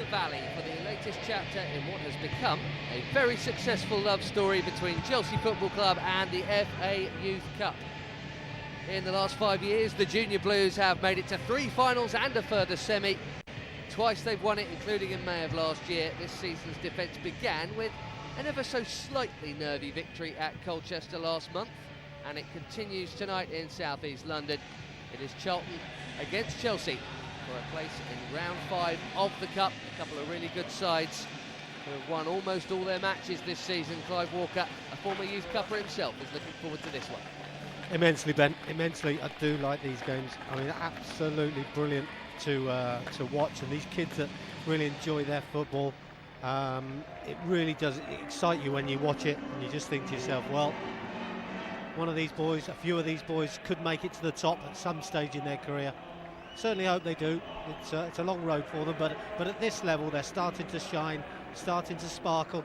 the Valley for the latest chapter in what has become a very successful love story between Chelsea Football Club and the FA Youth Cup. In the last 5 years, the Junior Blues have made it to 3 finals and a further semi. Twice they've won it, including in May of last year. This season's defence began with an ever so slightly nervy victory at Colchester last month, and it continues tonight in South East London. It is Charlton against Chelsea for a place in round 5 of the Cup. A couple of really good sides who have won almost all their matches this season. Clive Walker, a former youth cupper himself, is looking forward to this one. Immensely, Ben, immensely. I do like these games. I mean, absolutely brilliant to watch, and these kids that really enjoy their football. It really does excite you when you watch it, and you just think to yourself, well, one of these boys, a few of these boys could make it to the top at some stage in their career. Certainly hope they do. It's a long road for them, but at this level they're starting to shine, starting to sparkle,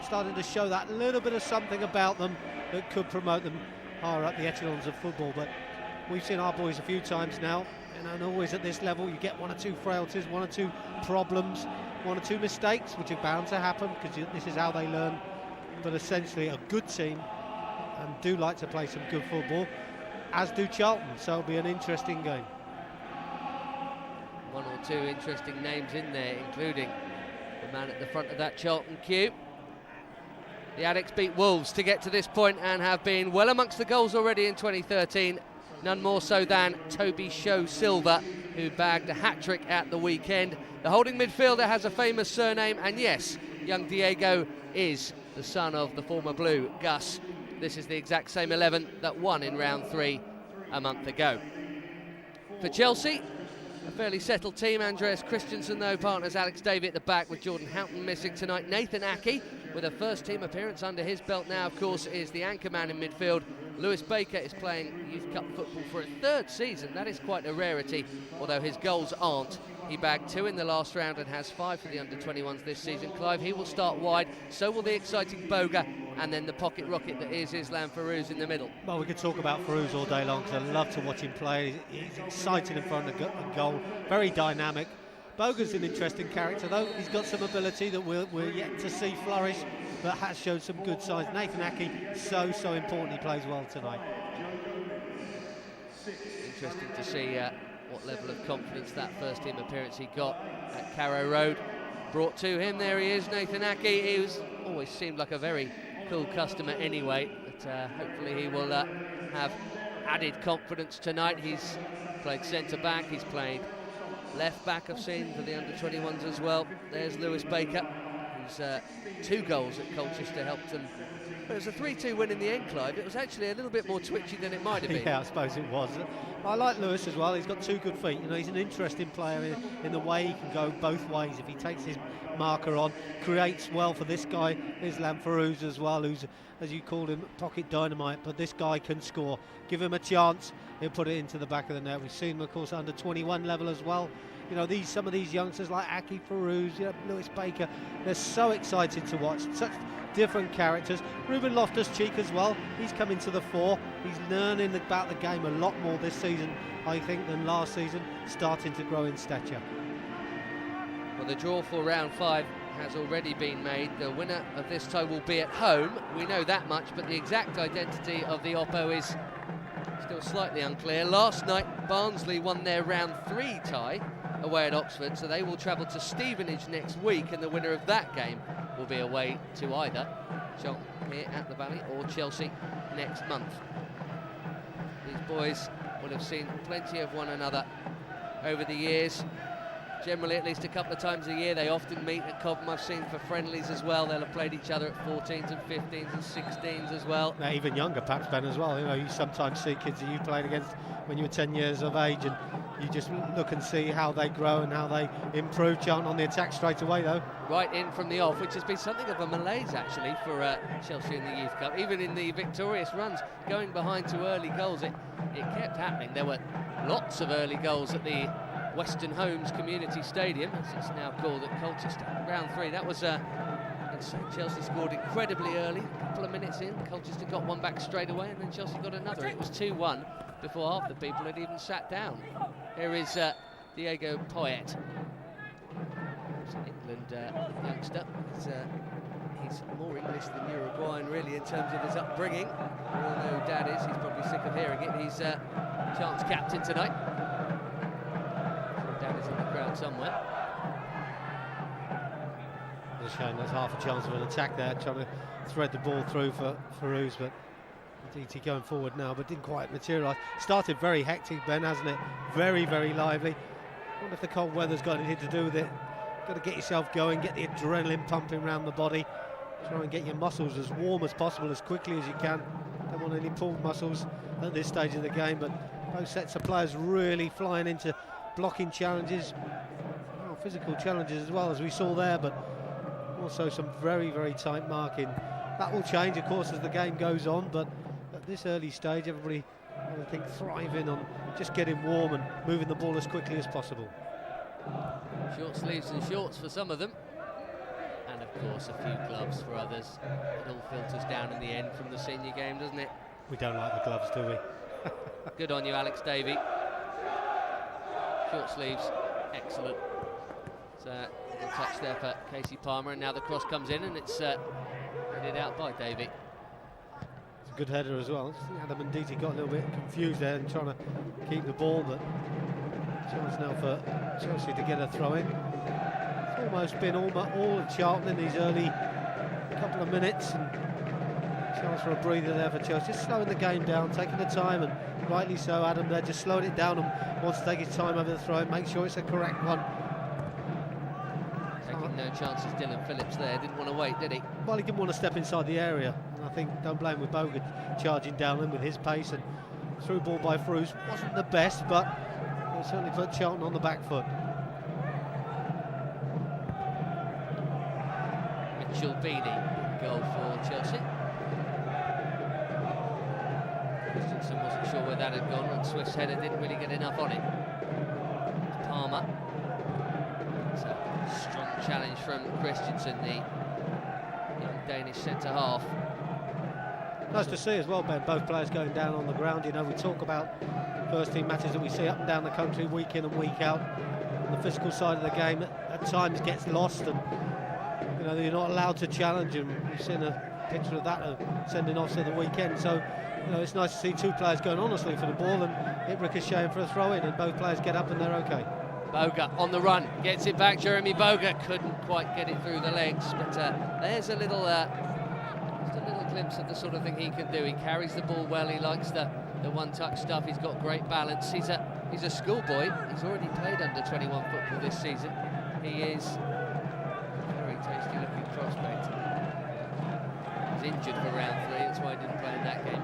starting to show that little bit of something about them that could promote them higher up the echelons of football. But we've seen our boys a few times now, and always at this level you get 1 or 2 frailties, 1 or 2 problems, 1 or 2 mistakes, which are bound to happen because this is how they learn. But essentially a good team, and do like to play some good football, as do Charlton, so it'll be an interesting game. 1 or 2 interesting names in there, including the man at the front of that Charlton queue. The Addicts beat Wolves to get to this point and have been well amongst the goals already in 2013. None more so than Toby Sho-Silva, who bagged a hat-trick at the weekend. The holding midfielder has a famous surname, and yes, young Diego is the son of the former Blue, Gus. This is the exact same 11 that won in round 3 a month ago. For Chelsea, a fairly settled team. Andreas Christensen, though, partners Alex Davey at the back, with Jordan Houghton missing tonight. Nathan Aki, with a first-team appearance under his belt now, of course, is the anchor man in midfield. Lewis Baker is playing Youth Cup football for a 3rd season. That is quite a rarity, although his goals aren't. He bagged 2 in the last round and has 5 for the under-21s this season. Clive, he will start wide, so will the exciting Boga, and then the pocket rocket that is Islam Feruz in the middle. Well, we could talk about Feruz all day long because I love to watch him play. He's excited in front of the goal, very dynamic. Boga's an interesting character, though. He's got some ability that we're yet to see flourish, but has showed some good signs. Nathan Aki, so important. He plays well tonight. Interesting to see what level of confidence that first-team appearance he got at Carrow Road brought to him. There he is, Nathan Aki. He always seemed like a very cool customer anyway, but hopefully he will have added confidence tonight. He's played centre-back, he's played left-back, I've seen, for the under-21s as well. There's Lewis Baker, who's 2 goals at Colchester helped them. It was a 3-2 win in the end, Clive. It was actually a little bit more twitchy than it might have been. Yeah, I suppose it was. I like Lewis as well. He's got 2 good feet. You know, he's an interesting player in the way he can go both ways. If he takes his marker on, creates well for this guy, Islam Feruz as well, who's, as you called him, pocket dynamite. But this guy can score. Give him a chance, he'll put it into the back of the net. We've seen him, of course, under 21 level as well. You know, some of these youngsters like Aki, Feruz, Lewis Baker, they're so excited to watch. Such different characters. Ruben Loftus-Cheek as well, he's coming to the fore. He's learning about the game a lot more this season, I think, than last season, starting to grow in stature. Well, the draw for round 5 has already been made. The winner of this tie will be at home. We know that much, but the exact identity of the oppo is still slightly unclear. Last night, Barnsley won their round 3 tie away at Oxford, so they will travel to Stevenage next week, and the winner of that game will be away to either Charlton here at the Valley or Chelsea next month. These boys will have seen plenty of one another over the years. Generally, at least a couple of times a year, they often meet at Cobham. I've seen for friendlies as well. They'll have played each other at 14s and 15s and 16s as well. Now, even younger, perhaps, Ben, as well. You know, you sometimes see kids that you played against when you were 10 years of age, and you just look and see how they grow and how they improve. Charlton on the attack straight away, though. Right in from the off, which has been something of a malaise, actually, for Chelsea in the Youth Cup. Even in the victorious runs, going behind to early goals, it kept happening. There were lots of early goals at the Western Homes Community Stadium, as it's now called, at Colchester. Round 3, that was insane. Chelsea scored incredibly early, a couple of minutes in. Colchester got one back straight away, and then Chelsea got another. It was 2-1 before half the people had even sat down. Here is Diego Poyet. He's an England youngster. He's more English than Uruguayan, really, in terms of his upbringing. We all know who Dad is. He's probably sick of hearing it. He's Charlton's captain tonight. Dad is in the crowd somewhere. Just showing there's half a chance of an attack there, trying to thread the ball through for Feruz, but Nditi going forward now, but didn't quite materialise. Started very hectic, Ben, hasn't it? Very, very lively. I wonder if the cold weather's got anything to do with it. Got to get yourself going, get the adrenaline pumping around the body. Try and get your muscles as warm as possible, as quickly as you can. Don't want any pulled muscles at this stage of the game, but both sets of players really flying into blocking challenges, physical challenges as well, as we saw there, but also some very, very tight marking. That will change, of course, as the game goes on, but at this early stage, everybody, I think, thriving on just getting warm and moving the ball as quickly as possible. Short sleeves and shorts for some of them, and of course a few gloves for others. It all filters down in the end from the senior game, doesn't it? We don't like the gloves, do we? Good on you, Alex Davey. Short sleeves, excellent. So, little touch there for Casey Palmer, and now the cross comes in, and it's headed out by Davey. It's a good header as well. I think Adam Nditi got a little bit confused there and trying to keep the ball, but chance now for Chelsea to get a throw in. It's almost been all at Charlton in these early couple of minutes, and chance for a breather there for Chelsea. Just slowing the game down, taking the time, and rightly so, Adam there, just slowing it down and wants to take his time over the throw and make sure it's a correct one. Taking no chances, Dylan Phillips there, didn't want to wait, did he? Well, he didn't want to step inside the area, and I think, don't blame with Boga charging down him with his pace, and through ball by Feruz wasn't the best, but it certainly put Charlton on the back foot. Beeney, goal for Chelsea. Christensen wasn't sure where that had gone, and Swift's header didn't really get enough on it. Palmer. It's a strong challenge from Christensen, the young Danish centre-half. Nice to see as well, Ben, both players going down on the ground. You know, we talk about first team matches that we see up and down the country week in and week out. And the physical side of the game at times gets lost, and you know, you're not allowed to challenge, and we've seen a picture of that sending off at the weekend. So, you know, it's nice to see two players going honestly for the ball and it ricocheting for a throw-in, and both players get up and they're okay. Boga on the run, gets it back. Jeremy Boga couldn't quite get it through the legs, but there's a little glimpse of the sort of thing he can do. He carries the ball well, he likes the one-touch stuff, he's got great balance. He's a schoolboy, he's already played under 21 football this season. He is tasty looking prospect. He's injured for round 3, that's why he didn't play in that game.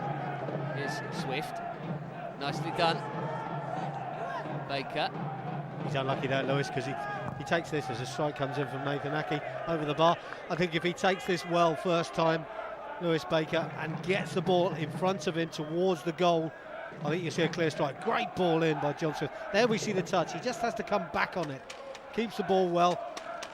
Here's Swift, nicely done. Baker. He's unlucky there, Lewis, because he takes this as a strike comes in from Nathan Aki over the bar. I think if he takes this well first time, Lewis Baker, and gets the ball in front of him towards the goal, I think you see a clear strike. Great ball in by John Swift. There we see the touch, he just has to come back on it. Keeps the ball well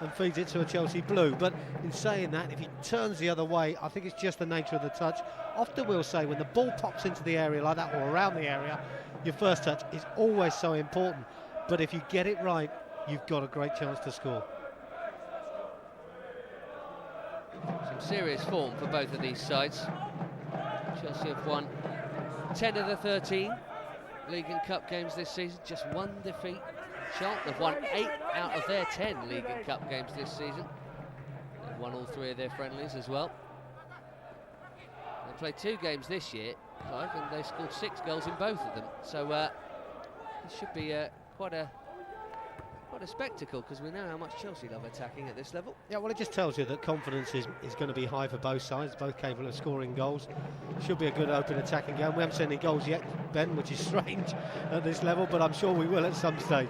and feeds it to a Chelsea blue. But in saying that, if he turns the other way, I think it's just the nature of the touch. Often we'll say when the ball pops into the area like that, or around the area, your first touch is always so important. But if you get it right, you've got a great chance to score. Some serious form for both of these sides. Chelsea have won 10 of the 13 League and Cup games this season, just one defeat. Charlton have won 8 out of their 10 League and Cup games this season. They've won all 3 of their friendlies as well. They played 2 games this year, Clive, and they scored 6 goals in both of them. So it should be quite a spectacle, because we know how much Chelsea love attacking at this level. Yeah, well, it just tells you that confidence is going to be high for both sides, both capable of scoring goals. Should be a good open attacking game. We haven't seen any goals yet, Ben, which is strange at this level, but I'm sure we will at some stage.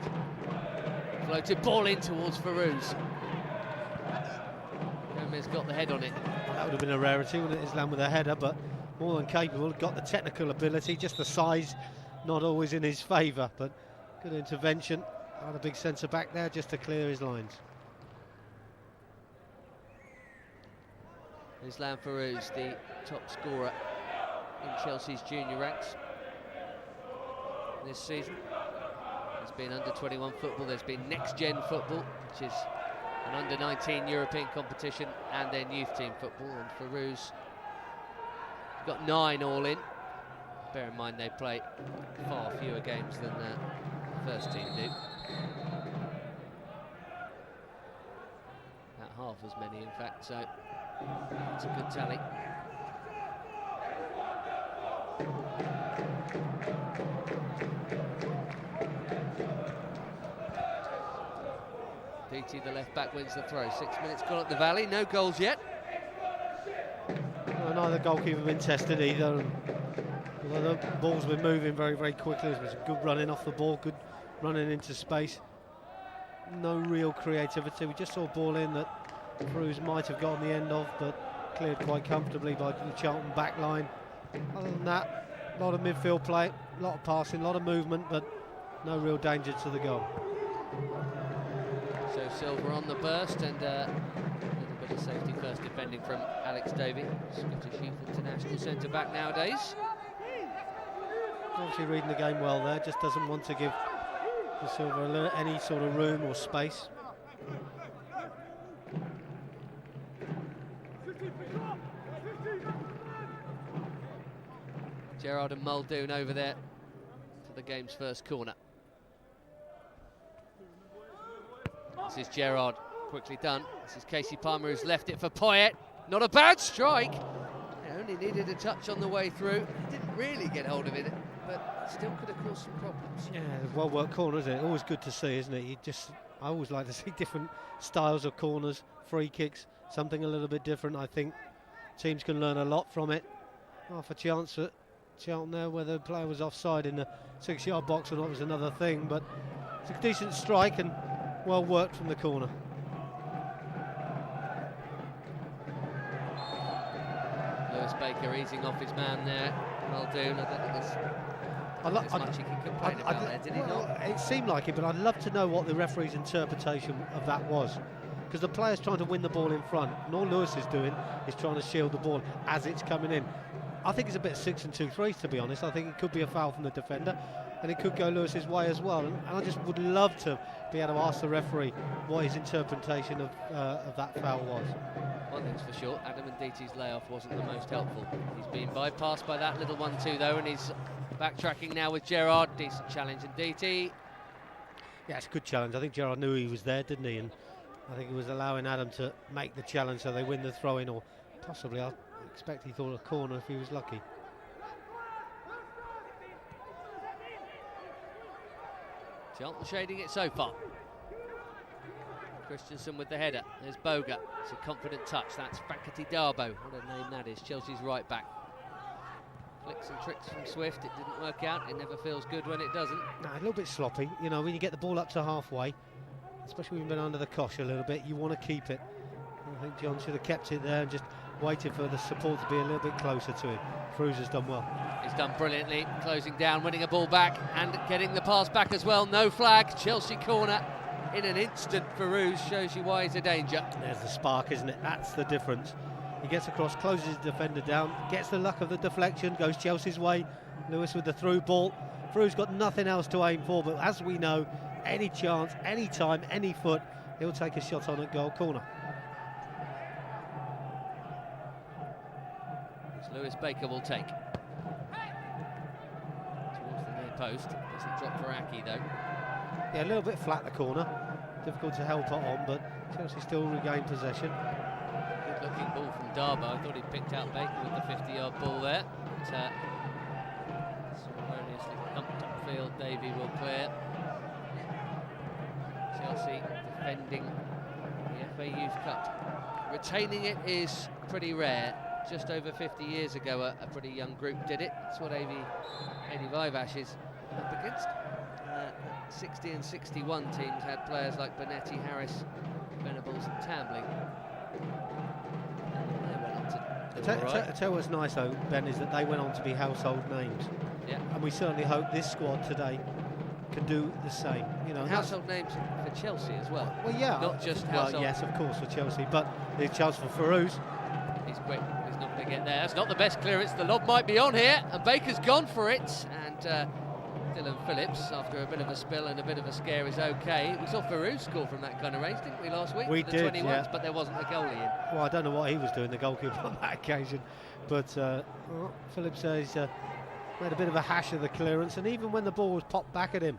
Floated ball in towards Feruz. Gomez got the head on it. Well, that would have been a rarity, wouldn't it, Islam with a header, but more than capable, got the technical ability, just the size not always in his favour, but good intervention. Not a big centre back there just to clear his lines. Islam Feruz, the top scorer in Chelsea's junior ranks this season. There's been under 21 football, there's been next gen football, which is an under-19 European competition and then youth team football. And Feruz got 9 all in. Bear in mind they play far fewer games than the first team do. About half as many, in fact, so it's a good tally. Nditi, the left back, wins the throw. 6 minutes gone at the Valley, no goals yet. Well, neither goalkeeper been tested either. Well, the ball's been moving very, very quickly. There's been good running off the ball, good running into space. No real creativity. We just saw a ball in that Feruz might have got on the end of, but cleared quite comfortably by the Charlton back line. Other than that, a lot of midfield play, a lot of passing, a lot of movement, but no real danger to the goal. Sho-Silva on the burst, and a little bit of safety first defending from Alex Davey, Scottish Youth International centre back nowadays. Obviously reading the game well there, just doesn't want to give Sho-Silva any sort of room or space. Gerard and Muldoon over there for the game's first corner. This is Gerard, quickly done. This is Casey Palmer who's left it for Poyet. Not a bad strike. He only needed a touch on the way through. He didn't really get hold of it, but still could have caused some problems. Yeah, well-worked corner, isn't it? Always good to see, isn't it? I always like to see different styles of corners, free kicks, something a little bit different. I think teams can learn a lot from it. Half a chance at Charlton there, whether the player was offside in the 6-yard box or not was another thing, but it's a decent strike and well worked from the corner. Lewis Baker easing off his man there. Muldoon, I don't think there's much he can complain about there, did he not? It seemed like it, but I'd love to know what the referee's interpretation of that was. Because the player's trying to win the ball in front, and all Lewis is doing is trying to shield the ball as it's coming in. I think it's a bit 6 and 2-3, to be honest. I think it could be a foul from the defender, and it could go Lewis's way as well. And I just would love to be able to ask the referee what his interpretation of that foul was. One thing's for sure, Adam Nditi's layoff wasn't the most helpful. He's been bypassed by that little 1-2 though, and he's backtracking now with Gerard. Decent challenge, Nditi. Yeah, it's a good challenge. I think Gerard knew he was there, didn't he? And I think he was allowing Adam to make the challenge so they win the throw-in, or possibly, I expect he thought a corner if he was lucky. Charlton shading it so far. Christensen with the header. There's Boga. It's a confident touch. That's Dabo. What a name that is. Chelsea's right back. Flicks and tricks from Swift. It didn't work out. It never feels good when it doesn't. No, a little bit sloppy. You know, when you get the ball up to halfway, especially when you've been under the cosh a little bit, you want to keep it. I think John should have kept it there and just waited for the support to be a little bit closer to him. Feruz has done well. He's done brilliantly, closing down, winning a ball back and getting the pass back as well. No flag, Chelsea corner in an instant. Feruz shows you why he's a danger. There's the spark, isn't it? That's the difference. He gets across, closes his defender down, gets the luck of the deflection, goes Chelsea's way. Lewis with the through ball. Feruz got nothing else to aim for, but as we know, any chance, any time, any foot, he'll take a shot on at goal corner. Lewis Baker will take. Towards the near post. Doesn't drop for Aki though. Yeah, a little bit flat the corner. Difficult to help it on, but Chelsea still regain possession. Good looking ball from Dabo. I thought he picked out Baker with the 50-yard ball there. But erroneously thumped upfield. Davey will clear. Chelsea defending the FA Youth Cup. Retaining it is pretty rare. Just over 50 years ago, a pretty young group did it. That's what 85 Ashes up against. 60 and 61 teams had players like Benetti, Harris, Venables and Tambling. And they went on to tell what's nice though, Ben, is that they went on to be household names. Yeah. And we certainly hope this squad today can do the same. You know, household names for Chelsea as well. Well, yeah. Not just household. Well, yes, of course, for Chelsea, but there's a chance for Feruz. He's quick. He's not going to get there. That's not the best clearance. The lob might be on here, and Baker's gone for it. And Dylan Phillips, after a bit of a spill and a bit of a scare, is okay. We saw Feruz score from that kind of range, didn't we, last week? We the did, 21s, yeah. but there wasn't a goalie in. Well, I don't know what he was doing, the goalkeeper, on that occasion. But well, Phillips he's made a bit of a hash of the clearance, and even when the ball was popped back at him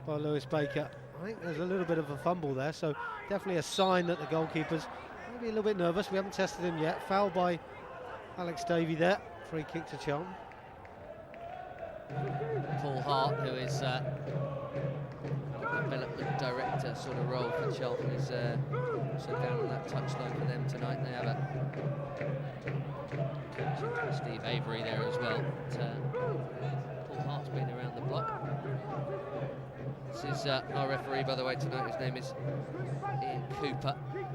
by Lewis Baker, I think there's a little bit of a fumble there, so definitely a sign that the goalkeeper's maybe a little bit nervous. We haven't tested him yet. Foul by Alex Davey there. Free kick to Charlton. Paul Hart, who is development director sort of role for Charlton, is also down on that touchline for them tonight. They have a coach, Steve Avery, there as well. But, Paul Hart's been around the block. This is our referee, by the way, tonight. His name is Ian Cooper. Big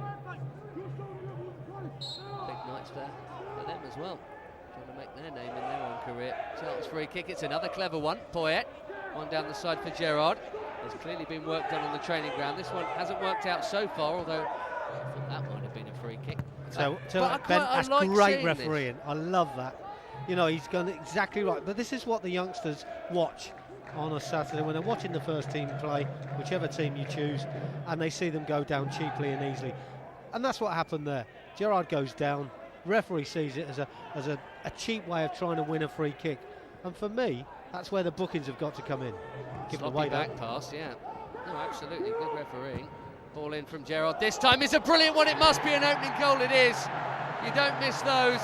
nights there for them as well. Trying to make their name in their own career. Charlton's free kick. It's another clever one. Poyet. One down the side for Gerard. There's clearly been work done on the training ground. This one hasn't worked out so far, although I thought that might have been a free kick. So Ben, that's like great refereeing. I love that. You know, he's gone exactly right. But this is what the youngsters watch on a Saturday when they're watching the first team play, whichever team you choose, and they see them go down cheaply and easily. And that's what happened there. Gerard goes down. Referee sees it as a cheap way of trying to win a free kick. And for me, that's where the bookings have got to come in. Give Sloppy away back pass, yeah. No, absolutely, good refereeing. Ball in from Gerard. This time is a brilliant one. It must be an opening goal. It is. You don't miss those.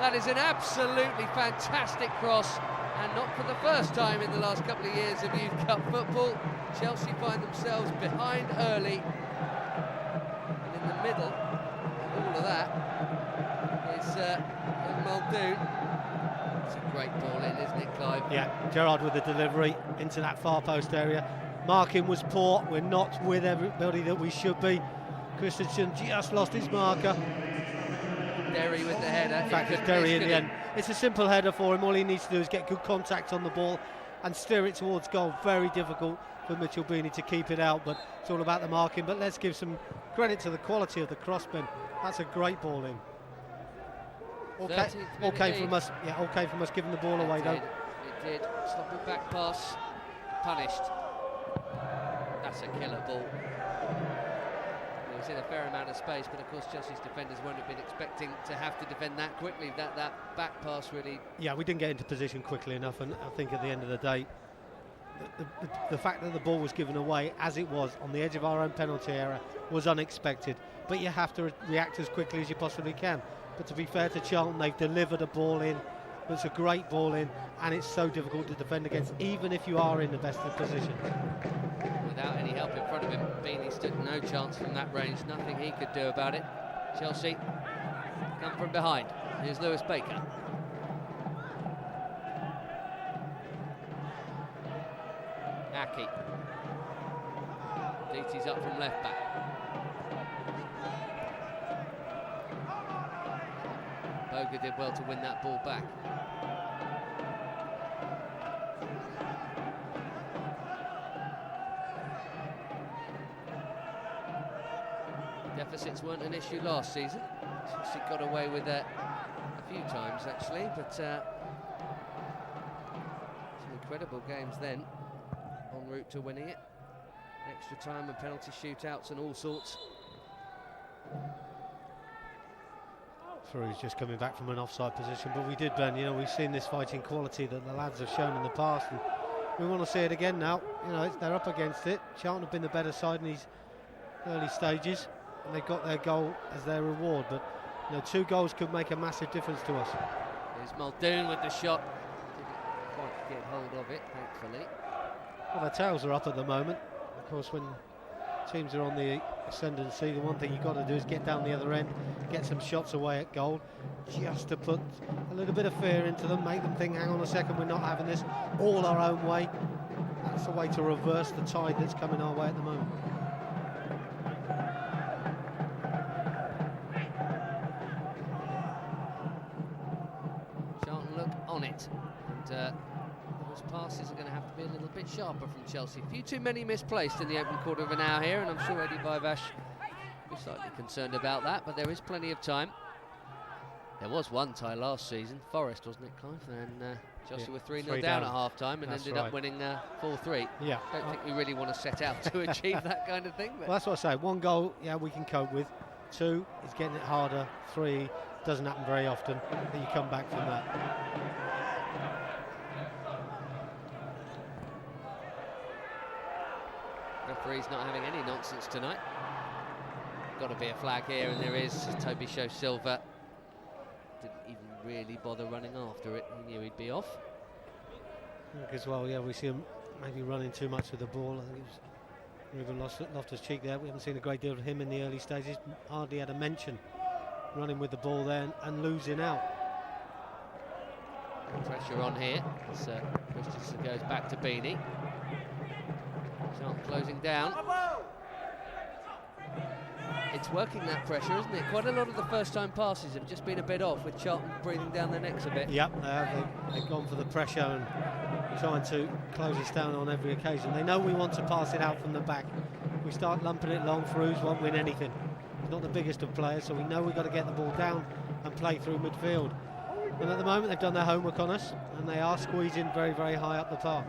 That is an absolutely fantastic cross. And not for the first time in the last couple of years of Youth Cup football. Chelsea find themselves behind early. And in the middle of all of that is Muldoon. It's a great ball in, isn't it, Clive? Yeah, Gerard with the delivery into that far post area. Marking was poor. We're not with everybody that we should be. Christensen just lost his marker. Derry with the header. In fact, it's Derry in the end. It's a simple header for him. All he needs to do is get good contact on the ball and steer it towards goal. Very difficult for Mitchell Beeney to keep it out, but it's all about the marking. But let's give some credit to the quality of the crossbin. That's a great ball in. All came from us. Yeah, all came from us giving the ball away, though. It did. Sloppy back pass. Punished. That's a killer ball. It was in a fair amount of space, but of course Chelsea's defenders won't have been expecting to have to defend that quickly. That back pass really... Yeah, we didn't get into position quickly enough, and I think at the end of the day, the fact that the ball was given away as it was on the edge of our own penalty area was unexpected. But you have to react as quickly as you possibly can. But to be fair to Charlton, they've delivered a ball in. It's a great ball in, and it's so difficult to defend against, even if you are in the best of position. Without any help in front of him, Beeney stood no chance from that range. Nothing he could do about it. Chelsea come from behind. Here's Lewis Baker. Aki. Nditi's up from left back. Boga did well to win that ball back. Deficits weren't an issue last season. Chelsea got away with that a few times actually, but some incredible games then, en route to winning it. Extra time and penalty shootouts and all sorts. Feruz just coming back from an offside position, but we did, Ben, you know, we've seen this fighting quality that the lads have shown in the past, and we want to see it again now. You know, they're up against it. Charlton have been the better side in these early stages, and they've got their goal as their reward, but you know, 2 goals could make a massive difference to us. There's Muldoon with the shot. Didn't quite get hold of it, thankfully. Well, their tails are up at the moment. Of course, when teams are on the ascendancy, the one thing you've got to do is get down the other end, get some shots away at goal, just to put a little bit of fear into them, make them think, hang on a second, we're not having this all our own way. That's the way to reverse the tide that's coming our way at the moment. Charlton look on it, and those passes are going to have to be a little bit sharper from Chelsea. A few too many misplaced in the opening quarter of an hour here, and I'm sure Eddie Vivash will be slightly concerned about that, but there is plenty of time. There was one tie last season, Forest, wasn't it, Clive? And Chelsea were 3-0 down at half-time and ended up winning 4-3. Yeah. Don't think we really want to set out to achieve that kind of thing. But well, that's what I say. 1 goal, yeah, we can cope with. 2 is getting it harder. 3 doesn't happen very often. Then you come back from that. Referee's not having any nonsense tonight. Got to be a flag here, and there is. Toby Sho-Silva didn't even really bother running after it. He knew he'd be off. As well, yeah, we see him maybe running too much with the ball. I think it was Loftus-Cheek there. We haven't seen a great deal of him in the early stages. Hardly had a mention running with the ball there and losing out. Pressure on here. So Christensen goes back to Beeney. Charlton closing down. It's working, that pressure, isn't it? Quite a lot of the first-time passes have just been a bit off, with Charlton breathing down their necks a bit. Yep, they've gone for the pressure and trying to close us down on every occasion. They know we want to pass it out from the back. We start lumping it long, Feruz won't win anything. He's not the biggest of players, so we know we've got to get the ball down and play through midfield. And at the moment, they've done their homework on us, and they are squeezing very, very high up the park.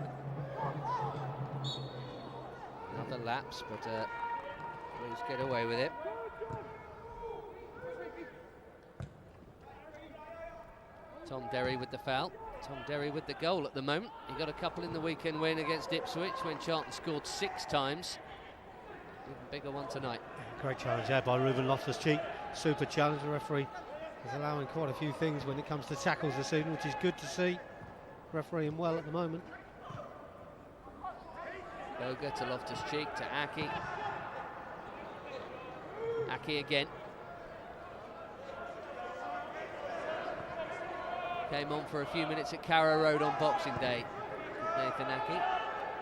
Another lapse, but Blues get away with it. Tom Derry with the foul. Tom Derry with the goal at the moment. He got a couple in the weekend win against Ipswich when Charlton scored 6 times. Even bigger one tonight. Great challenge there by Ruben Loftus-Cheek. Super challenge. The referee is allowing quite a few things when it comes to tackles this evening, which is good to see. Refereeing well at the moment. Boga to Loftus-Cheek to Aki. Aki again. Came on for a few minutes at Carrow Road on Boxing Day. Nathan Aki,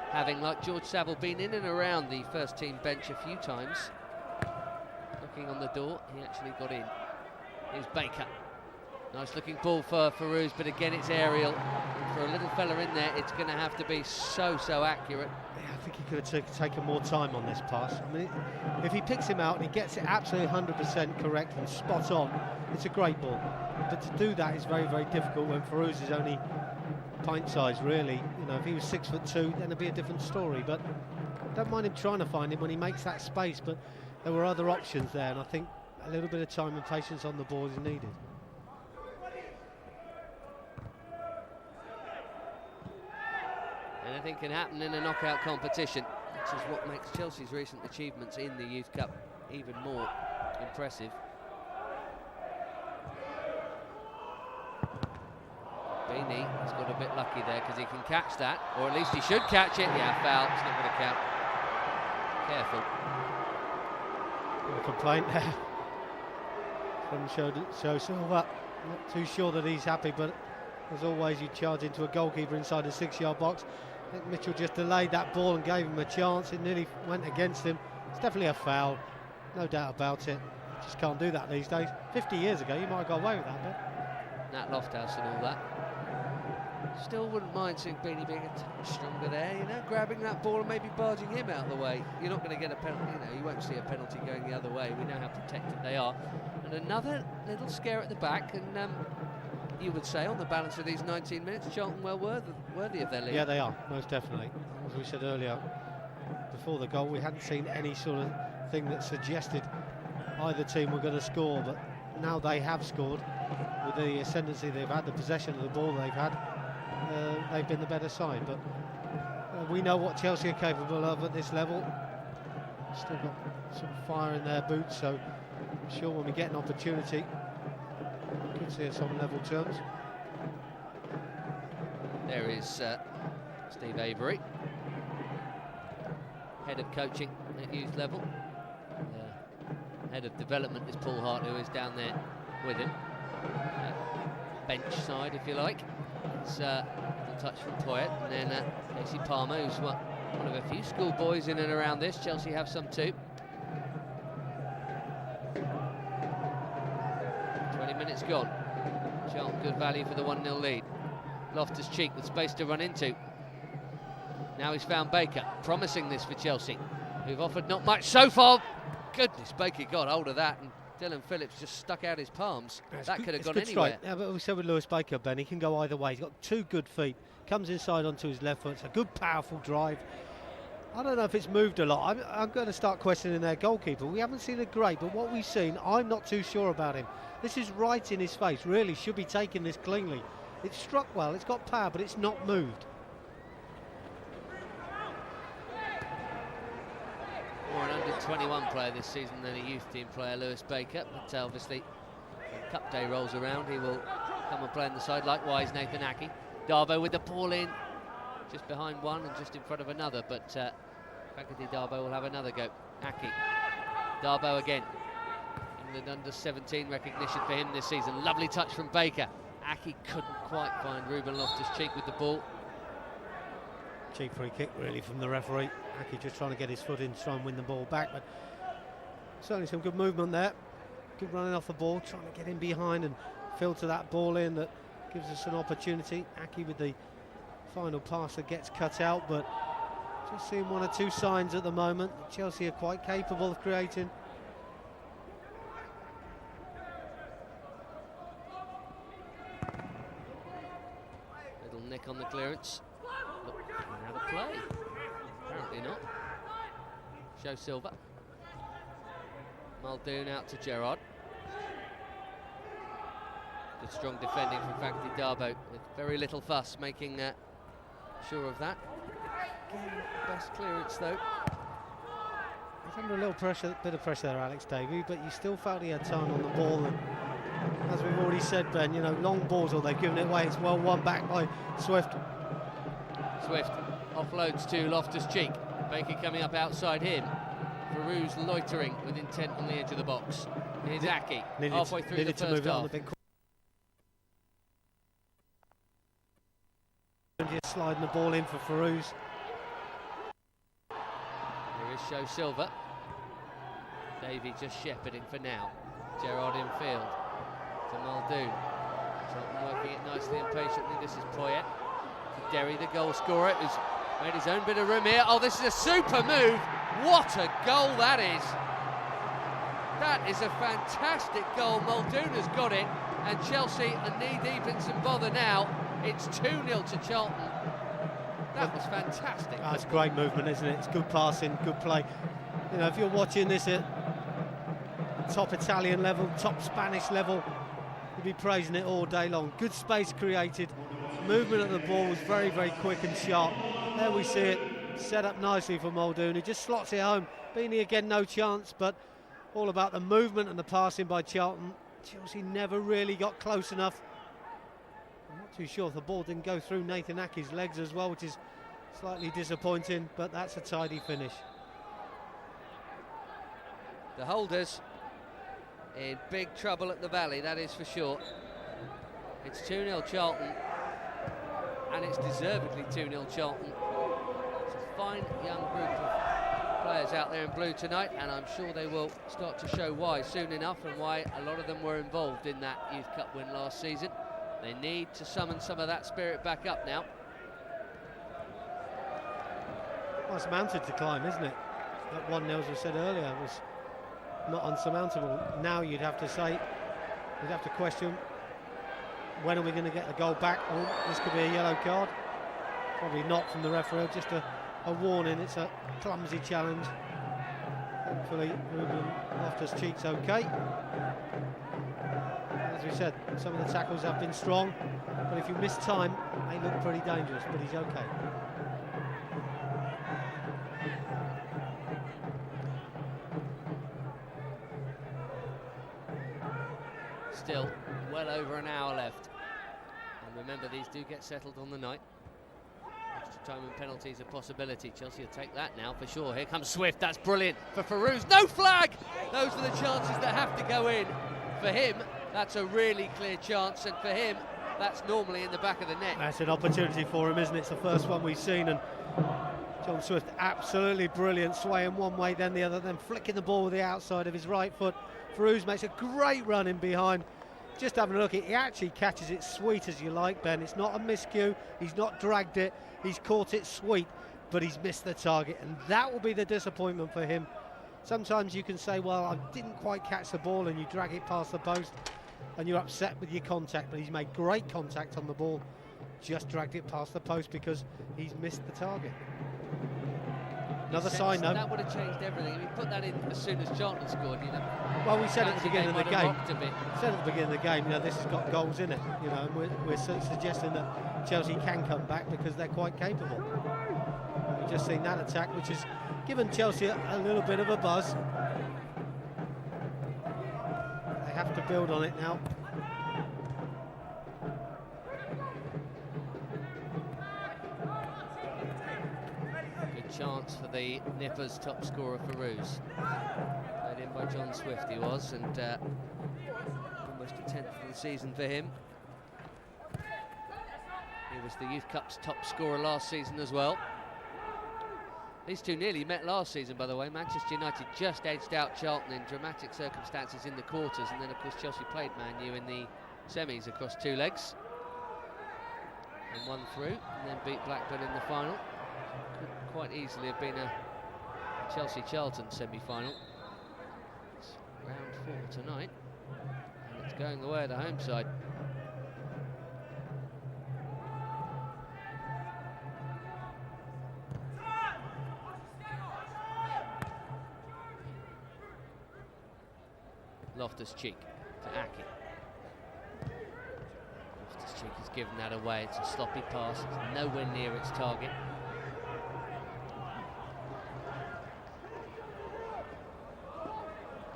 having, like George Saville, been in and around the first team bench a few times. Knocking on the door, he actually got in. Here's Baker. Nice looking ball for Feruz, but again it's aerial. And for a little fella in there, it's going to have to be so accurate. Yeah, I think he could have taken more time on this pass. I mean, if he picks him out and he gets it absolutely 100% correct and spot on, it's a great ball. But to do that is very, very difficult when Feruz is only pint size, really. You know, if he was 6'2", then it'd be a different story. But I don't mind him trying to find it when he makes that space. But there were other options there, and I think a little bit of time and patience on the ball is needed. Anything can happen in a knockout competition, which is what makes Chelsea's recent achievements in the Youth Cup even more impressive. Beeney has got a bit lucky there because he can catch that, or at least he should catch it. Yeah, foul, it's not going to count. Careful. No complaint there from Sho-Silva. Not too sure that he's happy, but as always, you charge into a goalkeeper inside the 6-yard box. I think Mitchell just delayed that ball and gave him a chance. It nearly went against him. It's definitely a foul, no doubt about it. Just can't do that these days. 50 years ago, you might have got away with that bit. Nat Lofthouse and all that. Still wouldn't mind seeing Beeney being a touch stronger there, you know, grabbing that ball and maybe barging him out of the way. You're not going to get a penalty, you know, you won't see a penalty going the other way. We know how protected they are. And another little scare at the back, and you would say on the balance of these 19 minutes, Charlton well worthy of their lead. Yeah, they are, most definitely. As we said earlier, before the goal, we hadn't seen any sort of thing that suggested either team were going to score, but now they have scored. With the ascendancy they've had, the possession of the ball they've had, they've been the better side. But we know what Chelsea are capable of at this level. Still got some fire in their boots, so I'm sure when we get an opportunity, we could see us on level terms. There is Steve Avery, head of coaching at youth level. Head of development is Paul Hart, who is down there with him. Bench side, if you like. It's a touch from Poyet, and then Casey Palmer, who's one of a few schoolboys in and around this. Chelsea have some too. 20 minutes gone. Charlton good value for the 1-0 lead. Loftus-Cheek with space to run into. Now he's found Baker, promising this for Chelsea, who've offered not much so far. Goodness, Baker got hold of that and Dylan Phillips just stuck out his palms. That's that good, could have it's gone good anywhere. Strike. Yeah, but we said with Lewis Baker, Ben, he can go either way. He's got two good feet. Comes inside onto his left foot. It's a good, powerful drive. I don't know if it's moved a lot. I'm going to start questioning their goalkeeper. We haven't seen it great, but what we've seen, I'm not too sure about him. This is right in his face. Really should be taking this cleanly. It's struck well. It's got power, but it's not moved. More an under-21 player this season than a youth team player, Lewis Baker. But obviously, when Cup Day rolls around, he will come and play on the side. Likewise, Nathan Aki. Dabo with the ball in, just behind one and just in front of another. But Fakadi Dabo will have another go. Aki. Dabo again. England under-17 recognition for him this season. Lovely touch from Baker. Aki couldn't quite find Ruben Loftus-Cheek with the ball. Cheap free kick really from the referee. Aki just trying to get his foot in to try and win the ball back, but certainly some good movement there. Good running off the ball, trying to get in behind and filter that ball in. That gives us an opportunity. Aki with the final pass that gets cut out, but just seeing one or two signs at the moment. Chelsea are quite capable of creating. Little nick on the clearance. How to play? Apparently not. Sho-Silva. Muldoon out to Gerard. Good strong defending from Fakadi Dabo with very little fuss, making sure of that. Again, best clearance though. He's under a little pressure, bit of pressure there, Alex Davey, but you still felt he had time on the ball. And as we've already said, Ben, you know, long balls, or they've given it away. It's well won back by Swift. Swift offloads to Loftus-Cheek. Baker coming up outside him. Feruz loitering with intent on the edge of the box. Here's Aki, halfway through the first half. Just sliding the ball in for Feruz. Here is Sho-Silva. Davey just shepherding for now. Gerard in field to Muldoon. Charlton working it nicely and patiently. This is Poyet. Derry, the goal scorer, who's made his own bit of room here. Oh, this is a super move. What a goal that is. That is a fantastic goal. Muldoon has got it, and Chelsea are knee-deep in some bother now. It's 2-0 to Charlton. That was fantastic. Oh, it's great movement, isn't it? It's good passing, good play. You know, if you're watching this at top Italian level, top Spanish level, you'd be praising it all day long. Good space created. Movement of the ball was very, very quick and sharp. There we see it, set up nicely for Muldoon, who just slots it home. Beeney again, no chance, but all about the movement and the passing by Charlton. Chelsea never really got close enough. I'm not too sure if the ball didn't go through Nathan Aki's legs as well, which is slightly disappointing, but that's a tidy finish. The holders in big trouble at the Valley, that is for sure. It's 2-0 Charlton, and it's deservedly 2-0 Charlton. It's a fine young group of players out there in blue tonight, and I'm sure they will start to show why soon enough, and why a lot of them were involved in that Youth Cup win last season. They need to summon some of that spirit back up now. Well, it's mounted to climb, isn't it? That 1-0, as we said earlier, was not unsurmountable. Now you'd have to say, you'd have to question, when are we going to get the goal back? Oh, this could be a yellow card. Probably not from the referee, just a warning. It's a clumsy challenge. Hopefully Ruben Loftus-Cheek's okay. As we said, some of the tackles have been strong, but if you miss time, they look pretty dangerous, but he's okay. Still well over an hour left, and remember, these do get settled on the night. Extra time and penalties a possibility. Chelsea will take that now for sure. Here comes Swift, that's brilliant for Feruz. No flag! Those are the chances that have to go in. For him, that's a really clear chance, and for him, that's normally in the back of the net. That's an opportunity for him, isn't it? It's the first one we've seen, and John Swift absolutely brilliant, swaying one way then the other, then flicking the ball with the outside of his right foot. Feruz makes a great run in behind. Just having a look, he actually catches it sweet as you like, Ben. It's not a miscue, he's not dragged it, he's caught it sweet, but he's missed the target, and that will be the disappointment for him. sometimes you can say, well, I didn't quite catch the ball, and you drag it past the post and you're upset with your contact, but he's made great contact on the ball, just dragged it past the post because he's missed the target. Another sign though. That would have changed everything. If he put that in as soon as Charlton scored, you know. Well, we said at the beginning of the game. Said at the beginning of the game, you know, this has got goals in it. You know, and we're suggesting that Chelsea can come back because they're quite capable. And we've just seen that attack, which has given Chelsea a little bit of a buzz. They have to build on it now. Chance for the Nippers' top scorer, Feruz. Played in by John Swift, he was, and almost a 10th of the season for him. He was the Youth Cup's top scorer last season as well. These two nearly met last season, by the way. Manchester United just edged out Charlton in dramatic circumstances in the quarters, and then of course Chelsea played Man U in the semis across two legs and won through, and then beat Blackburn in the final. Could quite easily have been a Chelsea-Charlton semi-final. It's round 4 tonight, and it's going the way of the home side. Loftus-Cheek to Aki. Loftus-Cheek has given that away. It's a sloppy pass. It's nowhere near its target.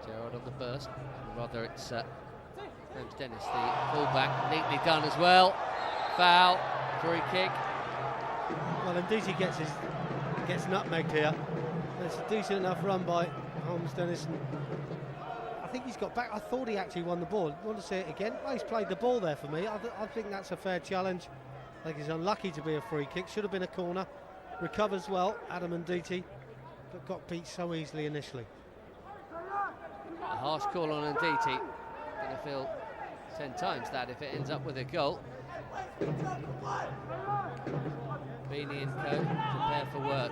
Gerard on the burst. Rather, it's Holmes-Dennis, the fullback. Neatly done as well. Foul. Free kick. Well, Nditi gets nutmegged here. It's a decent enough run by Holmes-Dennis. I think he's got back. I thought he actually won the ball. Want to see it again? Well, he's played the ball there for me. I think that's a fair challenge. I think he's unlucky to be a free kick. Should have been a corner. Recovers well, Adam Nditi, but got beat so easily initially. A harsh call on Nditi. Going to feel 10 times that if it ends up with a goal. Beeney and co. prepare for work.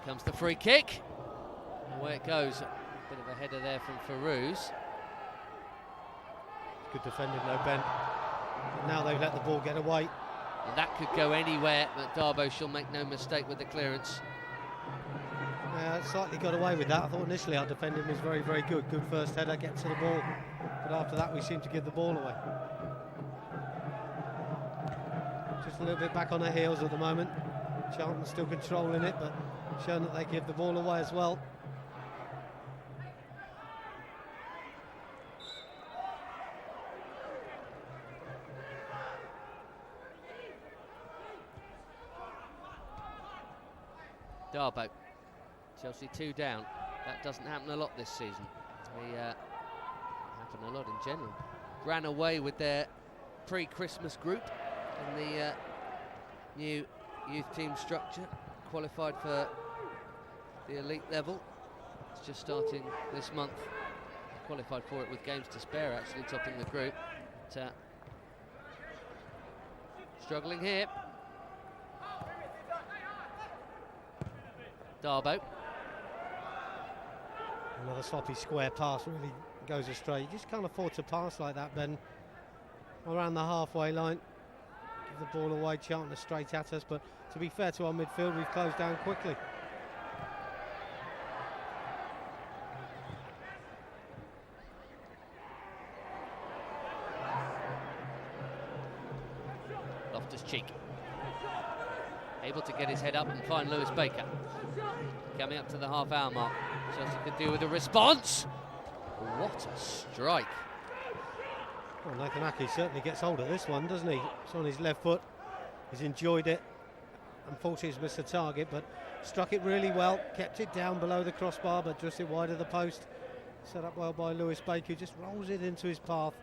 Comes the free kick. Away it goes. A bit of a header there from Feruz. Good defending though, Ben. Now they've let the ball get away. And that could go anywhere, but Dabo shall make no mistake with the clearance. Slightly got away with that. I thought initially our defending was very, very good. Good first header, get to the ball. But after that we seem to give the ball away. Just a little bit back on their heels at the moment. Charlton still controlling it, but showing that they give the ball away as well. Dabo, Chelsea 2 down. That doesn't happen a lot this season. They happen a lot in general. Ran away with their pre-Christmas group in the new youth team structure. Qualified for the elite level. It's just starting this month. Qualified for it with games to spare, actually, topping the group. But, struggling here. Dabo. Another sloppy square pass, really goes astray. You just can't afford to pass like that, Ben. Around the halfway line. Give the ball away, Charlton straight at us, but to be fair to our midfield, we've closed down quickly. Loftus-Cheek. Able to get his head up and find Lewis Baker. Coming up to the half-hour mark. Chelsea could do with a response. What a strike. Well, Nathan Aki certainly gets hold of this one, doesn't he? It's on his left foot. He's enjoyed it. Unfortunately, he's missed the target, but struck it really well. Kept it down below the crossbar, but just it wide of the post. Set up well by Lewis Baker, who just rolls it into his path.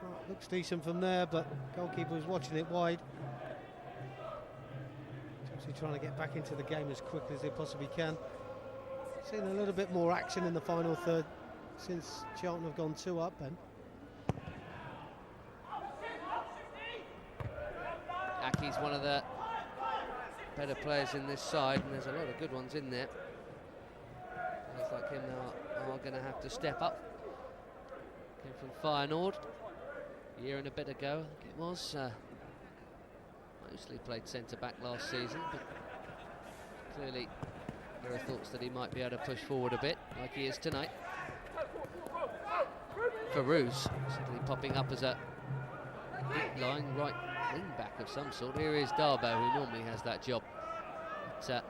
Well, looks decent from there, but goalkeeper was watching it wide. Chelsea trying to get back into the game as quickly as they possibly can. Seen a little bit more action in the final third since Charlton have gone 2 up, Ben. he's one of the better players in this side, and there's a lot of good ones in there. Players like him are going to have to step up. Came from Feyenoord a year and a bit ago, I think it was. Mostly played centre-back last season, but clearly there are thoughts that he might be able to push forward a bit, like he is tonight. Feruz suddenly popping up as a lying right wing-back of some sort. Here is Dabo, who normally has that job. But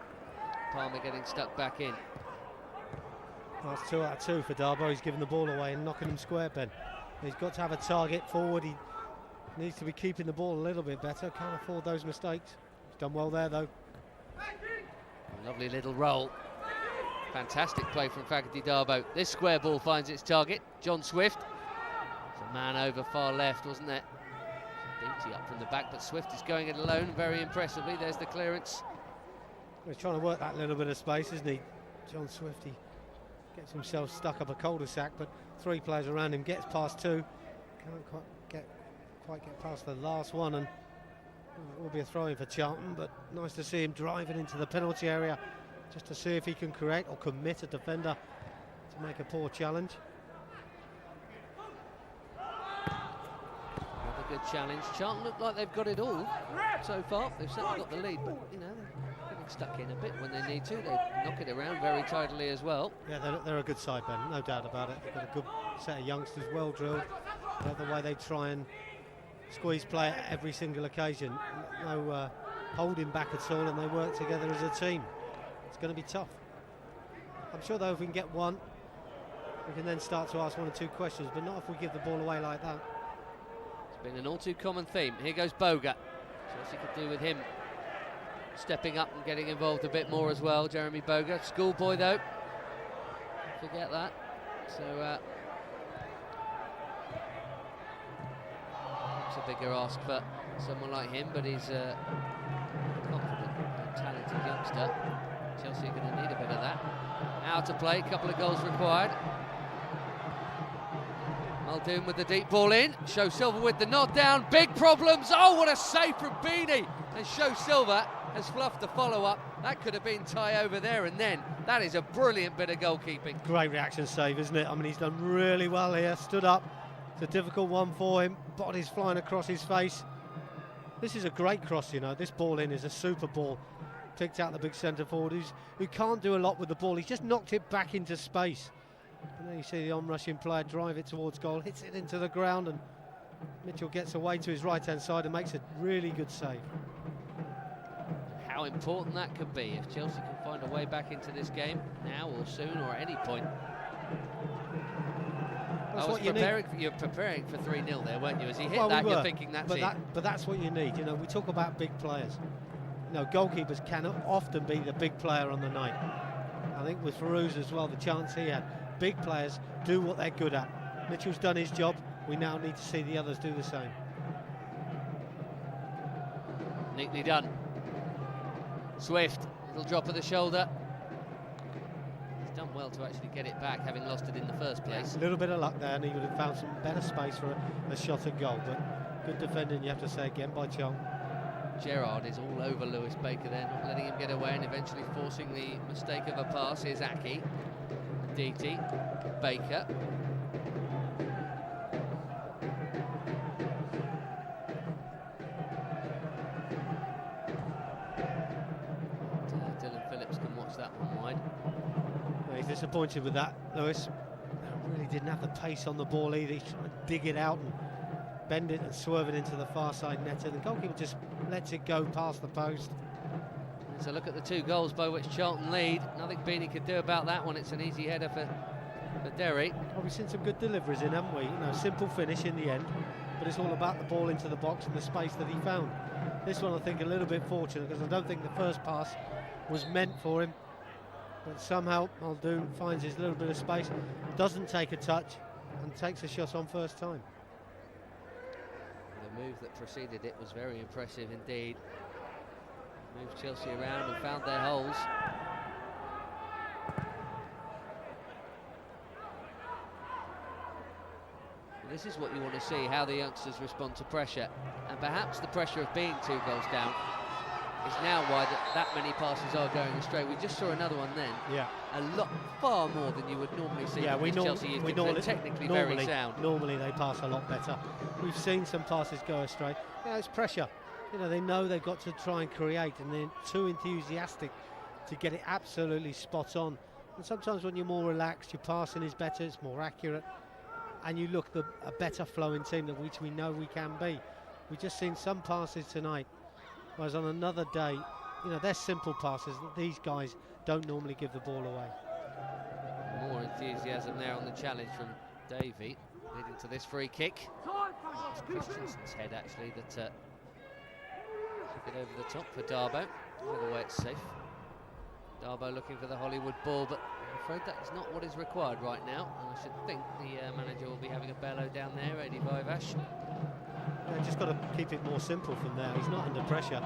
Palmer getting stuck back in. That's 2 out of 2 for Dabo. He's giving the ball away and knocking him square, Ben. He's got to have a target forward. He needs to be keeping the ball a little bit better. Can't afford those mistakes. He's done well there, though. A lovely little roll. Fantastic play from Faculty Dabo. This square ball finds its target. John Swift. There's a man over far left, wasn't there? Nditi up from the back, but Swift is going it alone very impressively. There's the clearance. He's trying to work that little bit of space, isn't he? John Swift, he gets himself stuck up a cul-de-sac, but 3 players around him, gets past 2. Can't quite get past the last one, and it will be a throw-in for Charlton, but nice to see him driving into the penalty area just to see if he can correct or commit a defender to make a poor challenge. Another good challenge. Charlton look like they've got it all so far. They've certainly got the lead, but you know, they're getting stuck in a bit when they need to. They knock it around very tidily as well. Yeah, they're a good side, Ben, no doubt about it. They've got a good set of youngsters, well drilled. The way they try and squeeze play at every single occasion. No holding back at all, and they work together as a team. It's going to be tough. I'm sure, though, if we can get one, we can then start to ask 1 or 2 questions, but not if we give the ball away like that. It's been an all too common theme. Here goes Boga. Chelsea could do with him stepping up and getting involved a bit more as well. Jeremy Boga, schoolboy though. Forget that. So it's a bigger ask for someone like him, but he's a confident and talented youngster. Chelsea are going to need a bit of that. Out to play, couple of goals required. Muldoon with the deep ball in. Sho-Silva with the nod down. Big problems. Oh, what a save from Beeney. And Sho-Silva has fluffed the follow-up. That could have been tie over there and then. That is a brilliant bit of goalkeeping. Great reaction save, isn't it? I mean, he's done really well here. Stood up. It's a difficult one for him. Body's flying across his face. This is a great cross, you know. This ball in is a super ball. Picked out the big centre forward who can't do a lot with the ball. He's just knocked it back into space. And then you see the on-rushing player drive it towards goal, hits it into the ground, and Mitchell gets away to his right-hand side and makes a really good save. How important that could be if Chelsea can find a way back into this game now or soon or at any point. You're preparing for 3-0 there, weren't you? As he hit that, you're thinking that's it. But that's what you need. You know, we talk about big players. You know, goalkeepers can often be the big player on the night. I think with Feruz as well, the chance he had. Big players do what they're good at. Mitchell's done his job. We now need to see the others do the same. Neatly done. Swift, little drop of the shoulder. He's done well to actually get it back, having lost it in the first place. A little bit of luck there, and he would have found some better space for a shot at goal. But good defending, you have to say again, by Charlton. Gerard is all over Lewis Baker there, not letting him get away and eventually forcing the mistake of a pass. Here's Aki, Nditi, Baker. Dylan Phillips can watch that one wide. He's disappointed with that, Lewis. Really didn't have the pace on the ball either. He's trying to dig it out and bend it and swerve it into the far side net, and the goalkeeper just lets it go past the post. So look at the 2 goals by which Charlton lead. Nothing Beeney could do about that one. It's an easy header for Derry. Well, we've seen some good deliveries in, haven't we? You know, simple finish in the end, but it's all about the ball into the box and the space that he found. This one, I think, a little bit fortunate, because I don't think the first pass was meant for him, but somehow Muldoon finds his little bit of space, doesn't take a touch, and takes a shot on first time. The move that preceded it was very impressive indeed. Moved Chelsea around and found their holes. this is what you want to see, how the youngsters respond to pressure. And perhaps the pressure of being 2 goals down is now why that many passes are going astray. We just saw another one then. Yeah. Far more than you would normally see. Yeah, we Chelsea technically very sound. Normally they pass a lot better. We've seen some passes go astray. It's pressure. They know they've got to try and create, and they're too enthusiastic to get it absolutely spot on. And sometimes when you're more relaxed, your passing is better, it's more accurate, and you look a better flowing team, which we know we can be. We've just seen some passes tonight, whereas on another day, they're simple passes that these guys don't normally give the ball away. More enthusiasm there on the challenge from Davey, leading to this free kick. It's Christensen's head actually that took it over the top for Dabo. Either way, it's safe. Dabo looking for the Hollywood ball, but I'm afraid that is not what is required right now. And I should think the manager will be having a bellow down there, Eddie Vivash. Just got to keep it more simple from there. He's not under pressure.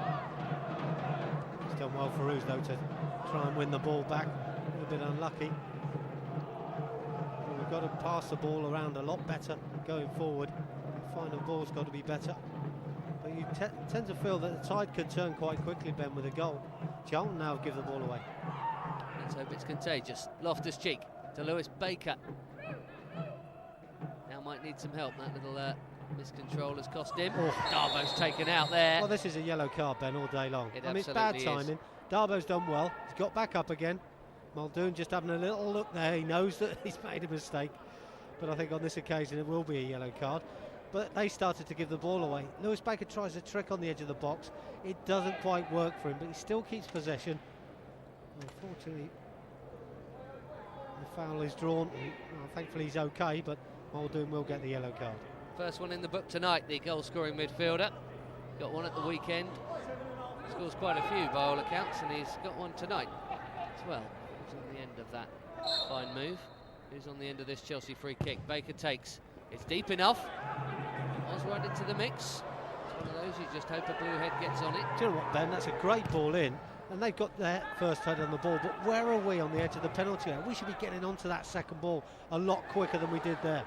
He's done well, Feruz, though, to try and win the ball back. A little bit unlucky. But we've got to pass the ball around a lot better going forward. The final ball's got to be better. But you tend to feel that the tide could turn quite quickly, Ben, with a goal. Charlton now give the ball away. Let's hope it's contagious. Loftus-Cheek to Lewis Baker. Now might need some help. That little miscontrol has cost him. Dabo's taken out there. Well, this is a yellow card, Ben, all day long. It's bad timing. Is. Dabo's done well. He's got back up again. Muldoon just having a little look there. He knows that he's made a mistake. But I think on this occasion it will be a yellow card. But they started to give the ball away. Lewis Baker tries a trick on the edge of the box. It doesn't quite work for him, but he still keeps possession. Unfortunately, the foul is drawn. Well, thankfully he's okay, but Muldoon will get the yellow card. First one in the book tonight, the goal-scoring midfielder. Got one at the weekend. Scores quite a few by all accounts, and he's got one tonight as well. Who's on the end of that fine move? Who's on the end of this Chelsea free kick? Baker takes. It's deep enough. Was right into the mix. It's one of those you just hope a blue head gets on it. Do you know what, Ben? That's a great ball in, and they've got their first head on the ball. But where are we on the edge of the penalty area? We should be getting onto that second ball a lot quicker than we did there.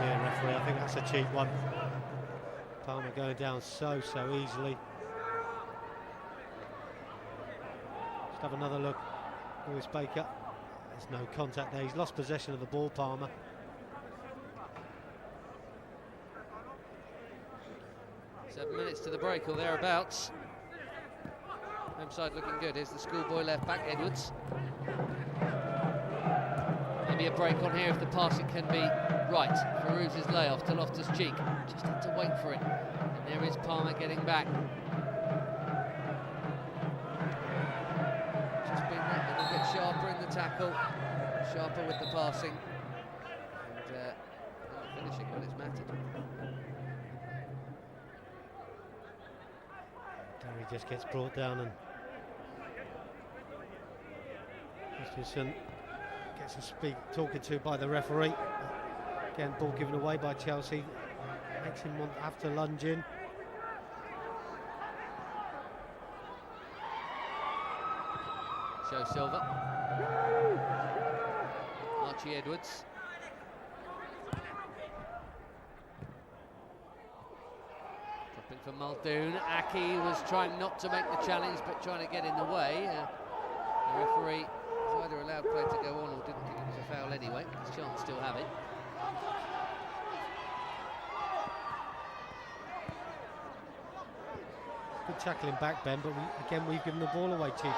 Dear referee, I think that's a cheap one. Palmer going down so easily. Just have another look. Lewis Baker. There's no contact there. He's lost possession of the ball, Palmer. Seven minutes to the break or thereabouts. Home side looking good. Here's the schoolboy left back, Edwards. Maybe a break on here if the passing can be right. Feruz's layoff to Loftus-Cheek. Just had to wait for it. And there is Palmer getting back. Just been that little bit sharper in the tackle, sharper with the passing, and finishing when it's mattered. Derry just gets brought down, and Christensen gets a talking to by the referee. Again, ball given away by Chelsea. Makes him have to lunge in. Sho-Silva. Archie Edwards. Dropping for Muldoon. Aki was trying not to make the challenge, but trying to get in the way. The referee was either allowed play to go on or didn't think it was a foul anyway, because Charlton still have it. Good tackling back, Ben, but again we've given the ball away cheaply.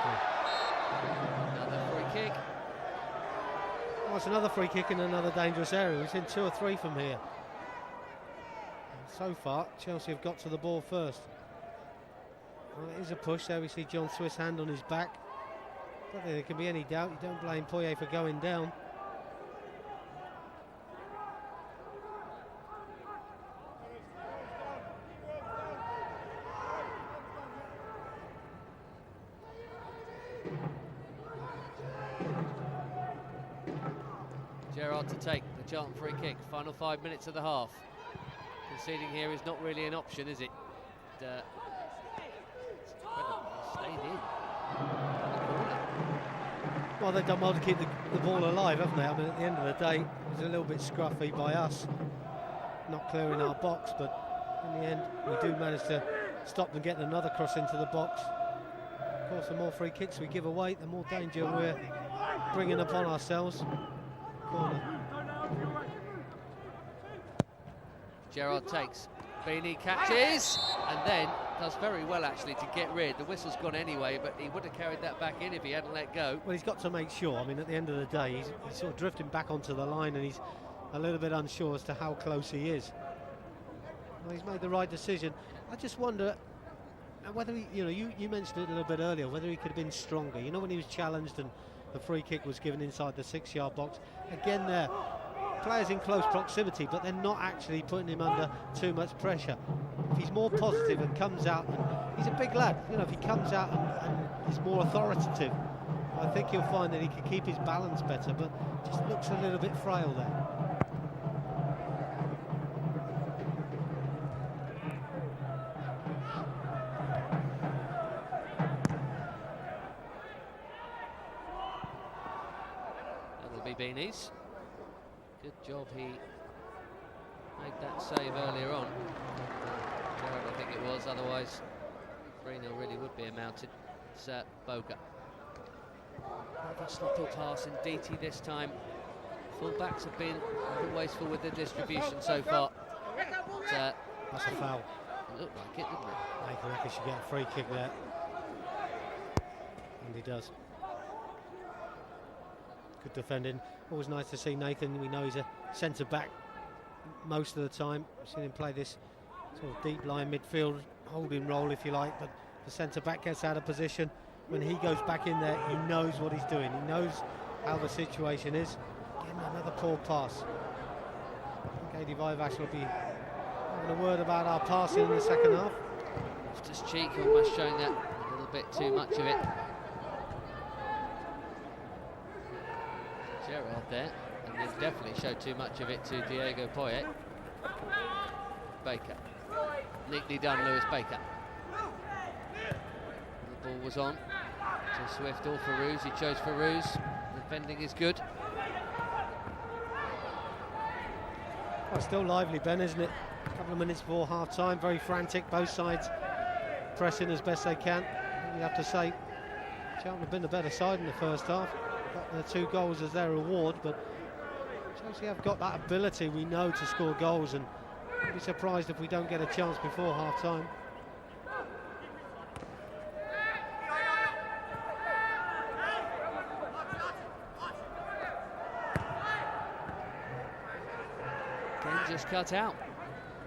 Another free kick. Oh, it's another free kick in another dangerous area. We've seen 2 or 3 from here. And so far, Chelsea have got to the ball first. Well, it is a push there. We see John Swiss' hand on his back. I don't think there can be any doubt. You don't blame Poyet for going down. Gerard to take the Charlton free kick. Final 5 minutes of the half. Conceding here is not really an option, is it? Stayed in. The corner. Well, they've done well to keep the ball alive, haven't they? I mean, at the end of the day, it was a little bit scruffy by us, not clearing our box, but in the end, we do manage to stop them getting another cross into the box. Of course, the more free kicks we give away, the more danger we're bringing upon ourselves. Corner. Gerard takes, Beeney catches, and then does very well actually to get rid. The whistle's gone anyway, but he would have carried that back in if he hadn't let go. Well, he's got to make sure. I mean, at the end of the day, he's sort of drifting back onto the line, and he's a little bit unsure as to how close he is. Well, he's made the right decision. I just wonder whether he, you mentioned it a little bit earlier, whether he could have been stronger. You know, when he was challenged and the free kick was given inside the 6-yard box. Again, there, players in close proximity, but they're not actually putting him under too much pressure. If he's more positive and comes out, and he's a big lad, if he comes out and is more authoritative, I think he'll find that he can keep his balance better, but just looks a little bit frail there. Beeney's. Good job he made that save earlier on. Gerard, I think it was, otherwise 3-0 really would be amounted. It's Boga. Another sloppy pass, Nditi this time. Full-backs have been wasteful with the distribution so far. That's a foul. It looked like it, didn't it? I reckon he should get a free kick there. And he does. Good defending. Always nice to see Nathan. We know he's a centre-back most of the time. We've seen him play this sort of deep line midfield holding role, if you like, but the centre-back gets out of position. When he goes back in there, he knows what he's doing. He knows how the situation is. Again, another poor pass. I think Adi Vivash will be having a word about our passing in the second half. Loftus-Cheek almost showing that a little bit too much of it. Gerard there, and they definitely showed too much of it to Diego Poyet. Baker, neatly done, Lewis Baker. The ball was on to Swift or Feruz. He chose Feruz. Defending is good. Well, still lively, Ben, isn't it? A couple of minutes before half-time, very frantic, both sides pressing as best they can. You have to say, Charlton have been the better side in the first half. Got their 2 goals as their reward, but Chelsea have got that ability, we know, to score goals, and I'd be surprised if we don't get a chance before half-time. Again, just cut out.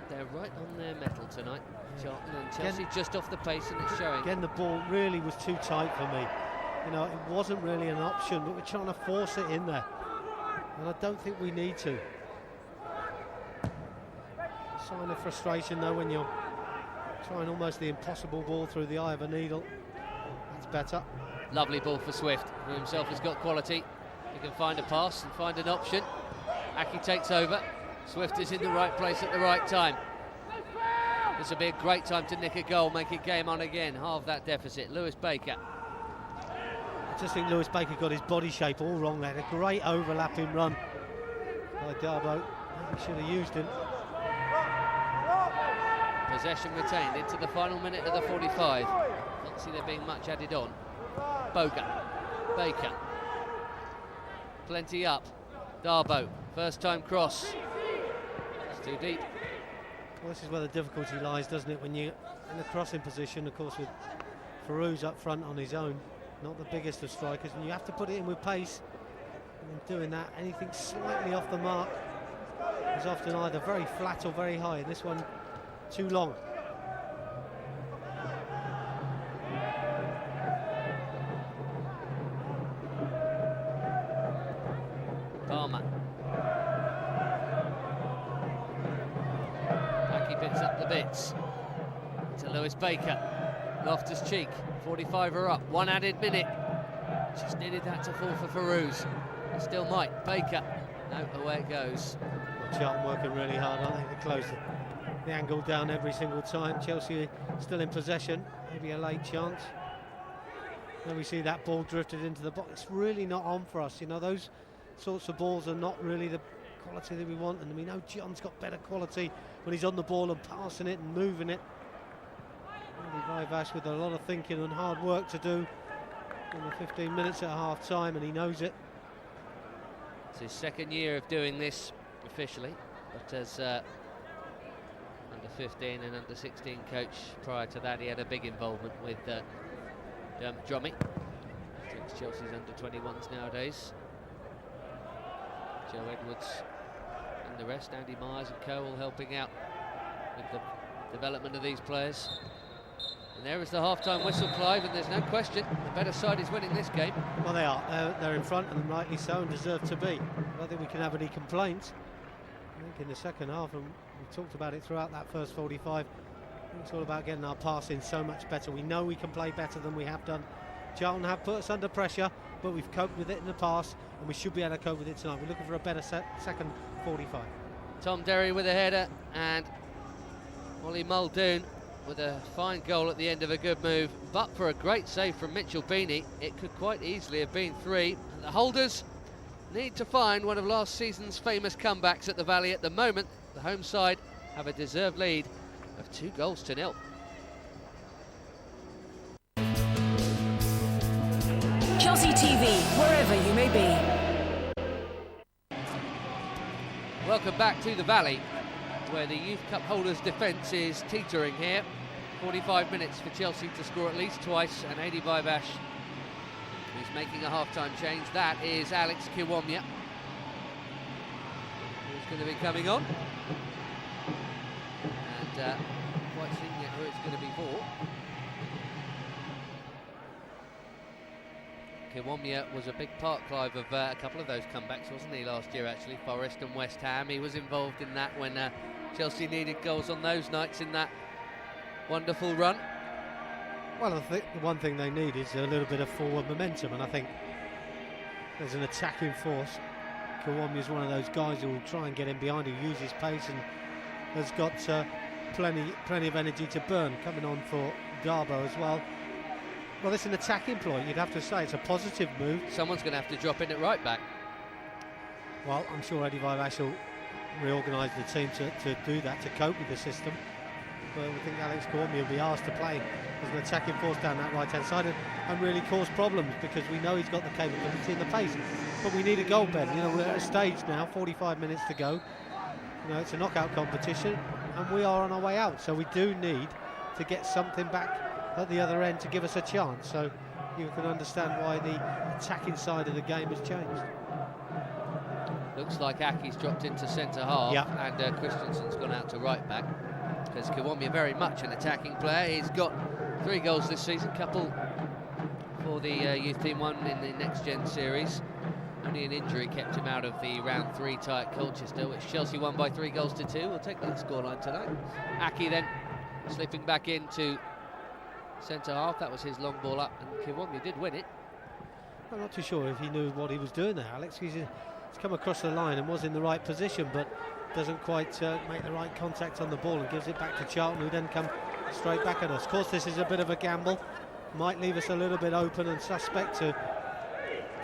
They're right on their mettle tonight, Charlton, and Chelsea again, just off the pace, and it's showing. Again, the ball really was too tight for me. It wasn't really an option, but we're trying to force it in there, and I don't think we need to. Sign of frustration, though, when you're trying almost the impossible ball through the eye of a needle. That's better. Lovely ball for Swift, who himself has got quality. He can find a pass and find an option. Aki takes over. Swift is in the right place at the right time. This will be a great time to nick a goal, make it game on again. Halve that deficit. Lewis Baker. I just think Lewis Baker got his body shape all wrong there. A great overlapping run by Dabo. He should have used him. Possession retained into the final minute of the 45. Can't see there being much added on. Boga. Baker. Plenty up. Dabo. First time cross. It's too deep. Well, this is where the difficulty lies, doesn't it? When you're in the crossing position, of course, with Feruz up front on his own. Not the biggest of strikers, and you have to put it in with pace. And in doing that, anything slightly off the mark is often either very flat or very high, and this one too long. Palmer. Aki picks up the bits. To Lewis Baker. Loftus-Cheek, 45 are up, 1 added minute. Just needed that to fall for Feruz. He still might. Baker. No, away it goes. Well, Charlton working really hard, aren't they? They close the angle down every single time. Chelsea still in possession. Maybe a late chance. Then we see that ball drifted into the box. It's really not on for us. You know, those sorts of balls are not really the quality that we want, and we know John's got better quality when he's on the ball and passing it and moving it. Vash with a lot of thinking and hard work to do in the 15 minutes at half time, and he knows it. It's his second year of doing this officially, but as under 15 and under 16 coach prior to that, he had a big involvement with Drummy. Takes Chelsea's under 21s nowadays. Joe Edwards and the rest, Andy Myers and co, all helping out with the development of these players. And there is the half-time whistle, Clive, and there's no question the better side is winning this game. Well, they are. They're in front, and rightly so, and deserve to be. I don't think we can have any complaints. I think in the second half, and we talked about it throughout that first 45, it's all about getting our passing so much better. We know we can play better than we have done. Charlton have put us under pressure, but we've coped with it in the past, and we should be able to cope with it tonight. We're looking for a better second 45. Tom Derry with a header, and Ollie Muldoon with a fine goal at the end of a good move, but for a great save from Mitchell Beeney, it could quite easily have been 3. And the holders need to find one of last season's famous comebacks at the Valley. At the moment, the home side have a deserved lead of 2-0. Chelsea TV, wherever you may be. Welcome back to the Valley, where the Youth Cup holders' defence is teetering here. 45 minutes for Chelsea to score at least twice, and Adi Vivash, who's making a half-time change. That is Alex Kiwomya, who's going to be coming on. And quite seeing yet who it's going to be for. Kiwomya was a big part, Clive, of a couple of those comebacks, wasn't he, last year, actually? Forest and West Ham. He was involved in that when Chelsea needed goals on those nights in that wonderful run. Well, I think the one thing they need is a little bit of forward momentum, and I think there's an attacking force. Kiwomya is one of those guys who will try and get in behind, who uses pace and has got plenty of energy to burn. Coming on for Dabo as well. Well, it's an attacking ploy, you'd have to say. It's a positive move. Someone's going to have to drop in at right back. Well, I'm sure Adi Vivash will reorganise the team to do that, to cope with the system. But I think Alex Kiwomya will be asked to play as an attacking force down that right-hand side and really cause problems, because we know he's got the capability and the pace. But we need a goal, Ben. You know, we're at a stage now, 45 minutes to go. You know, it's a knockout competition, and we are on our way out. So we do need to get something back at the other end to give us a chance. So you can understand why the attacking side of the game has changed. Looks like Aki's dropped into centre half, yeah. And Christensen's gone out to right back, because Kiwomya very much an attacking player. He's got 3 goals this season, couple for the youth team, 1 in the Next Gen series. Only an injury kept him out of the round 3 tie at Colchester, which Chelsea won by 3-2. We'll take that scoreline tonight. Aki then slipping back into centre half. That was his long ball up, and Kiwomya did win it. I'm not too sure if he knew what he was doing there, Alex. He's come across the line and was in the right position, but doesn't quite make the right contact on the ball, and gives it back to Charlton, who then come straight back at us. Of course, this is a bit of a gamble. Might leave us a little bit open and suspect to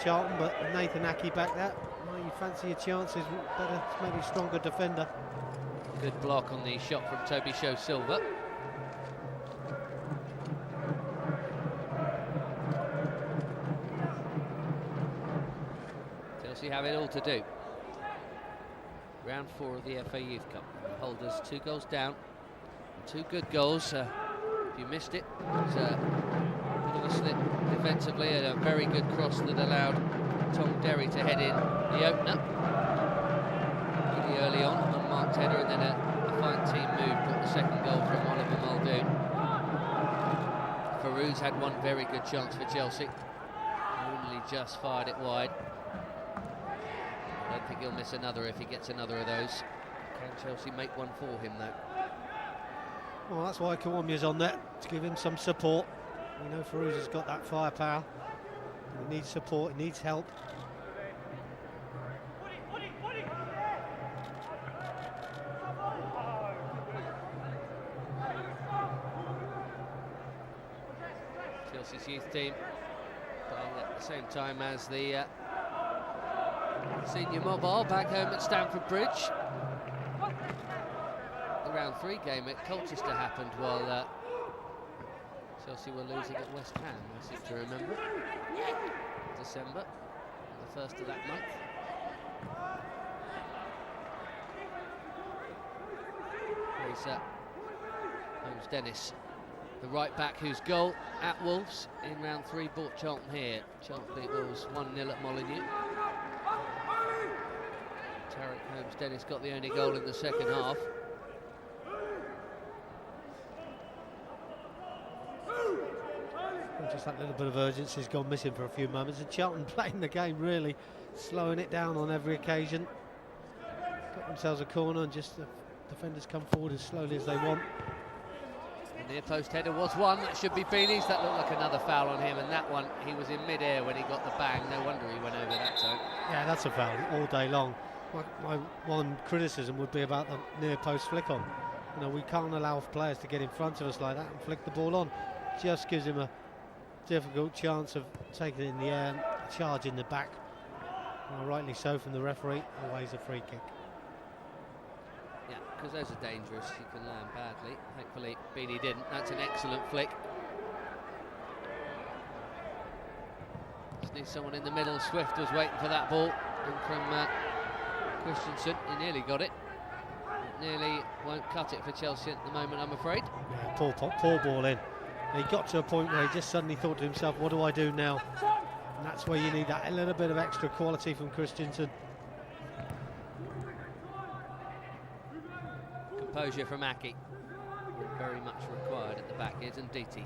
Charlton, but Nathan Aki back there. Well, you fancy your chances, better, maybe stronger defender. Good block on the shot from Toby Sho-Silva. Chelsea have it all to do. Round 4 of the FA Youth Cup. The holders 2 goals down, 2 good goals. If you missed it, it was a bit of a slip defensively, and a very good cross that allowed Tom Derry to head in the opener pretty early on, unmarked header, and then a fine team move got the second goal from Oliver Muldoon. Feruz had one very good chance for Chelsea, only just fired it wide. I don't think he'll miss another if he gets another of those. Can Chelsea make one for him, though? Well, that's why Kiwomya's on there, to give him some support. We know Feruz has got that firepower. He needs support, he needs help. Chelsea's youth team at the same time as the senior mobile back home at Stamford Bridge. The round 3 game at Colchester happened while Chelsea were losing at West Ham, I seem to remember. December, the first of that month. Here's Holmes-Dennis, the right back whose goal at Wolves in round 3 brought Charlton here. Charlton beat Wolves 1-0 at Molyneux. Holmes-Dennis got the only goal in the second half. Just that little bit of urgency has gone missing for a few moments, and Charlton playing the game really, slowing it down on every occasion. Got themselves a corner and just the defenders come forward as slowly as they want. The near post header was one, that should be Beeney's. That looked like another foul on him, and that one, he was in mid-air when he got the bang. No wonder he went over that time. Yeah, that's a foul all day long. My one criticism would be about the near post flick on. You know, we can't allow players to get in front of us like that and flick the ball on. Just gives him a difficult chance of taking it in the air and a charge in the back. Well, rightly so from the referee, always a free kick. Yeah, because those are dangerous, you can land badly. Thankfully Beeney didn't. That's an excellent flick. Just needs someone in the middle. Swift was waiting for that ball, and from Christensen, he nearly got it. Nearly won't cut it for Chelsea at the moment, I'm afraid. Yeah, poor ball in. He got to a point where he just suddenly thought to himself, what do I do now? And that's where you need that a little bit of extra quality from Christensen. Composure from Aki, very much required at the back. Here's Nditi.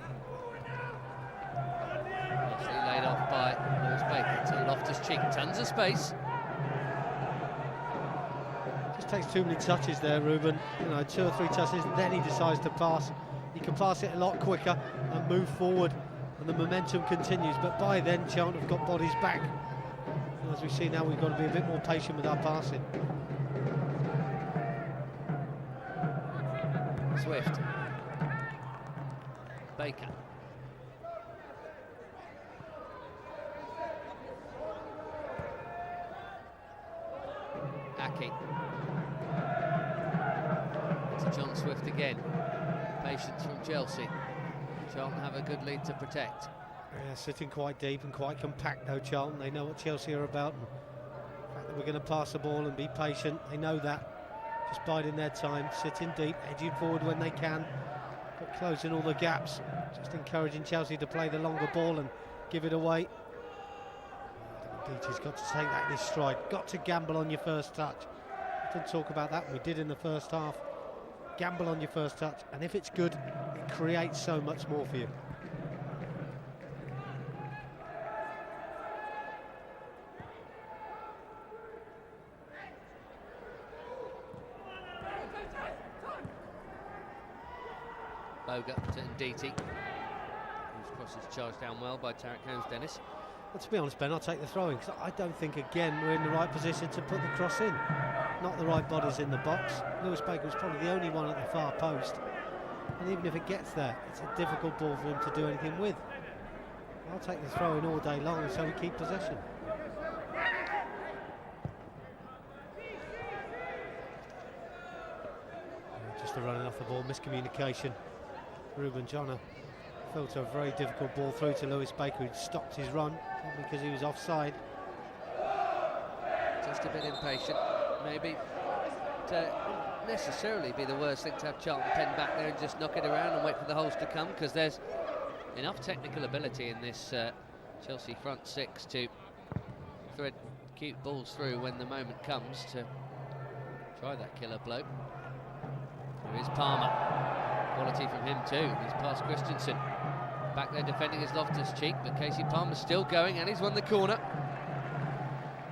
Nicely laid off by Lewis Baker to Loftus-Cheek. Tons of space. Just takes too many touches there, Ruben. You know, 2 or 3 touches, and then he decides to pass. He can pass it a lot quicker and move forward, and the momentum continues. But by then, Charlton have got bodies back. And as we see now, we've got to be a bit more patient with our passing. Swift. Baker. Aki. To John Swift again. Patience from Chelsea. Charlton have a good lead to protect. Yeah, sitting quite deep and quite compact though, Charlton. They know what Chelsea are about. And the fact that we're going to pass the ball and be patient, they know that. Just biding their time, sitting deep, edging forward when they can, but closing all the gaps. Just encouraging Chelsea to play the longer ball and give it away. Nditi's got to take that in his stride. Got to gamble on your first touch. We didn't talk about that. We did in the first half. Gamble on your first touch, and if it's good, it creates so much more for you. Boga to Nditi, whose cross is charged down well by Holmes-Dennis. Well, to be honest, Ben, I'll take the throw-in, because I don't think, again, we're in the right position to put the cross in. Not the right bodies in the box. Lewis Baker was probably the only one at the far post, and even if it gets there, it's a difficult ball for him to do anything with. I'll take the throw-in all day long, so we keep possession. Just the running off the ball, miscommunication. Ruben trying to filter a very difficult ball through to Lewis Baker, who stopped his run, probably because he was offside. Just a bit impatient, maybe. To necessarily be the worst thing to have Charlton pen back there and just knock it around and wait for the holes to come, because there's enough technical ability in this Chelsea front six to thread cute balls through when the moment comes to try that killer blow. There is Palmer. Quality from him too. He's past Christensen. Back there defending his Loftus-Cheek, but Casey Palmer's still going, and he's won the corner.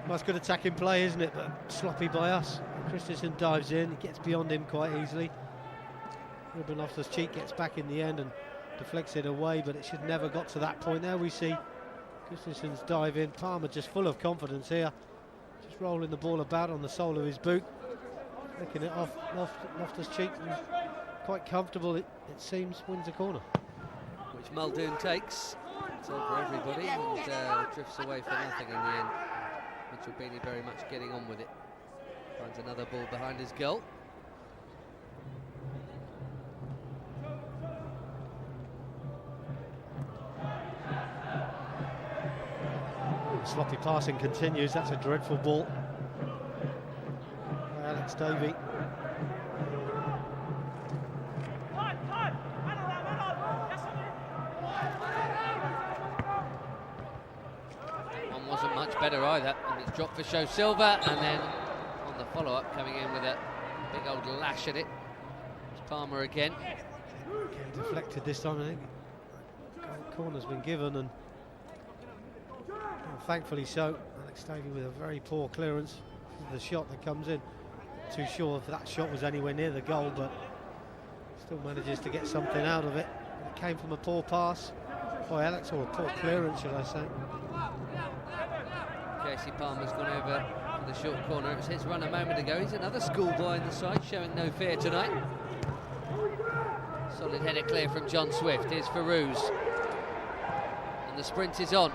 That's good attacking play, isn't it? But sloppy by us. Christensen dives in, he gets beyond him quite easily. Ruben Loftus-Cheek gets back in the end and deflects it away, but it should never got to that point. There we see Christensen's dive in. Palmer just full of confidence here, just rolling the ball about on the sole of his boot, flicking it off Loftus-Cheek, and quite comfortable, it seems, wins the corner. Which Muldoon takes. It's over everybody and drifts away for nothing in the end. Mitchell Beeney very much getting on with it. Finds another ball behind his goal. Sloppy passing continues. That's a dreadful ball. Alex Davey. One wasn't much better either, and it's dropped for Sho-Silva, and then on the follow-up coming in with a big old lash at it. It's Palmer again. Deflected this time, I think. Corner's been given, and thankfully so. Alex Davey with a very poor clearance. The shot that comes in. Too sure if that shot was anywhere near the goal, but still manages to get something out of it. It came from a poor pass by Alex, or a poor clearance, should I say. Casey Palmer's gone over to the short corner. It was his run a moment ago. He's another schoolboy in the side, showing no fear tonight. Solid header clear from John Swift. Here's Feruz. And the sprint is on.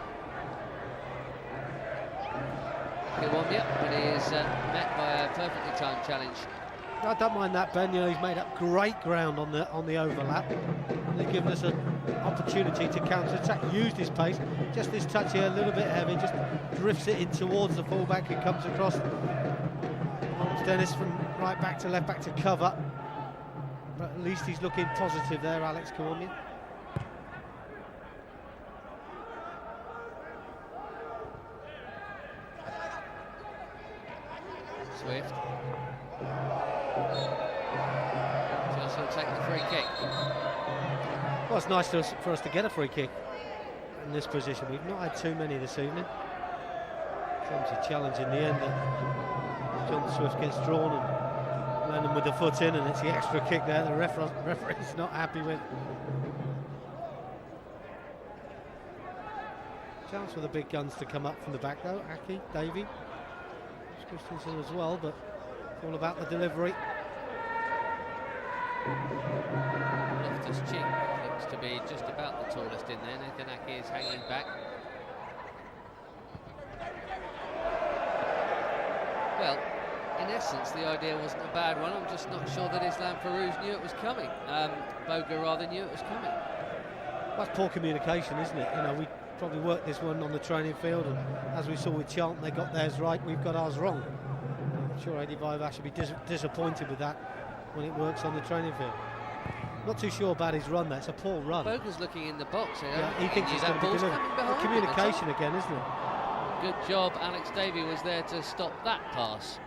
But he is met by a perfectly timed challenge. I don't mind that, Ben. You know, he's made up great ground on the overlap. And they've given us an opportunity to counter-attack. Used his pace. Just this touch here, a little bit heavy. Just drifts it in towards the fullback. It comes across Holmes-Dennis from right back to left back to cover. But at least he's looking positive there, Alex Kawamia. Swift. Chelsea will take the free kick. Well, it's nice for us to get a free kick in this position. We've not had too many this evening. Comes a challenge in the end that John Swift gets drawn and Lennon with the foot in, and it's the extra kick there the referee's not happy with. Chance for the big guns to come up from the back though. Aki, Davey. Christensen as well, but it's all about the delivery. Loftus-Cheek looks to be just about the tallest in there. Nathan Aki is hanging back. Well, in essence, the idea wasn't a bad one. I'm just not sure that Islam Feruz knew it was coming. Boga rather knew it was coming. That's poor communication, isn't it? You know, we probably worked this one on the training field, and as we saw with Charlton, they got theirs right, we've got ours wrong. I'm sure Eddie Vivac should be disappointed with that when it works on the training field. Not too sure about his run there, it's a poor run. Boga's looking in the box here. Yeah, he thinks he's going to be delivered. Communication again, isn't it? Good job, Alex Davey was there to stop that pass.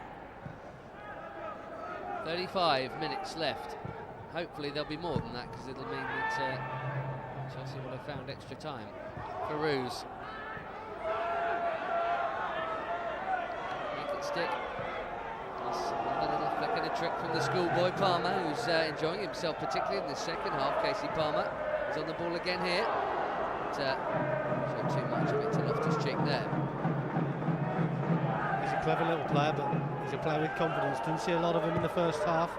35 minutes left. Hopefully there'll be more than that, because it'll mean that Chelsea will have found extra time. Feruz. Make it stick. Another little flick and a trick from the schoolboy Palmer, who's enjoying himself, particularly in the second half. Casey Palmer is on the ball again here. But showed too much of it to Loftus-Cheek there. He's a clever little player, but he's a player with confidence. Didn't see a lot of him in the first half.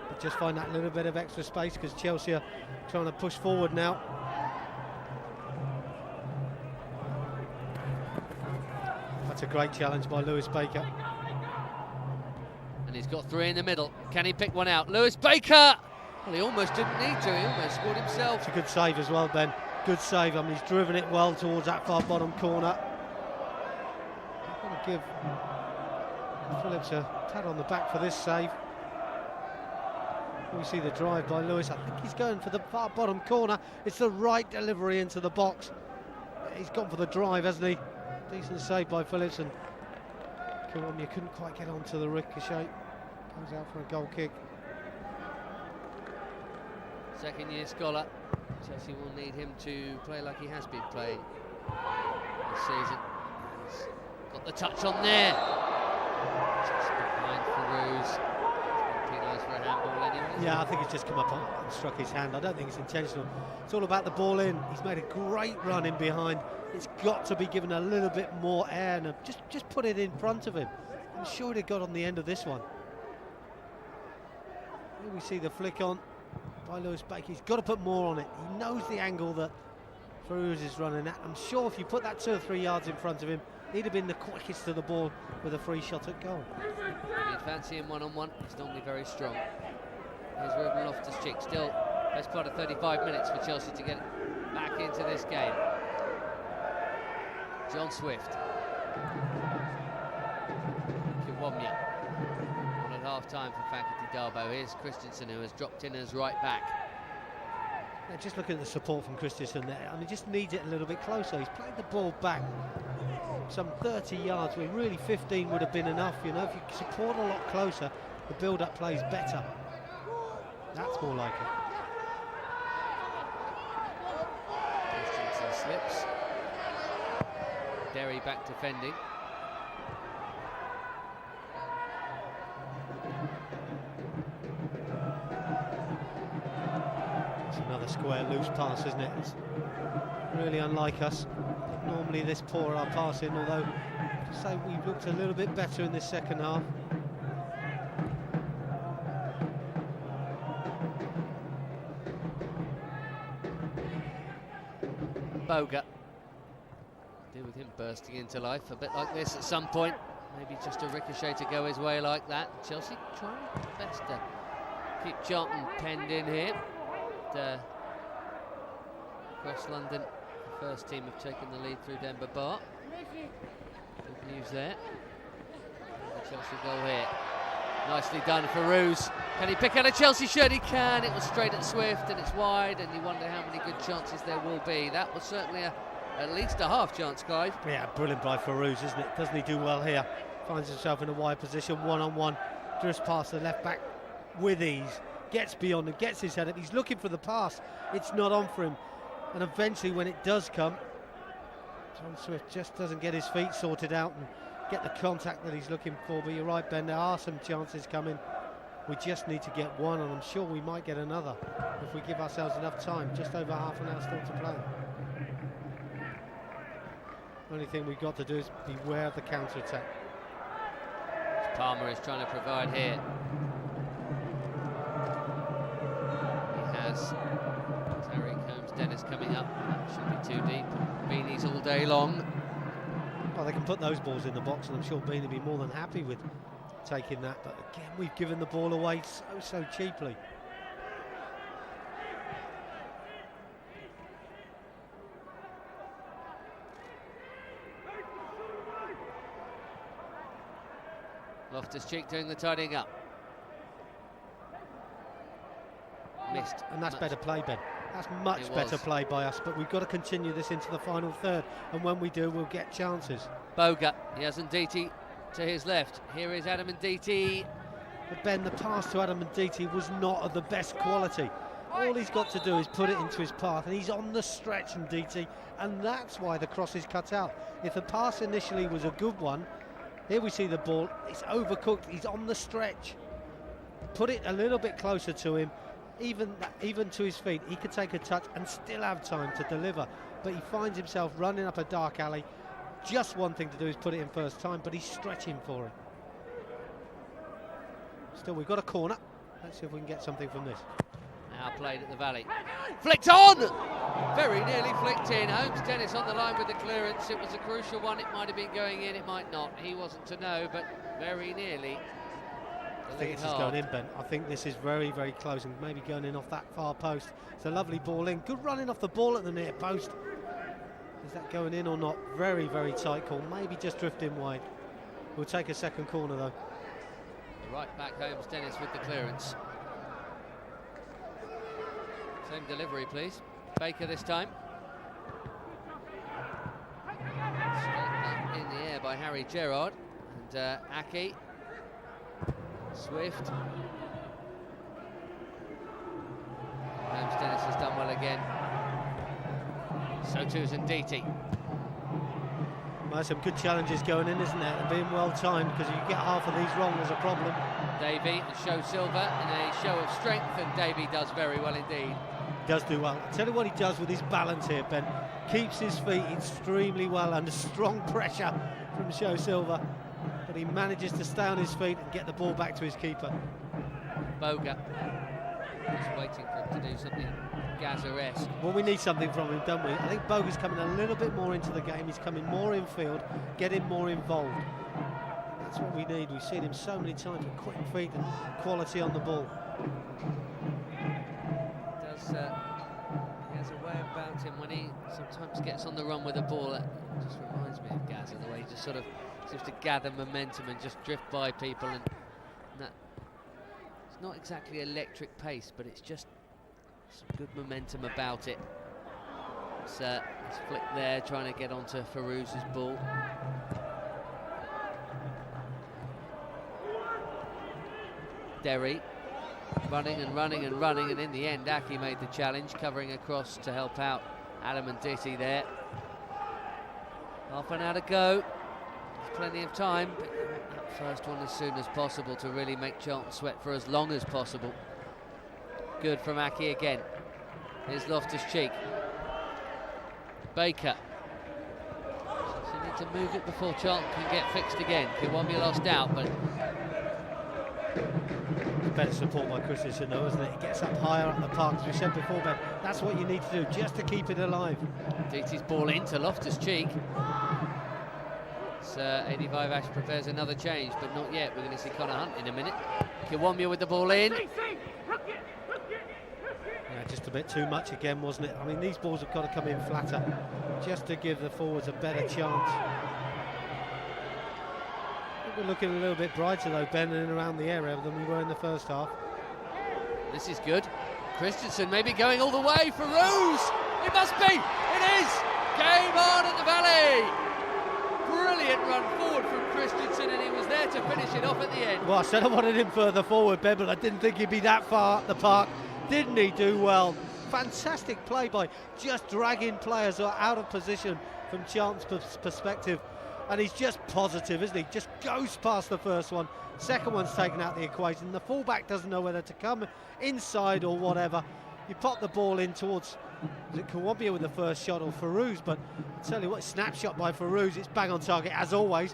But just find that little bit of extra space, because Chelsea are trying to push forward now. That's a great challenge by Lewis Baker. And he's got three in the middle. Can he pick one out? Lewis Baker! Well, he almost didn't need to. He almost scored himself. It's a good save as well, Ben. Good save. I mean, he's driven it well towards that far bottom corner. I'm going to give Phillips a pat on the back for this save. We see the drive by Lewis. I think he's going for the far bottom corner. It's the right delivery into the box. He's gone for the drive, hasn't he? Decent save by Phillips, and you couldn't quite get onto the ricochet. Goes out for a goal kick. Second year scholar. Chelsea will need him to play like he has been playing this season. He's got the touch on there. Just behind Feruz. Penalised for a handball anyway. Yeah, I think it's just come up and struck his hand. I don't think it's intentional. It's all about the ball in. He's made a great run in behind. It's got to be given a little bit more air, and just put it in front of him. I'm sure he'd have got on the end of this one. Here we see the flick on by Lewis Baker. He's got to put more on it. He knows the angle that Feruz is running that. I'm sure if you put that 2 or 3 yards in front of him, he'd have been the quickest to the ball with a free shot at goal. You fancy him one-on-one, he's normally very strong. Here's Ruben Loftus-Cheek, still best part of 35 minutes for Chelsea to get back into this game. John Swift. Kiwomya. On at half-time for Faculty Dabo. Here's Christensen, who has dropped in as right back. Yeah, just looking at the support from Christensen there, I mean, just needs it a little bit closer. He's played the ball back some 30 yards, where really 15 would have been enough. You know, if you support a lot closer, the build-up plays better. That's more like it. Christensen slips. Derry back defending. It's another square loose pass, isn't it? It's really unlike us. Normally this poor our passing, although to say we've looked a little bit better in this second half. Boga. Deal with him bursting into life a bit like this at some point. Maybe just a ricochet to go his way like that. Chelsea trying their best to keep Charlton penned in here. And, across London, the first team have taken the lead through Denver Bar. Good news there. The Chelsea goal here. Nicely done, Feruz. Can he pick out a Chelsea shirt? He can. It was straight at Swift and it's wide, and you wonder how many good chances there will be. That was certainly at least a half chance, Clive. Yeah, brilliant by Feruz, isn't it? Doesn't he do well here? Finds himself in a wide position, one-on-one, drifts past the left back with ease, gets beyond and gets his head up. He's looking for the pass. It's not on for him. And eventually, when it does come, John Swift just doesn't get his feet sorted out and get the contact that he's looking for. But you're right, Ben, there are some chances coming. We just need to get one, and I'm sure we might get another if we give ourselves enough time. Just over half an hour still to play. Only thing we've got to do is beware of the counter-attack. Palmer is trying to provide here. He has Holmes-Dennis coming up. That shouldn't be too deep. Beeney's all day long. Well, they can put those balls in the box, and I'm sure Beeney will be more than happy with taking that. But again, we've given the ball away so cheaply. Loftus-Cheek doing the tidying up. Missed. And that's better play, Ben. That's much better play by us, but we've got to continue this into the final third, and when we do, we'll get chances. Boga, he has Nditi to his left. Here is Adam Nditi. But Ben, the pass to Adam Nditi was not of the best quality. All he's got to do is put it into his path, and he's on the stretch, Nditi, and that's why the cross is cut out. If the pass initially was a good one, here we see the ball, it's overcooked, he's on the stretch. Put it a little bit closer to him, even to his feet. He could take a touch and still have time to deliver, but he finds himself running up a dark alley. Just one thing to do is put it in first time, but he's stretching for it. Still, we've got a corner. Let's see if we can get something from this. Now played at the Valley. Flicked on! Very nearly flicked in. Holmes-Dennis on the line with the clearance. It was a crucial one. It might have been going in, it might not. He wasn't to know, but very nearly. I think this is going in, Ben. I think this is very, very close, and maybe going in off that far post. It's a lovely ball in. Good running off the ball at the near post. Is that going in or not? Very, very tight call. Maybe just drifting wide. We'll take a second corner, though. The right back, Holmes-Dennis with the clearance. Same delivery, please. Baker this time. Straight up in the air by Harry Gerard. And Aki. Swift. Holmes-Dennis has done well again. So too is Nditi. Well, some good challenges going in, isn't there? And being well timed, because if you get half of these wrong, there's a problem. Davey and Sho-Silva in a show of strength, and Davey does very well indeed. Does do well. I'll tell you what he does with his balance here, Ben. Keeps his feet extremely well under strong pressure from Sho-Silva, but he manages to stay on his feet and get the ball back to his keeper. Boga. Just waiting for him to do something Gaza-esque. Well, we need something from him, don't we? I think Boga's coming a little bit more into the game. He's coming more in field, getting more involved. That's what we need. We've seen him so many times with quick feet and quality on the ball. He has a way about him when he sometimes gets on the run with the ball. That just reminds me of Gaza, the way he just sort of seems to gather momentum and just drift by people. And that, it's not exactly electric pace, but it's just some good momentum about it. It's flick there, trying to get onto Feruz's ball. Derry running and running and running, and in the end Aki made the challenge, covering across to help out Adam and Nditi there. Half an hour to go, there's plenty of time. That first one as soon as possible to really make Charlton sweat for as long as possible. Good from Aki again. Here's Loftus-Cheek. Baker. So they need to move it before Charlton can get fixed again. Kiwombi lost out, but better support by Christensen though, isn't it? He gets up higher up the park, as we said before, Ben. That's what you need to do, just to keep it alive. Nditi's ball into Loftus-Cheek. Eddie Vivash prepares another change, but not yet. We're going to see Connor Hunt in a minute. Kiwombi with the ball in. Yeah, just a bit too much again, wasn't it? I mean, these balls have got to come in flatter, just to give the forwards a better chance. We're looking a little bit brighter though, Ben, in and around the area than we were in the first half. This is good. Christensen maybe going all the way. Feruz! It must be! It is! Game on at the Valley! Brilliant run forward from Christensen, and he was there to finish it off at the end. Well, I said I wanted him further forward, Ben, but I didn't think he'd be that far up the park. Didn't he do well? Fantastic play by just dragging players out of position from Charlton's perspective. And he's just positive, isn't he? Just goes past the first one. Second one's taken out the equation. The fullback doesn't know whether to come inside or whatever. You pop the ball in towards Kiwombi with the first shot, or Feruz, but I tell you what, snapshot by Feruz, it's bang on target as always.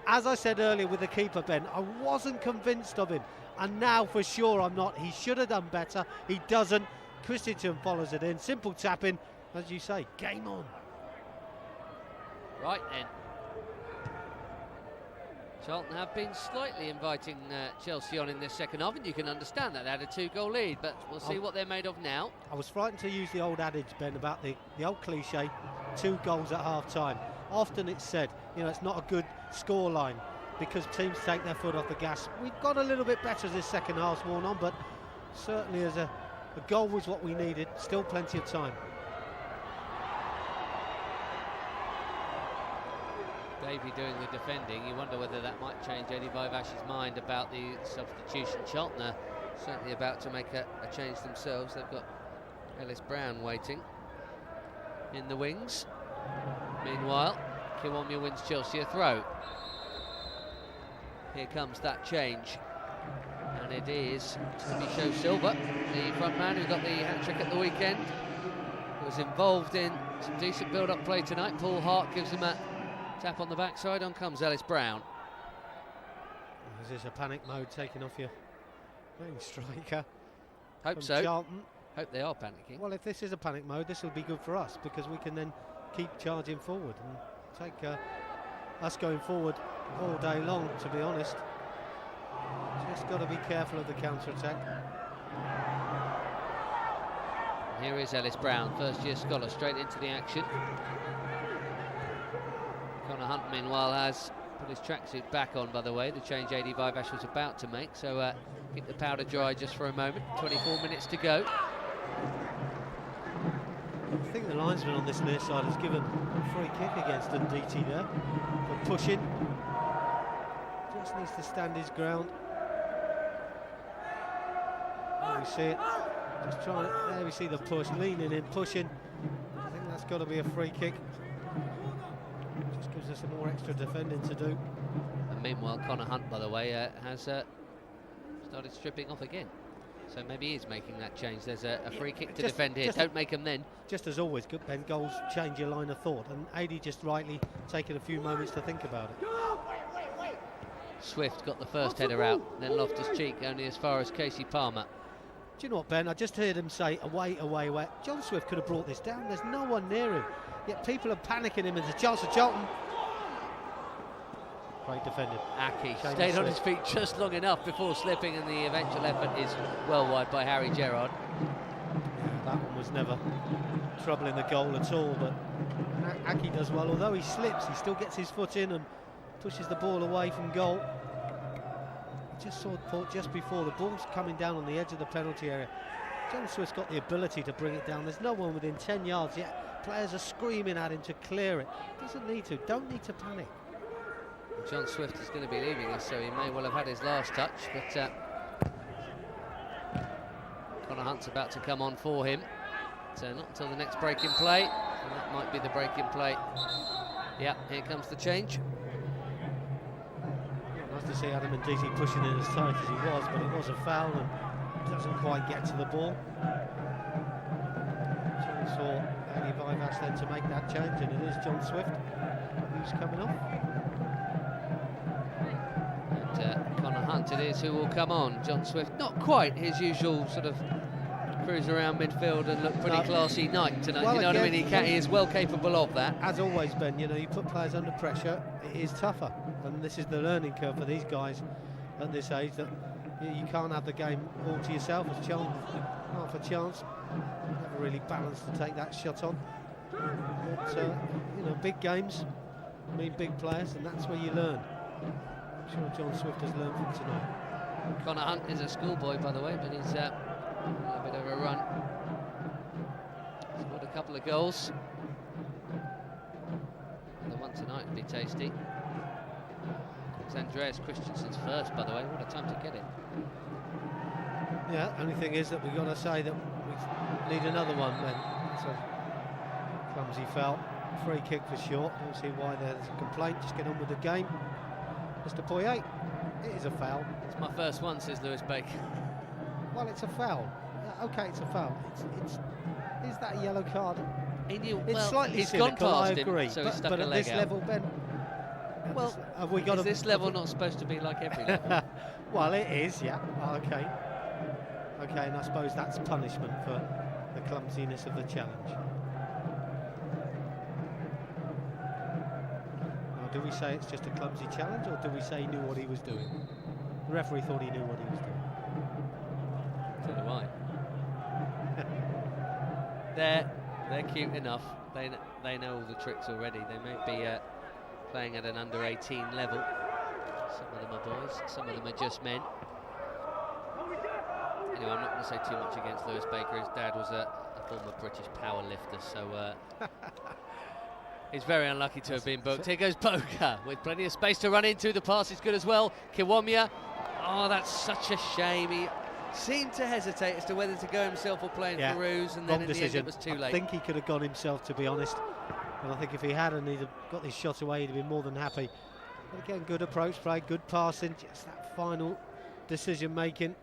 As I said earlier with the keeper, Ben, I wasn't convinced of him, and now for sure I'm not. He should have done better. He doesn't. Christensen follows it in. Simple tap in, as you say, game on. Right then. Charlton have been slightly inviting Chelsea on in this second half, and you can understand that they had a 2-goal lead, but we'll see what they're made of now. I was frightened to use the old adage, Ben, about the old cliche, 2 goals at half-time. Often it's said, you know, it's not a good score line because teams take their foot off the gas. We've got a little bit better as this second half's worn on, but certainly as a goal was what we needed. Still plenty of time. Davey doing the defending. You wonder whether that might change Eddie Vivash's mind about the substitution. Charlton are certainly about to make a change themselves. They've got Ellis Brown waiting in the wings. Meanwhile, Kiwombi wins Chelsea a throw. Here comes that change, and it is to be Sho-Silva, the front man who got the hat-trick at the weekend. He was involved in some decent build-up play tonight. Paul Hart gives him a tap on the backside. On comes Ellis Brown. Is this a panic mode taking off your main striker? Hope so. Charlton. Hope they are panicking. Well, if this is a panic mode, this will be good for us because we can then keep charging forward and take us going forward all day long, to be honest. Just got to be careful of the counter-attack. Here is Ellis Brown, first-year scholar, straight into the action. Connor Hunt, meanwhile, has put his tracksuit back on, by the way, the change AD Vivash was about to make, so keep the powder dry just for a moment. 24 minutes to go. I think the linesman on this near side has given a free kick against Nditi there for pushing. Just needs to stand his ground. There we see it. Just trying. There we see the push, leaning in, pushing. I think that's got to be a free kick. Just gives us some more extra defending to do. And meanwhile, Connor Hunt, by the way, has started stripping off again. So maybe he is making that change. There's a free kick to defend here. Don't make them then. Just as always, good Ben, goals change your line of thought, and AD just rightly taking a few moments to think about it. Swift got the first header out, then Loftus-Cheek only as far as Casey Palmer. you know what, Ben? I just heard him say, away, away, away. John Swift could have brought this down. There's no one near him. Yet people are panicking him. There's a chance for Charlton. Great defending. Aki stayed on his feet just long enough before slipping, and the eventual effort is well wide by Harry Gerard. Yeah, that one was never troubling the goal at all, but Aki does well. Although he slips, he still gets his foot in and pushes the ball away from goal. Just saw Paul just before the ball's coming down on the edge of the penalty area. John Swift's got the ability to bring it down. There's no one within 10 yards yet. Players are screaming at him to clear it. Doesn't need to, don't need to panic. John Swift is going to be leaving us, so he may well have had his last touch, but Connor Hunt's about to come on for him. So not until the next break in play, and that might be the break in play. Yeah, here comes the change. Nice to see Adam Nditi pushing it as tight as he was, but it was a foul and doesn't quite get to the ball. So we saw Andy Vivash then to make that change, and it is John Swift who's coming off. And Connor Hunt it is who will come on. John Swift, not quite his usual sort of cruise around midfield and look pretty classy night tonight. Well, you know what I mean? He is well capable of that. As always, Ben, you know, you put players under pressure, it is tougher. And this is the learning curve for these guys at this age, that you can't have the game all to yourself. As Charlton, half a chance, never really balanced to take that shot on. But, you know, big games mean big players, and that's where you learn. I'm sure John Swift has learned from tonight. Connor Hunt is a schoolboy, by the way, but he's a bit of a run. Scored a couple of goals. And the one tonight would be tasty. It's Andreas Christensen's first, by the way. What a time to get it. Yeah, only thing is that we've got to say that we need another one then. It's a clumsy foul. Free kick for short. I don't see why there's a complaint. Just get on with the game. Mr. Poyet, it is a foul. It's my first one, says Lewis Baker. Well, it's a foul. Yeah, okay, it's a foul. Is that a yellow card? He knew. It's well, slightly he's cynical, gone past I agree. him, so he stuck but a at leg this out. level, Ben. Well, have we got is this level not supposed to be like every level? Well, it is, yeah. Oh, okay. Okay, and I suppose that's punishment for the clumsiness of the challenge. Now, do we say it's just a clumsy challenge, or do we say he knew what he was doing? The referee thought he knew what he was doing. So do I. They're cute enough. They know all the tricks already. They may be playing at an under-18 level. Some of them are boys, some of them are just men. Anyway, I'm not going to say too much against Lewis Baker. His dad was a former British power lifter, so he's very unlucky to have been booked. Here goes Boga with plenty of space to run into. The pass is good as well. Kiwomya. Oh, that's such a shame. He seemed to hesitate as to whether to go himself or play in Feruz, and then in the end it was too late. I think he could have gone himself, to be honest. And I think if he had and he'd have got this shot away, he'd have been more than happy. But again, good approach play, good passing, just that final decision making.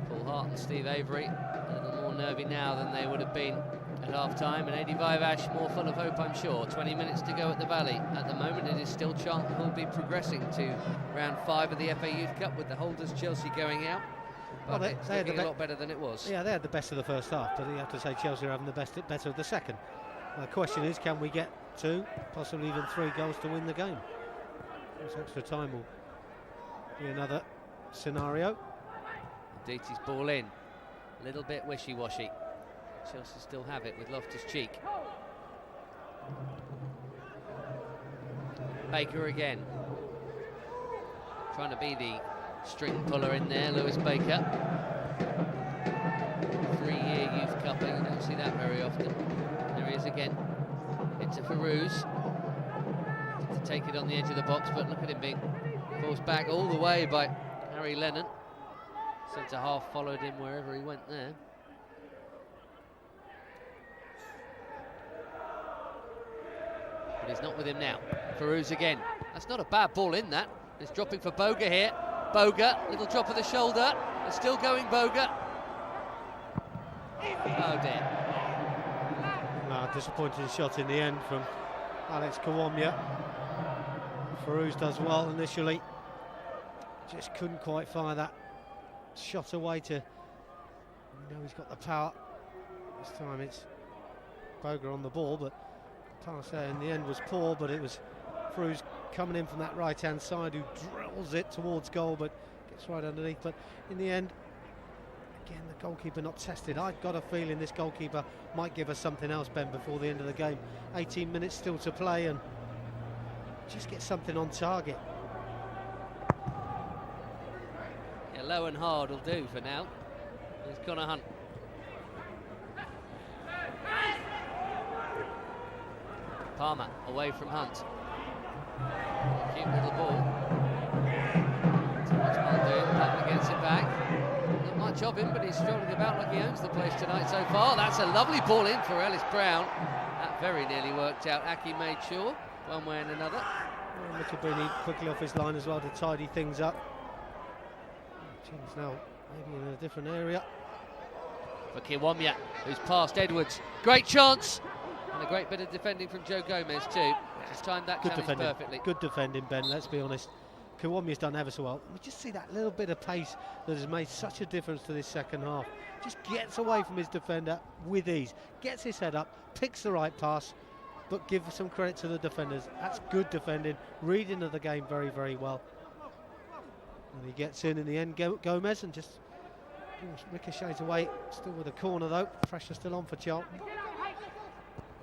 Paul Hart and Steve Avery a little more nervy now than they would have been at half-time, and Eddie Vivash more full of hope, I'm sure. 20 minutes to go at the Valley. At the moment, it is still Charlton who will be progressing to round 5 of the FA Youth Cup, with the holders Chelsea going out. But well, it's looking a lot better than it was. Yeah, they had the best of the first half, but you have to say Chelsea are having the better of the second. The question is, can we get 2, possibly even 3 goals to win the game? This extra time will be another scenario. Nditi's ball in, a little bit wishy-washy. Chelsea still have it with Loftus-Cheek. Baker again, trying to be the string puller in there, Lewis Baker. 3-year youth cupper, you don't see that very often. There he is again, into Feruz. To take it on the edge of the box, but look at him being forced back all the way by Harry Lennon. Centre half followed him wherever he went there. But he's not with him now. Feruz again. That's not a bad ball in that. It's dropping for Boga here. Boga, little drop of the shoulder. They're still going, Boga. Oh dear. Disappointing shot in the end from Alex Kiwomya. Feruz does well initially. Just couldn't quite fire that shot away to, he's got the power. This time it's Boga on the ball, but the pass there in the end was poor, but it was Feruz coming in from that right-hand side who drills it towards goal, but gets right underneath. But in the end, again, the goalkeeper not tested. I've got a feeling this goalkeeper might give us something else, Ben, before the end of the game. 18 minutes still to play, and just get something on target. Yeah, low and hard will do for now. There's Connor Hunt. Palmer away from Hunt. Cute little ball. Towards Muldoon. Palmer gets it back. Not much of him, but he's strolling about like he owns the place tonight so far. That's a lovely ball in for Ellis Brown. That very nearly worked out. Aki made sure, one way and another. Beeney quickly off his line as well to tidy things up. Team's now maybe in a different area. For Kiwomya, who's past Edwards. Great chance! And a great bit of defending from Joe Gomez too. Just timed that challenge perfectly. Good defending, Ben, let's be honest. Kiwomya's done ever so well. We just see that little bit of pace that has made such a difference to this second half. Just gets away from his defender with ease. Gets his head up, picks the right pass, but give some credit to the defenders. That's good defending, reading of the game very, very well. And he gets in the end, Gomez, and just ricochets away. Still with a corner though. Pressure still on for Charlton.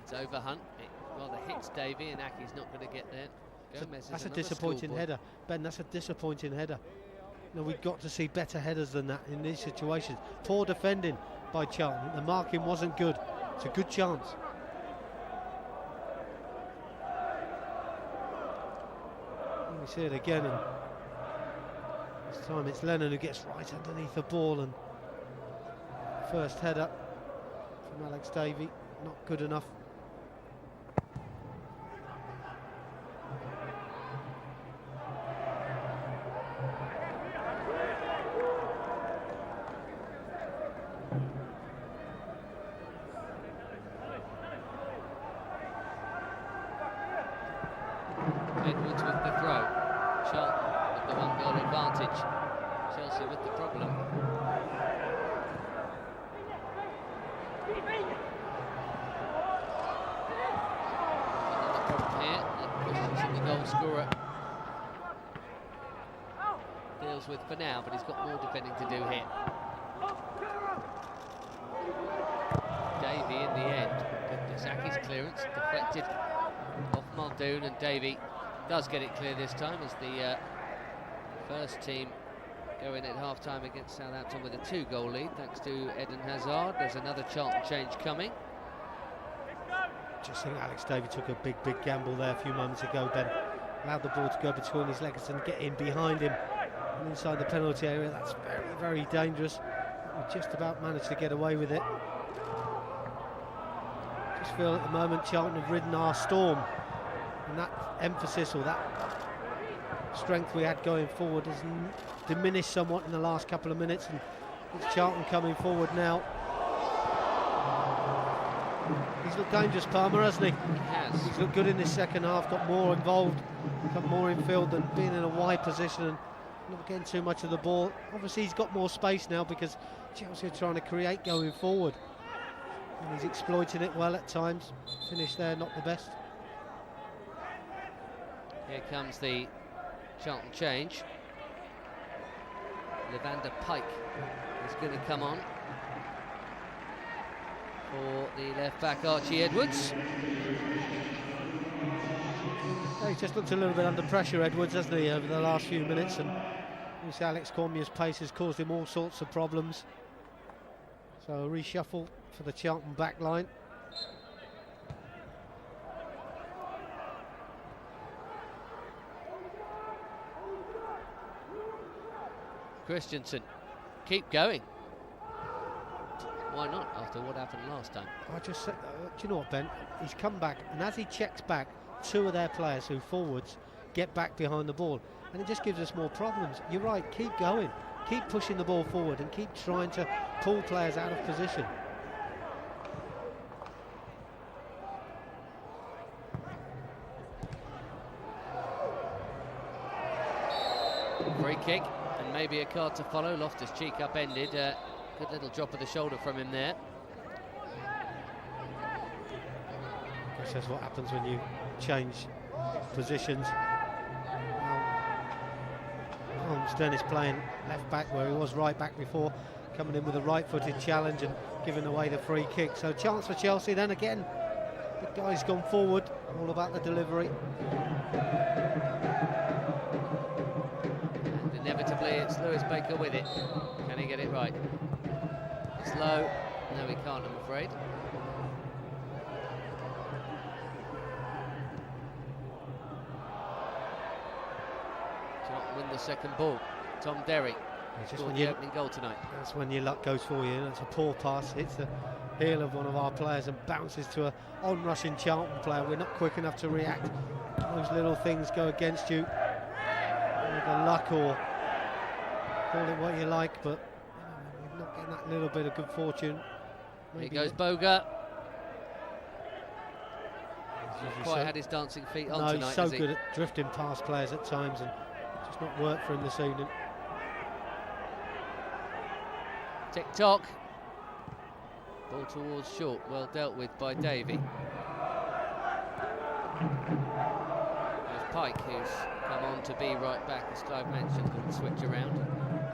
It's over Hunt. It rather hits Davey, and Aki's not going to get there. Gomez that's a disappointing header, Ben. That's a disappointing header. We've got to see better headers than that in these situations. Poor defending by Charlton. The marking wasn't good. It's a good chance. And we see it again, and this time it's Lennon who gets right underneath the ball, and first header from Alex Davey, not good enough. Edwards with the throw. Charlton with the one goal advantage. Chelsea with the problem. Another problem here that Christensen, the goal scorer, deals with for now, but he's got more defending to do here. Davey in the end. Saki's clearance deflected off Muldoon, and Davey does get it clear this time as the first team go in at half-time against Southampton with a 2-goal lead thanks to Eden Hazard. There's another Charlton change coming. Just think Alex Davey took a big gamble there a few moments ago, Ben. Allowed the ball to go between his legs and get in behind him and inside the penalty area. That's very, very dangerous. We just about managed to get away with it. Just feel at the moment Charlton have ridden our storm, and that emphasis or that strength we had going forward has diminished somewhat in the last couple of minutes, and it's Charlton coming forward now. He's looked dangerous, Palmer, hasn't he? He has. He's looked good in this second half, got more involved, got more in field than being in a wide position and not getting too much of the ball. Obviously he's got more space now because Chelsea are trying to create going forward, and he's exploiting it well at times. Finish there, not the best. Here comes the Charlton change. Levander Pike is going to come on for the left back Archie Edwards. He's just looked a little bit under pressure, Edwards, hasn't he, over the last few minutes, and this Alex Cormier's pace has caused him all sorts of problems. So a reshuffle for the Charlton back line. Christensen, keep going. Why not, after what happened last time? I just said, do you know what, Ben? He's come back, and as he checks back, two of their players who forwards get back behind the ball, and it just gives us more problems. You're right, keep going, keep pushing the ball forward and keep trying to pull players out of position. Free kick, and maybe a card to follow. Loftus-Cheek upended. Good little drop of the shoulder from him there. I guess that's what happens when you change positions. Holmes-Dennis playing left back where he was right back before, coming in with a right-footed challenge and giving away the free kick. So chance for Chelsea then again. The guy's gone forward, all about the delivery. And inevitably it's Lewis Baker with it. Can he get it right? It's low. No, he can't, I'm afraid. Win the second ball. Tom Derry scored the opening goal tonight. That's when your luck goes for you. That's a poor pass, hits the heel of one of our players and bounces to an on-rushing Charlton player. We're not quick enough to react. Those little things go against you. The luck, or call it what you like, but we're not getting that little bit of good fortune. Here goes Boga. He's quite had his dancing feet on tonight. No, he's so good at drifting past players at times, and just not worked for him this evening. Tick-tock. Ball towards short, well dealt with by Davey. There's Pike, who's come on to be right back, as Clive mentioned, and switch around.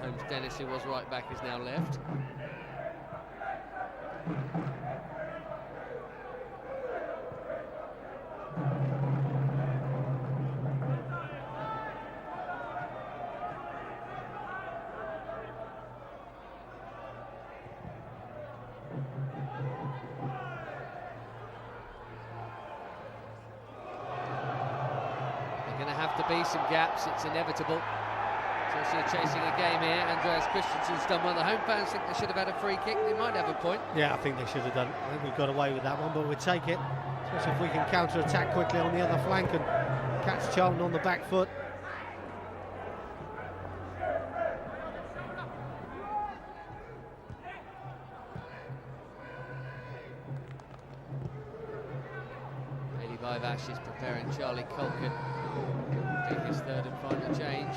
Holmes-Dennis, who was right back, is now left. Have to be some gaps, it's inevitable. Chelsea are chasing a game here. Andreas Christensen's done well. The home fans think they should have had a free kick. They might have a point. Yeah, I think they should have done. I think we've got away with that one, but we'll take it. Especially if we can counter-attack quickly on the other flank and catch Charlton on the back foot. Ash is preparing Charlie Colkin to do his third and final change.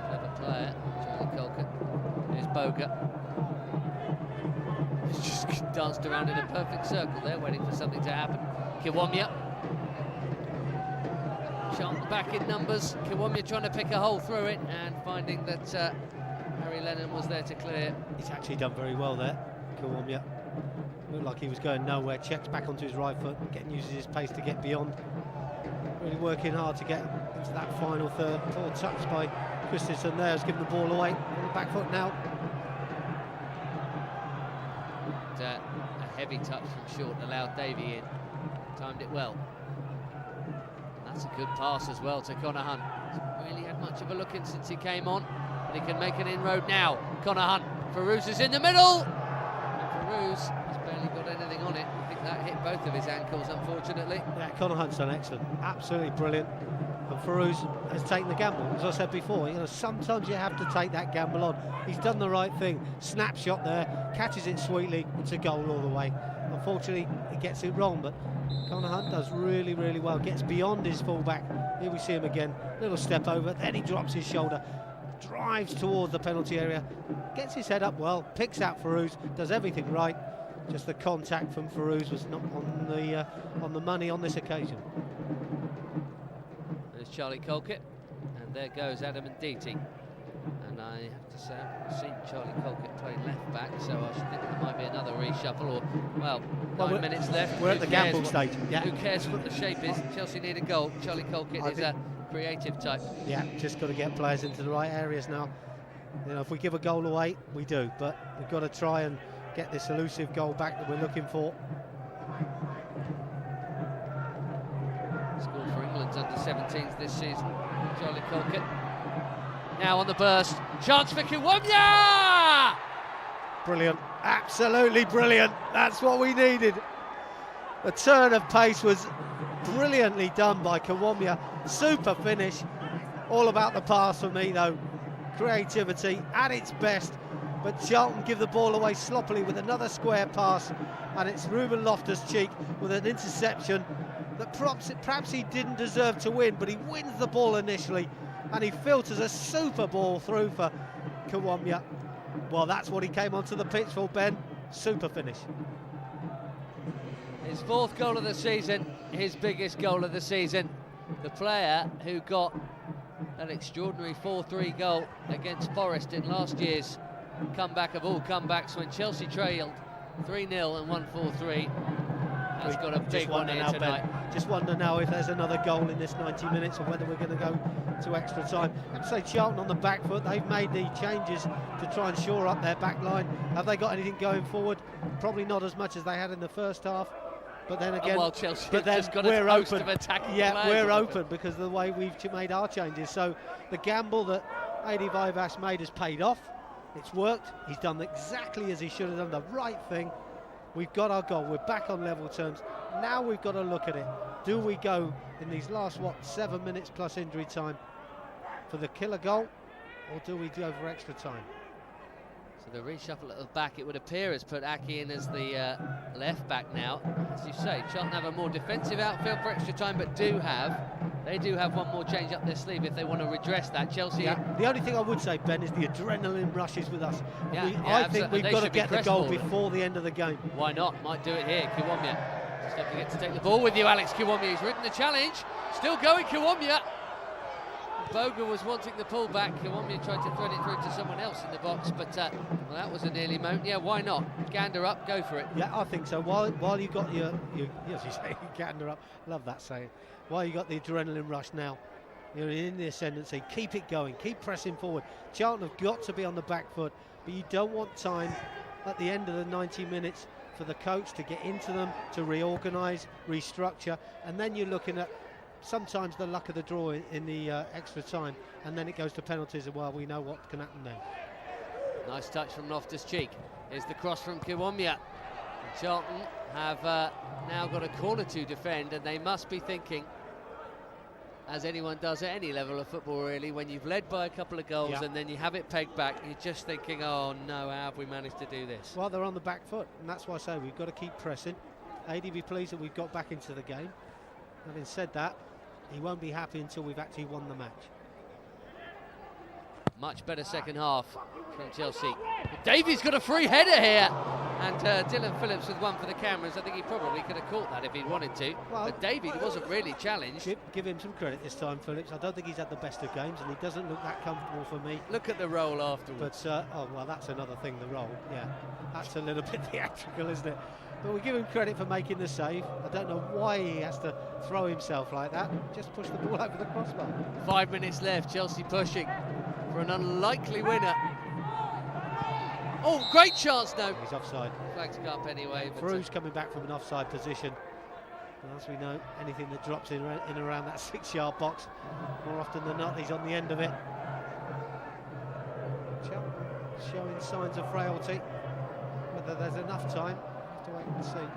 Clever player, Charlie Colkin. Here's Boga. He's just danced around in a perfect circle there, waiting for something to happen. Kiwomya. Charlton back in numbers. Kiwomya trying to pick a hole through it and finding that Harry Lennon was there to clear. He's actually done very well there, Kiwomya. Looked like he was going nowhere, checks back onto his right foot, uses his pace to get beyond. Really working hard to get into that final third. Poor touch by Christensen there, has given the ball away on the back foot now. And, a heavy touch from short allowed Davey in. Timed it well. And that's a good pass as well to Connor Hunt. Hasn't really had much of a look in since he came on, but he can make an inroad now. Connor Hunt. Feruz is in the middle. And Feruz barely got anything on it. I think that hit both of his ankles, unfortunately. Yeah, Connor Hunt's done excellent, absolutely brilliant. And Feruz has taken the gamble, as I said before. You know, sometimes you have to take that gamble on. He's done the right thing. Snapshot there, catches it sweetly. It's a goal all the way. Unfortunately, he gets it wrong, but Connor Hunt does really, really well. Gets beyond his fullback. Here we see him again. Little step over, then he drops his shoulder, drives towards the penalty area, gets his head up well, picks out Feruz, does everything right. Just the contact from Feruz was not on the money on this occasion. There's Charlie Colkett, and there goes Adam Nditi. And I have to say, I've seen Charlie Colkett play left back, so I should think there might be another reshuffle, or, well, 9 minutes left. We're at the gamble stage. Yeah. Who cares what the shape is? Chelsea need a goal. Charlie Colkett is a creative type. Yeah, just got to get players into the right areas now. You know, if we give a goal away, we do, but we've got to try and get this elusive goal back that we're looking for. Scored for England's under-17s this season, Charlie Colkett. Now on the burst, chance for Kiwomya! Brilliant, absolutely brilliant. That's what we needed. The turn of pace was brilliantly done by Kiwomya. Super finish. All about the pass for me though. Creativity at its best. But Charlton give the ball away sloppily with another square pass, and it's Ruben Loftus-Cheek with an interception. that perhaps he didn't deserve to win, but he wins the ball initially, and he filters a super ball through for Kiwomya. Well, that's what he came onto the pitch for, Ben. Super finish. His 4th goal of the season, his biggest goal of the season. The player who got an extraordinary 4-3 goal against Forest in last year's comeback of all comebacks when Chelsea trailed 3-0 and won 4-3. Has got a big one here tonight. Ben, just wonder now if there's another goal in this 90 minutes or whether we're going to go to extra time. I'd say Charlton on the back foot. They've made the changes to try and shore up their back line. Have they got anything going forward? Probably not as much as they had in the first half. But then again, Chelsea but then just got we're a host open. Of attacking yeah, we're open because of the way we've made our changes. So the gamble that Adi Vivas made has paid off. It's worked. He's done exactly as he should have done, the right thing. We've got our goal. We're back on level terms. Now we've got to look at it. Do we go in these last 7 minutes plus injury time for the killer goal, or do we go for extra time? So the reshuffle at the back, it would appear, has put Aki in as the left back now. As you say, Charlton have a more defensive outfield for extra time, but they do have one more change up their sleeve if they want to redress that. Chelsea. Yeah. The only thing I would say, Ben, is the adrenaline rushes with us. I think we've they got to get the goal crestfallen before the end of the game. Why not? Might do it here. Kiwomya. Just don't forget to take the ball with you, Alex Kiwomya. He's ridden the challenge. Still going, Kiwomya. Boga was wanting the pull back. Kiwomya tried to thread it through to someone else in the box, but well, that was a nearly moment. Yeah, why not? Gander up, go for it. Yeah, I think so. While you got your as you say, gander up. Love that saying. While you got the adrenaline rush now, you're in the ascendancy. Keep it going. Keep pressing forward. Charlton have got to be on the back foot, but you don't want time at the end of the 90 minutes for the coach to get into them, to reorganise, restructure, and then you're looking at sometimes the luck of the draw in the extra time, and then it goes to penalties, and well, we know what can happen then. Nice touch from Loftus-Cheek. Here's the cross from Kiwomya. Charlton have now got a corner to defend, and they must be thinking, as anyone does at any level of football really, when you've led by a couple of goals and then you have it pegged back, you're just thinking, oh no, how have we managed to do this? Well, they're on the back foot, and that's why I say we've got to keep pressing. AD be pleased that we've got back into the game. Having said that, he won't be happy until we've actually won the match. Much better second half from Chelsea. Davey's got a free header here, and Dylan Phillips with one for the cameras. I think he probably could have caught that if he'd wanted to, but Davey wasn't really challenged. Give him some credit this time, Phillips. I don't think he's had the best of games, and he doesn't look that comfortable for me. Look at the roll afterwards. But oh well, that's another thing. The roll, yeah, that's a little bit theatrical, isn't it? But we give him credit for making the save. I don't know why he has to throw himself like that. Just push the ball over the crossbar. 5 minutes left. Chelsea pushing for an unlikely winner. Oh, great chance, no. He's offside. Flags up anyway. Feruz coming back from an offside position. And as we know, anything that drops in around that 6-yard box, more often than not, he's on the end of it. Showing signs of frailty. Whether there's enough time, we'll have to wait and see.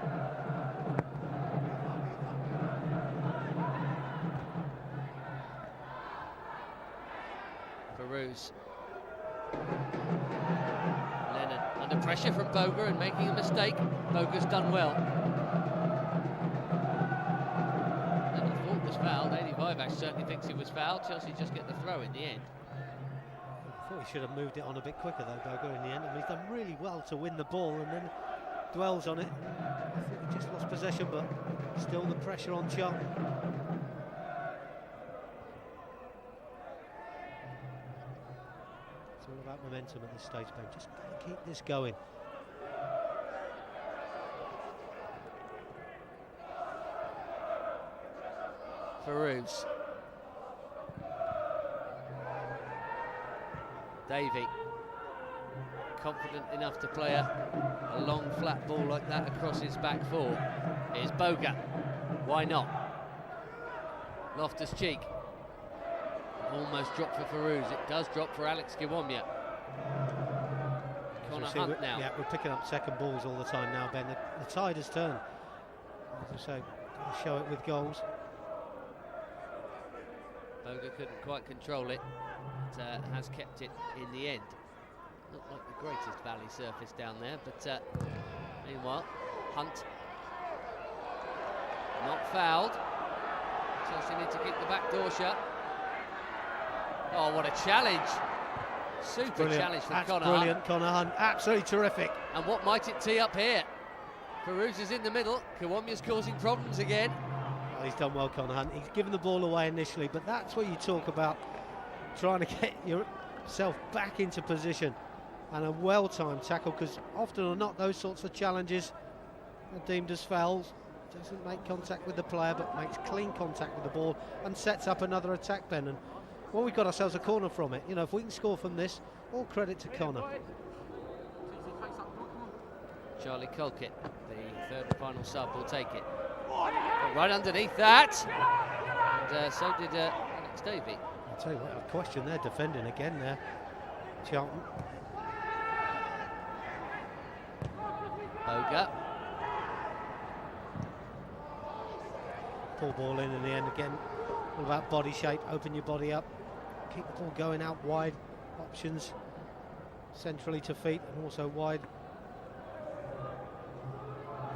Feruz. Lennon under pressure from Boga and making a mistake. Boga's done well. Never thought was fouled. Adi Vivas certainly thinks he was fouled. Chelsea just get the throw in the end. I thought he should have moved it on a bit quicker though, Boga, in the end. I mean, he's done really well to win the ball and then dwells on it. I think we just lost possession, but still the pressure on Charlton. It's all about momentum at this stage, Ben. Just gotta keep this going. Feruz. Davey. Confident enough to play a long flat ball like that across his back four. Here's Boga. Why not? Loftus-Cheek. Almost dropped for Feruz. It does drop for Alex Kiwomya. Hunte now. Yeah, we're picking up second balls all the time now, Ben. The tide has turned. As I say, show it with goals. Boga couldn't quite control it, but has kept it in the end. Not like the greatest valley surface down there, but meanwhile, Hunte. Not fouled. Chelsea need to keep the back door shut. Oh, what a challenge. Super challenge from Connor Hunt. Brilliant, Connor Hunt. Absolutely terrific. And what might it tee up here? Feruz is in the middle. Kiwomya's causing problems again. Well, he's done well, Connor Hunt. He's given the ball away initially, but that's what you talk about, trying to get yourself back into position. And a well-timed tackle, because often or not, those sorts of challenges are deemed as fouls. Doesn't make contact with the player, but makes clean contact with the ball and sets up another attack, Ben. And well, we've got ourselves a corner from it. You know, if we can score from this, all credit to Connor. Charlie Colkett, the third and final sub, will take it. But right underneath that, and so did Alex Davey. I'll tell you what, a question there, defending again there, Charlton. Boga. Pull ball in the end again. All about body shape, open your body up, keep the ball going out wide. Options centrally to feet and also wide.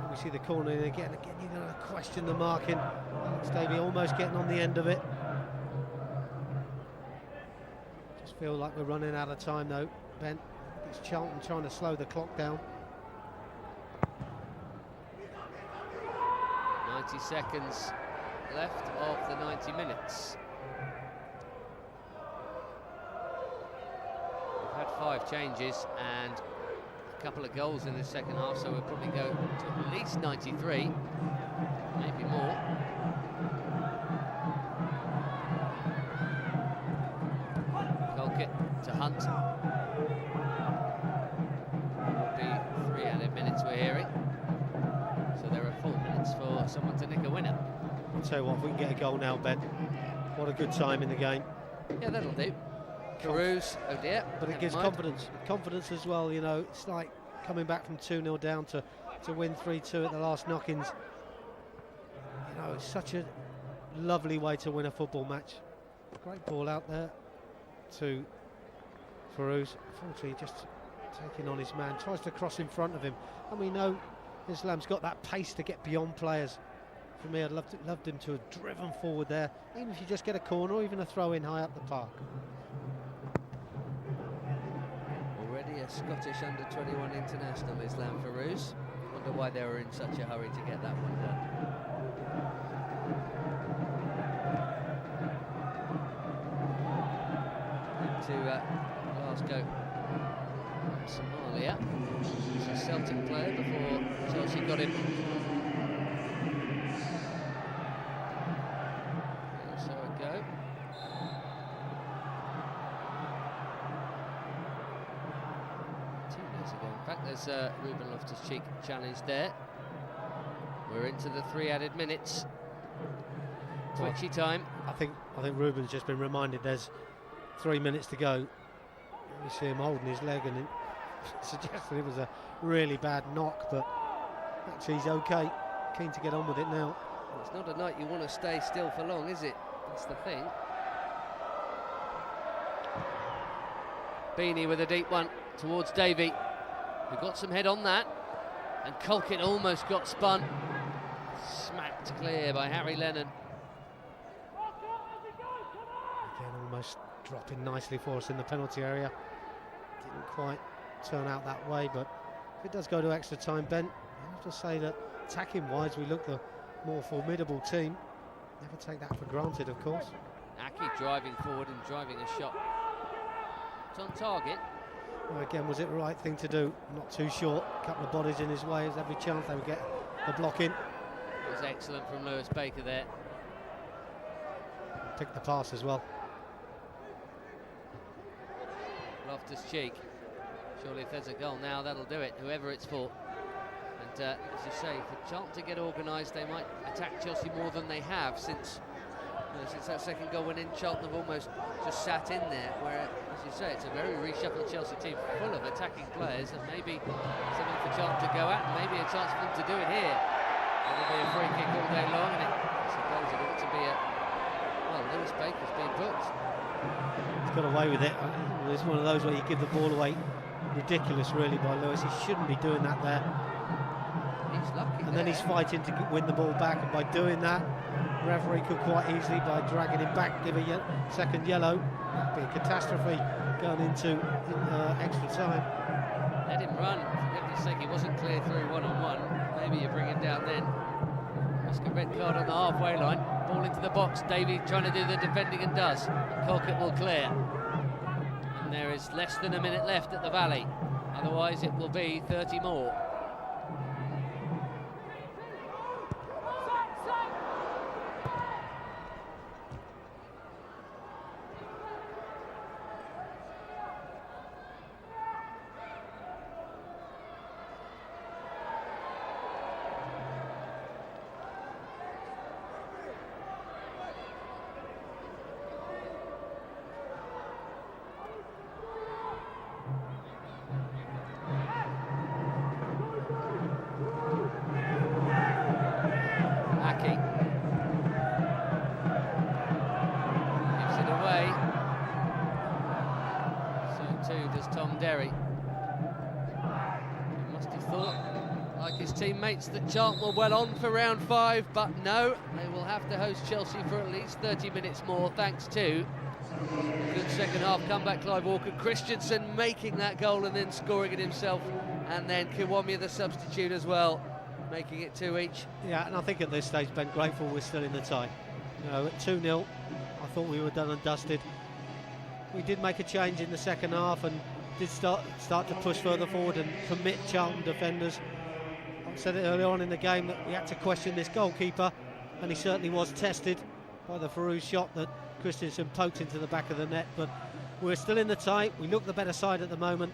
And we see the corner in again. You're going to question the marking. Alex Davey almost getting on the end of it. Just feel like we're running out of time though, Ben. It's Charlton trying to slow the clock down. 90 seconds left of the 90 minutes. We've had 5 changes and a couple of goals in the second half, so we'll probably go to at least 93, maybe more. Colkett to Hunt. Will be 3 added minutes we're hearing. So there are 4 minutes for someone to nick a winner. I'll tell you what, if we can get a goal now, Ben, what a good time in the game. Yeah, that'll do. Feruz, oh dear. But it gives confidence as well, you know. It's like coming back from 2-0 down to win 3-2 at the last knock-ins. You know, it's such a lovely way to win a football match. Great ball out there to Feruz. Unfortunately, just taking on his man, tries to cross in front of him. And we know Islam's got that pace to get beyond players. For me, I'd loved him to have driven forward there, even if you just get a corner or even a throw in high up the park. Already a Scottish under-21 international, Islam Feruz. Wonder why they were in such a hurry to get that one done. Into Glasgow, Somalia. He's a Celtic player before Chelsea got him. So a go. In fact, there's Ruben Loftus-Cheek challenge there. We're into the 3 added minutes. Twitchy time. I think Ruben's just been reminded there's 3 minutes to go. You see him holding his leg, and it suggested it was a really bad knock, but actually he's okay. Keen to get on with it now. It's not a night you want to stay still for long, is it? That's the thing. Beeney with a deep one towards Davey, who got some head on that, and Colkett almost got spun. Smacked clear by Harry Lennon. Again, almost dropping nicely for us in the penalty area. Didn't quite turn out that way, but if it does go to extra time, Ben, I have to say that attacking-wise, we look the more formidable team. Never take that for granted, of course. Aki driving forward and driving a shot. It's on target. Well, again, was it the right thing to do? Not too short. A couple of bodies in his way. There's every chance they would get the block in. It was excellent from Lewis Baker there. Picked the pass as well. Loftus-Cheek. Surely if there's a goal now, that'll do it, whoever it's for. And as you say, for Charlton to get organised, they might attack Chelsea more than they have since that second goal went in. Charlton have almost just sat in there, where, as you say, it's a very reshuffled Chelsea team full of attacking players, and maybe something for Charlton to go at, and maybe a chance for them to do it here. It'll be a free kick all day long, and I suppose it ought to be well, Lewis Baker's being booked. He's got away with it. It's one of those where you give the ball away. Ridiculous, really, by Lewis. He shouldn't be doing that there. He and then he's fighting to win the ball back, and by doing that, the referee could quite easily, by dragging him back, give a second yellow. That'd be a catastrophe going into extra time. Let him run, for goodness sake. He wasn't clear through one-on-one. Maybe you bring him down then. Risk a red card on the halfway line. Ball into the box. Davey trying to do the defending and does. Colquitt will clear. And there is less than a minute left at the Valley. Otherwise it will be 30 more. Derry. He must have thought, like his teammates, that Charlton were well on for round 5, but no, they will have to host Chelsea for at least 30 minutes more, thanks to a good second half comeback. Clive Walker, Christensen making that goal and then scoring it himself, and then Kiwami, the substitute, as well, making it 2 each. Yeah, and I think at this stage, Ben, grateful we're still in the tie. You know, at 2-0, I thought we were done and dusted. We did make a change in the second half and did start to push further forward and commit Charlton defenders. I said it early on in the game that we had to question this goalkeeper, and he certainly was tested by the Feruz shot that Christensen poked into the back of the net, but we're still in the tie. We look the better side at the moment.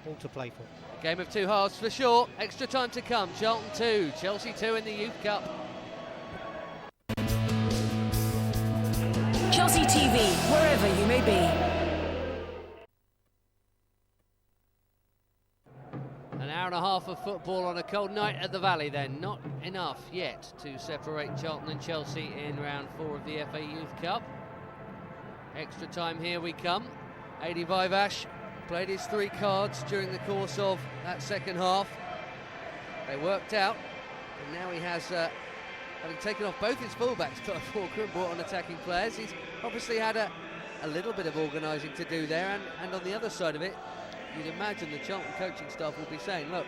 All to play for. Game of two halves for sure. Extra time to come. Charlton 2, Chelsea 2 in the Youth Cup. Chelsea TV, wherever you may be. An hour and a half of football on a cold night at the Valley then. Not enough yet to separate Charlton and Chelsea in round 4 of the FA Youth Cup. Extra time, here we come. Adi Vivash played his 3 cards during the course of that second half. They worked out, and now he has, having taken off both his fullbacks, Clive Walker, and brought on attacking players, he's obviously had a little bit of organising to do there, and on the other side of it, you'd imagine the Charlton coaching staff will be saying, look,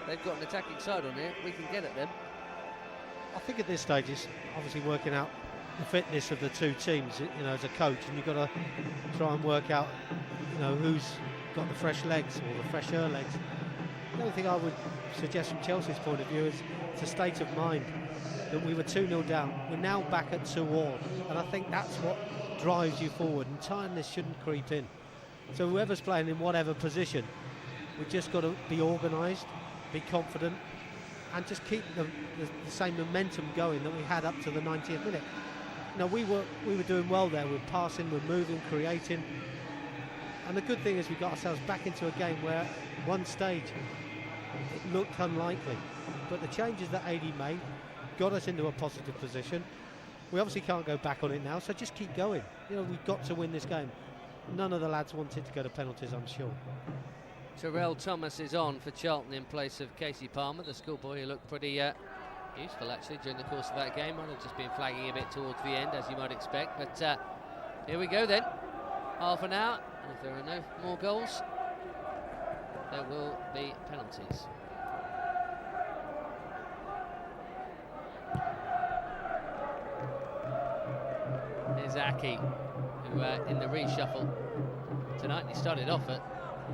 they've got an attacking side on here, we can get at them. I think at this stage it's obviously working out the fitness of the two teams, you know, as a coach, and you've got to try and work out, you know, who's got the fresh legs or the fresher legs. The only thing I would suggest from Chelsea's point of view is it's a state of mind that we were 2-0 down, we're now back at 2-2, and I think that's what drives you forward, and tiredness shouldn't creep in. So whoever's playing in whatever position, we've just got to be organised, be confident, and just keep the same momentum going that we had up to the 90th minute. You know, we were doing well there. We're passing, we're moving, creating, and the good thing is we got ourselves back into a game where at one stage it looked unlikely, but the changes that AD made got us into a positive position. We obviously can't go back on it now, so just keep going. You know, we've got to win this game. None of the lads wanted to go to penalties, I'm sure. Terrell Thomas is on for Charlton in place of Casey Palmer, the schoolboy who looked pretty useful actually during the course of that game. Might have just been flagging a bit towards the end, as you might expect, but here we go then. Half an hour, and if there are no more goals, there will be penalties. Here's Aki, who in the reshuffle tonight, he started off at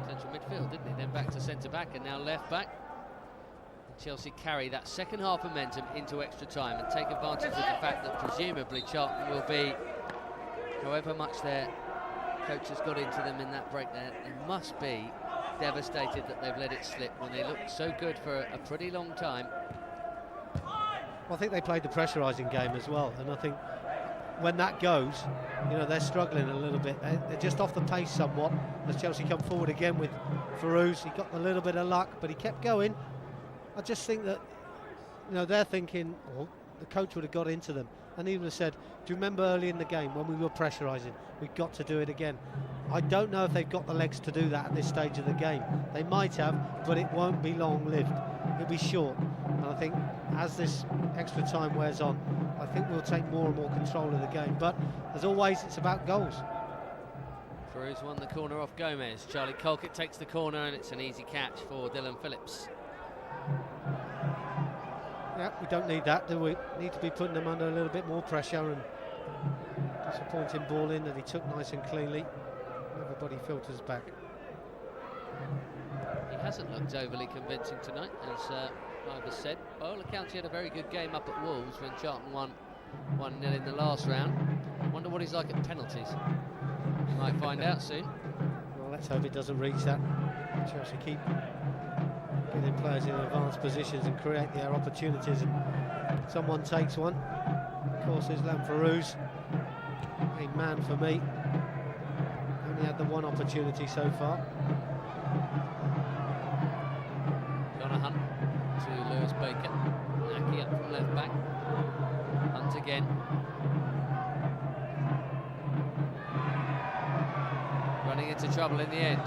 central midfield, didn't he? Then back to centre back and now left back. And Chelsea carry that second half momentum into extra time and take advantage of the fact that presumably Charlton will be, however much their coach has got into them in that break there, they must be devastated that they've let it slip when they looked so good for a pretty long time. Well, I think they played the pressurising game as well, and I think when that goes, you know, they're struggling a little bit. They're just off the pace somewhat as Chelsea come forward again with Feruz. He got a little bit of luck, but he kept going. I just think that, you know, they're thinking, well, the coach would have got into them, and he would have said, do you remember early in the game when we were pressurising? We've got to do it again. I don't know if they've got the legs to do that at this stage of the game. They might have, but it won't be long-lived. It'll be short. And I think as this extra time wears on, I think we'll take more and more control of the game. But as always, it's about goals. Feruz won the corner off Gomez. Charlie Colkett takes the corner, and it's an easy catch for Dylan Phillips. Yeah, we don't need that, do we? Need to be putting them under a little bit more pressure, and disappointing ball in that he took nice and cleanly. Everybody filters back. He hasn't looked overly convincing tonight, as Iver said. By all accounts, he had a very good game up at Wolves when Charlton won 1-0 in the last round. Wonder what he's like at penalties. We might find out soon. Well, let's hope it doesn't reach that. Chelsea keep getting players in advanced positions and create their opportunities, and someone takes one. Of course, there's Feruz, a man for me. Only had the one opportunity so far. Hunt to Lewis Baker. Aki up from left back. Hunt again. Running into trouble in the end.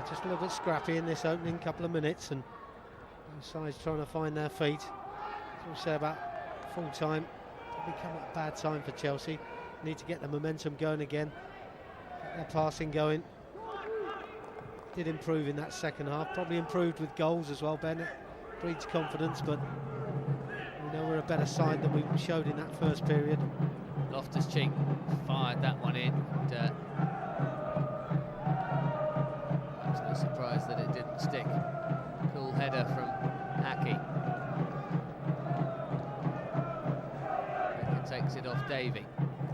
Just a little bit scrappy in this opening couple of minutes, and both sides trying to find their feet. As we'll say about full time, probably come at a bad time for Chelsea. Need to get the momentum going again. Their passing going. Did improve in that second half, probably improved with goals as well, Bennett. Breeds confidence, but we know we're a better side than we showed in that first period. Loftus-Cheek fired that one in, and I was no surprise that it didn't stick. Cool header from Aki. Baker takes it off Davey.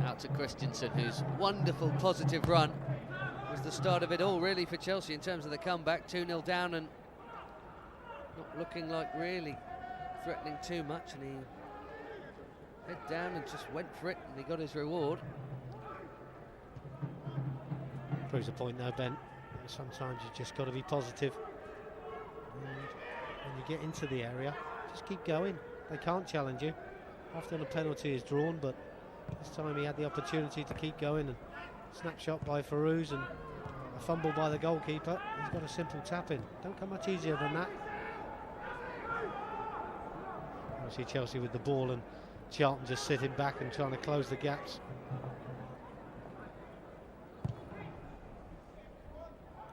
Out to Christensen, whose wonderful positive run was the start of it all really for Chelsea in terms of the comeback. 2-0 down and not looking like really threatening too much, and he head down and just went for it, and he got his reward. Proves a point though, Ben. Sometimes you just got to be positive, and when you get into the area, just keep going. They can't challenge you. Often a penalty is drawn, but this time he had the opportunity to keep going, and snapshot by Feruz and a fumble by the goalkeeper. He's got a simple tap in. Don't come much easier than that. I see Chelsea with the ball and Charlton just sitting back and trying to close the gaps.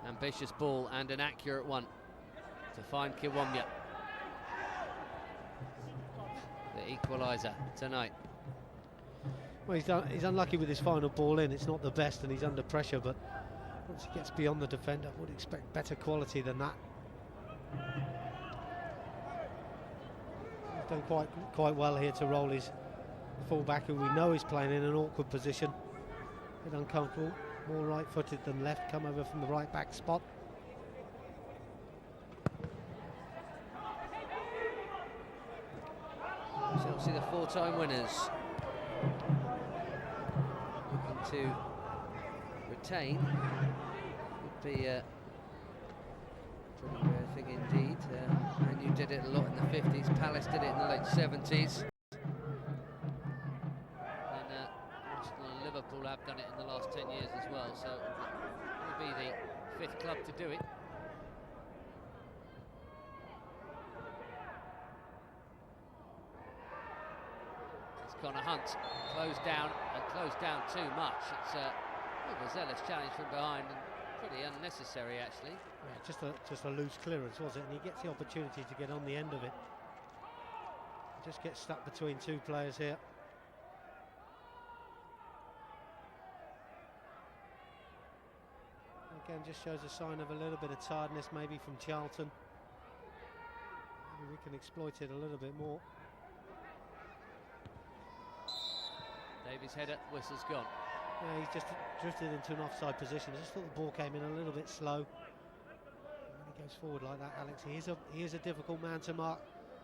Ambitious ball and an accurate one to find Kiwomya. The equaliser tonight. Well, he's unlucky with his final ball in. It's not the best and he's under pressure, but once he gets beyond the defender, I would expect better quality than that. He's done quite well here to roll his full-back, who we know is playing in an awkward position. A bit uncomfortable, more right-footed than left, come over from the right-back spot. Chelsea, the four-time winners, looking to retain. Would be a pretty rare thing indeed. And you did it a lot in the 50s. Palace did it in the late 70s. And Arsenal and Liverpool have done it in the last 10 years as well. So it will be the 5th club to do it. Connor Hunt closed down too much. It's a overzealous challenge from behind and pretty unnecessary actually. Yeah, just a loose clearance, was it? And he gets the opportunity to get on the end of it. Just gets stuck between two players here. Again, just shows a sign of a little bit of tiredness maybe from Charlton. Maybe we can exploit it a little bit more. Davies' header, whistle's gone. Yeah, he's just drifted into an offside position. I just thought the ball came in a little bit slow. And when he goes forward like that, Alex, he is a difficult man to mark.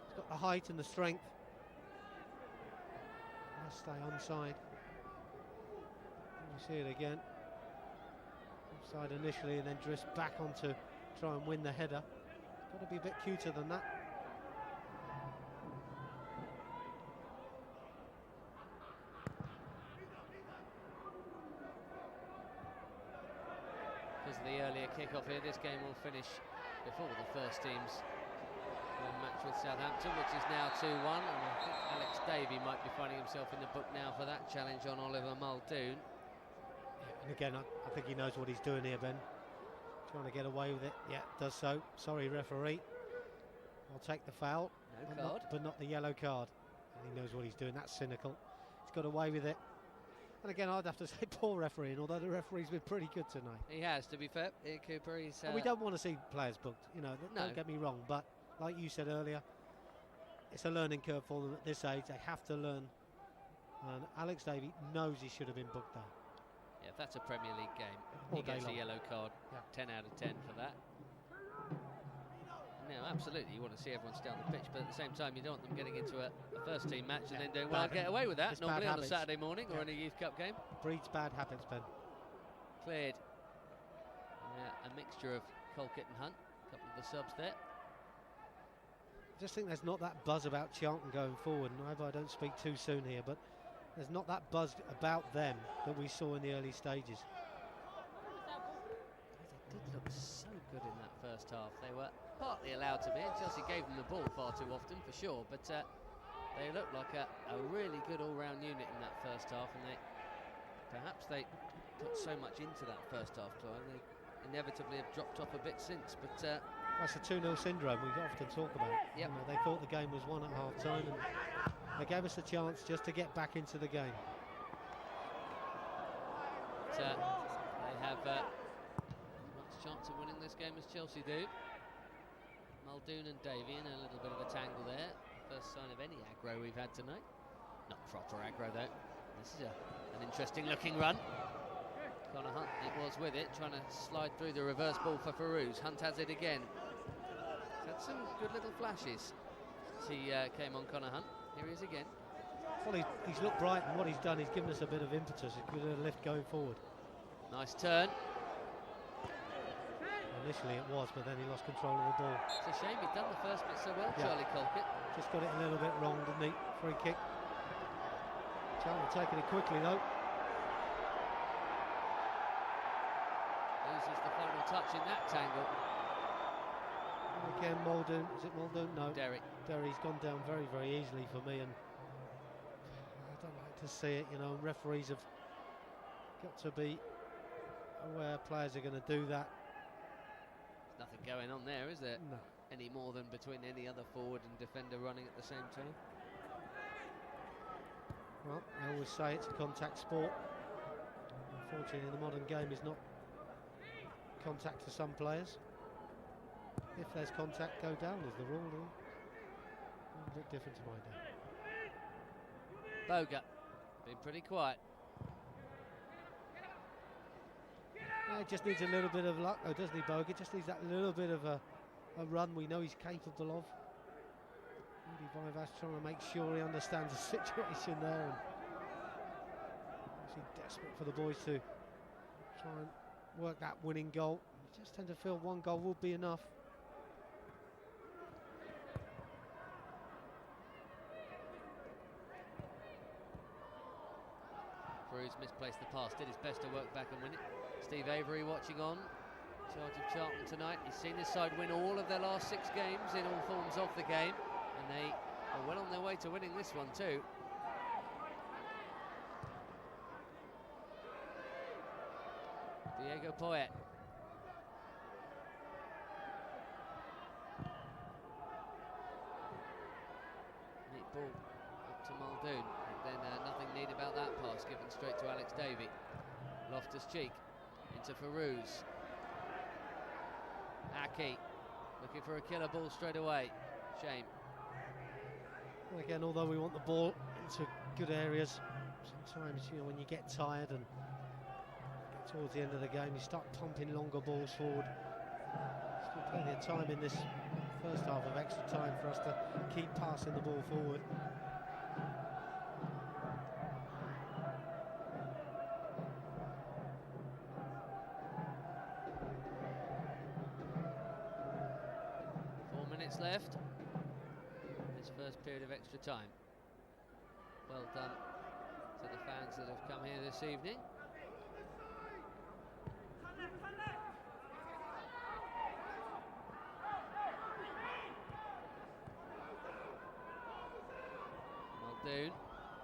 He's got the height and the strength. Must stay onside. You see it again. Offside initially and then drifts back on to try and win the header. Got to be a bit cuter than that. to the earlier kick-off here. This game will finish before the first team's match with Southampton, which is now 2-1, and I think Alex Davey might be finding himself in the book now for that challenge on Oliver Muldoon. Yeah, and again, I think he knows what he's doing here, Ben. Trying to get away with it. Yeah, does so. Sorry, referee. I'll take the foul. No card. But not the yellow card. And he knows what he's doing. That's cynical. He's got away with it. And again, I'd have to say poor refereeing, although the referee's been pretty good tonight. He has, to be fair. Ian Cooper, he's... we don't want to see players booked, you know, don't get me wrong, but like you said earlier, it's a learning curve for them at this age. They have to learn. And Alex Davey knows he should have been booked there. Yeah, if that's a Premier League game, All he gets day a long. yellow card. Yeah. 10 out of 10 for that. No, absolutely, you want to see everyone stay on the pitch, but at the same time, you don't want them getting into a first team match and then doing, well, I'll get away with that, It's normally bad on a habits. Saturday morning or in a Youth Cup game. Breeds bad habits, Ben. Cleared. Yeah, a mixture of Colquitt and Hunt, a couple of the subs there. I just think there's not that buzz about Charlton going forward, and I hope I don't speak too soon here, but there's not that buzz about them that we saw in the early stages. They did look so good in that first half. They were partly allowed to be, and Chelsea gave them the ball far too often, for sure, but they looked like a really good all-round unit in that first half, and perhaps they put so much into that first half, Clive, they inevitably have dropped off a bit since, but... That's the 2-0 syndrome we often talk about. Yep. You know, they thought the game was won at half-time, and they gave us a chance just to get back into the game. They have as much chance of winning this game as Chelsea do. Muldoon and Davey in a little bit of a tangle there. First sign of any aggro we've had tonight. Not proper aggro though. This is an interesting looking run. Connor Hunt, it was with it, trying to slide through the reverse ball for Feruz. Hunt has it again. He's had some good little flashes as he came on Connor Hunt. Here he is again. Well, he's looked bright, and what he's done, he's given us a bit of impetus, a bit of lift going forward. Nice turn. Initially it was, but then he lost control of the ball. It's a shame he'd done the first bit so well, Yeah. Charlie Colquitt. Just got it a little bit wrong, didn't he? Free kick. Charlton taking it quickly though. Loses the final touch in that tangle. And again, Muldoon. Is it Muldoon? No. Derry. Derry's gone down very, very easily for me, and I don't like to see it. You know, referees have got to be aware players are going to do that. There's nothing going on there, is there? No. Any more than between any other forward and defender running at the same time. Well, I always say it's a contact sport. Unfortunately, the modern game is not contact for some players. If there's contact, go down is the rule. A bit different to my day. Boga, been pretty quiet. He just needs a little bit of luck, though, doesn't he, Boga? Just needs that little bit of a run we know he's capable of. Maybe Vivas trying to make sure he understands the situation there, and actually desperate for the boys to try and work that winning goal. You just tend to feel one goal would be enough. Feruz misplaced the pass, did his best to work back and win it. Steve Avery watching on, in charge of Charlton tonight. He's seen his side win all of their last 6 games in all forms of the game, and they are well on their way to winning this one too. Diego Poyet. Neat ball up to Muldoon, and then nothing neat about that pass, given straight to Alex Davey. Loftus-Cheek into Feruz. Aki looking for a killer ball straight away. Shame. And again, although we want the ball into good areas, sometimes, you know, when you get tired and get towards the end of the game, you start pumping longer balls forward. Still plenty of time in this first half of extra time for us to keep passing the ball forward. Left this first period of extra time. Well done to the fans that have come here this evening. Muldoon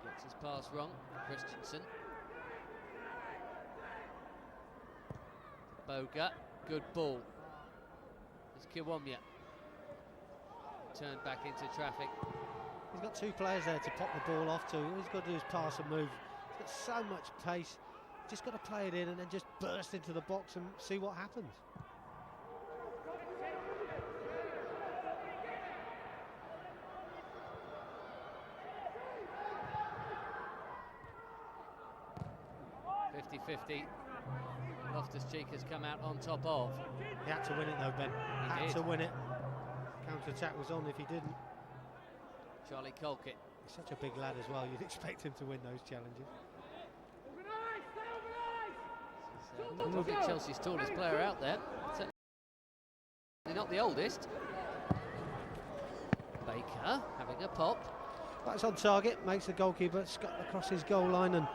gets his pass wrong. Christensen. Boga, good ball. It's Kiwomya. Turned back into traffic. He's got two players there to pop the ball off to. All he's got to do is pass and move. He's got so much pace. Just got to play it in and then just burst into the box and see what happens. Loftus-Cheek has come out on top of. He had to win it though, Ben. He had did. to win it. Counter-attack was on if he didn't. Charlie Colkett. He's such a big lad as well, you'd expect him to win those challenges. Probably Chelsea's tallest player out there. Certainly not the oldest. Baker having a pop. That's on target, makes the goalkeeper scuttle across his goal line and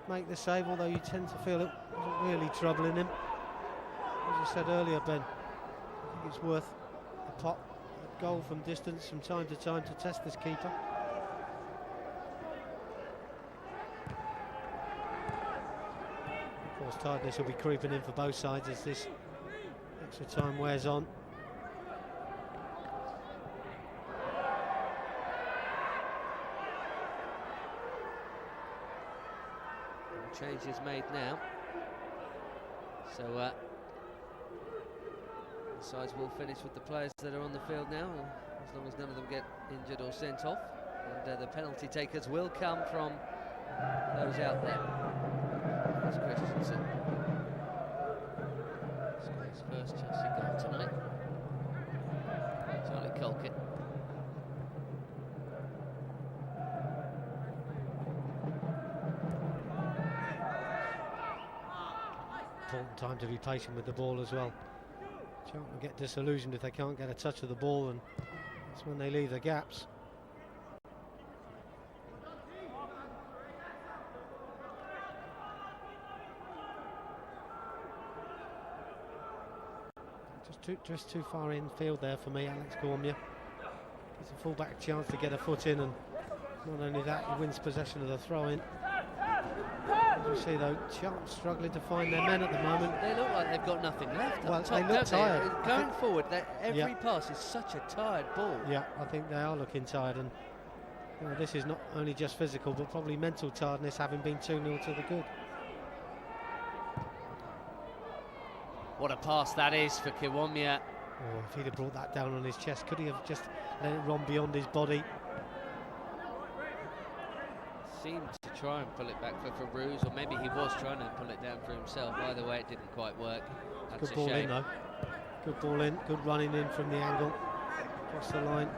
make the save, although you tend to feel it wasn't really troubling him. As I said earlier, Ben, I think it's worth a pop, a goal from distance from time to time to test this keeper. Of course, tiredness will be creeping in for both sides as this extra time wears on. Change is made now, so the sides will finish with the players that are on the field now, as long as none of them get injured or sent off, and the penalty takers will come from those out there. There's Christensen. Scored his first Chelsea goal tonight. Charlie Colkett. Important time to be patient with the ball as well. Charlton get disillusioned if they can't get a touch of the ball, and that's when they leave the gaps. Just too far in field there for me, Alex Gormia. Gives the fullback a chance to get a foot in, and not only that, he wins possession of the throw-in. As you see though, Charlton struggling to find their men at the moment. They look like they've got nothing left. Well, Up top, they look tired. Going forward, every pass is such a tired ball. Yeah, I think they are looking tired, and you know, this is not only just physical but probably mental tiredness, having been 2-0 to the good. What a pass that is for Kiwomya. Oh, if he'd have brought that down on his chest, could he have just let it run beyond his body? Seemed to try and pull it back for Feruz, or maybe he was trying to pull it down for himself. Either way, it didn't quite work. That's Good ball in though. Good ball in, good running in from the angle, across the line.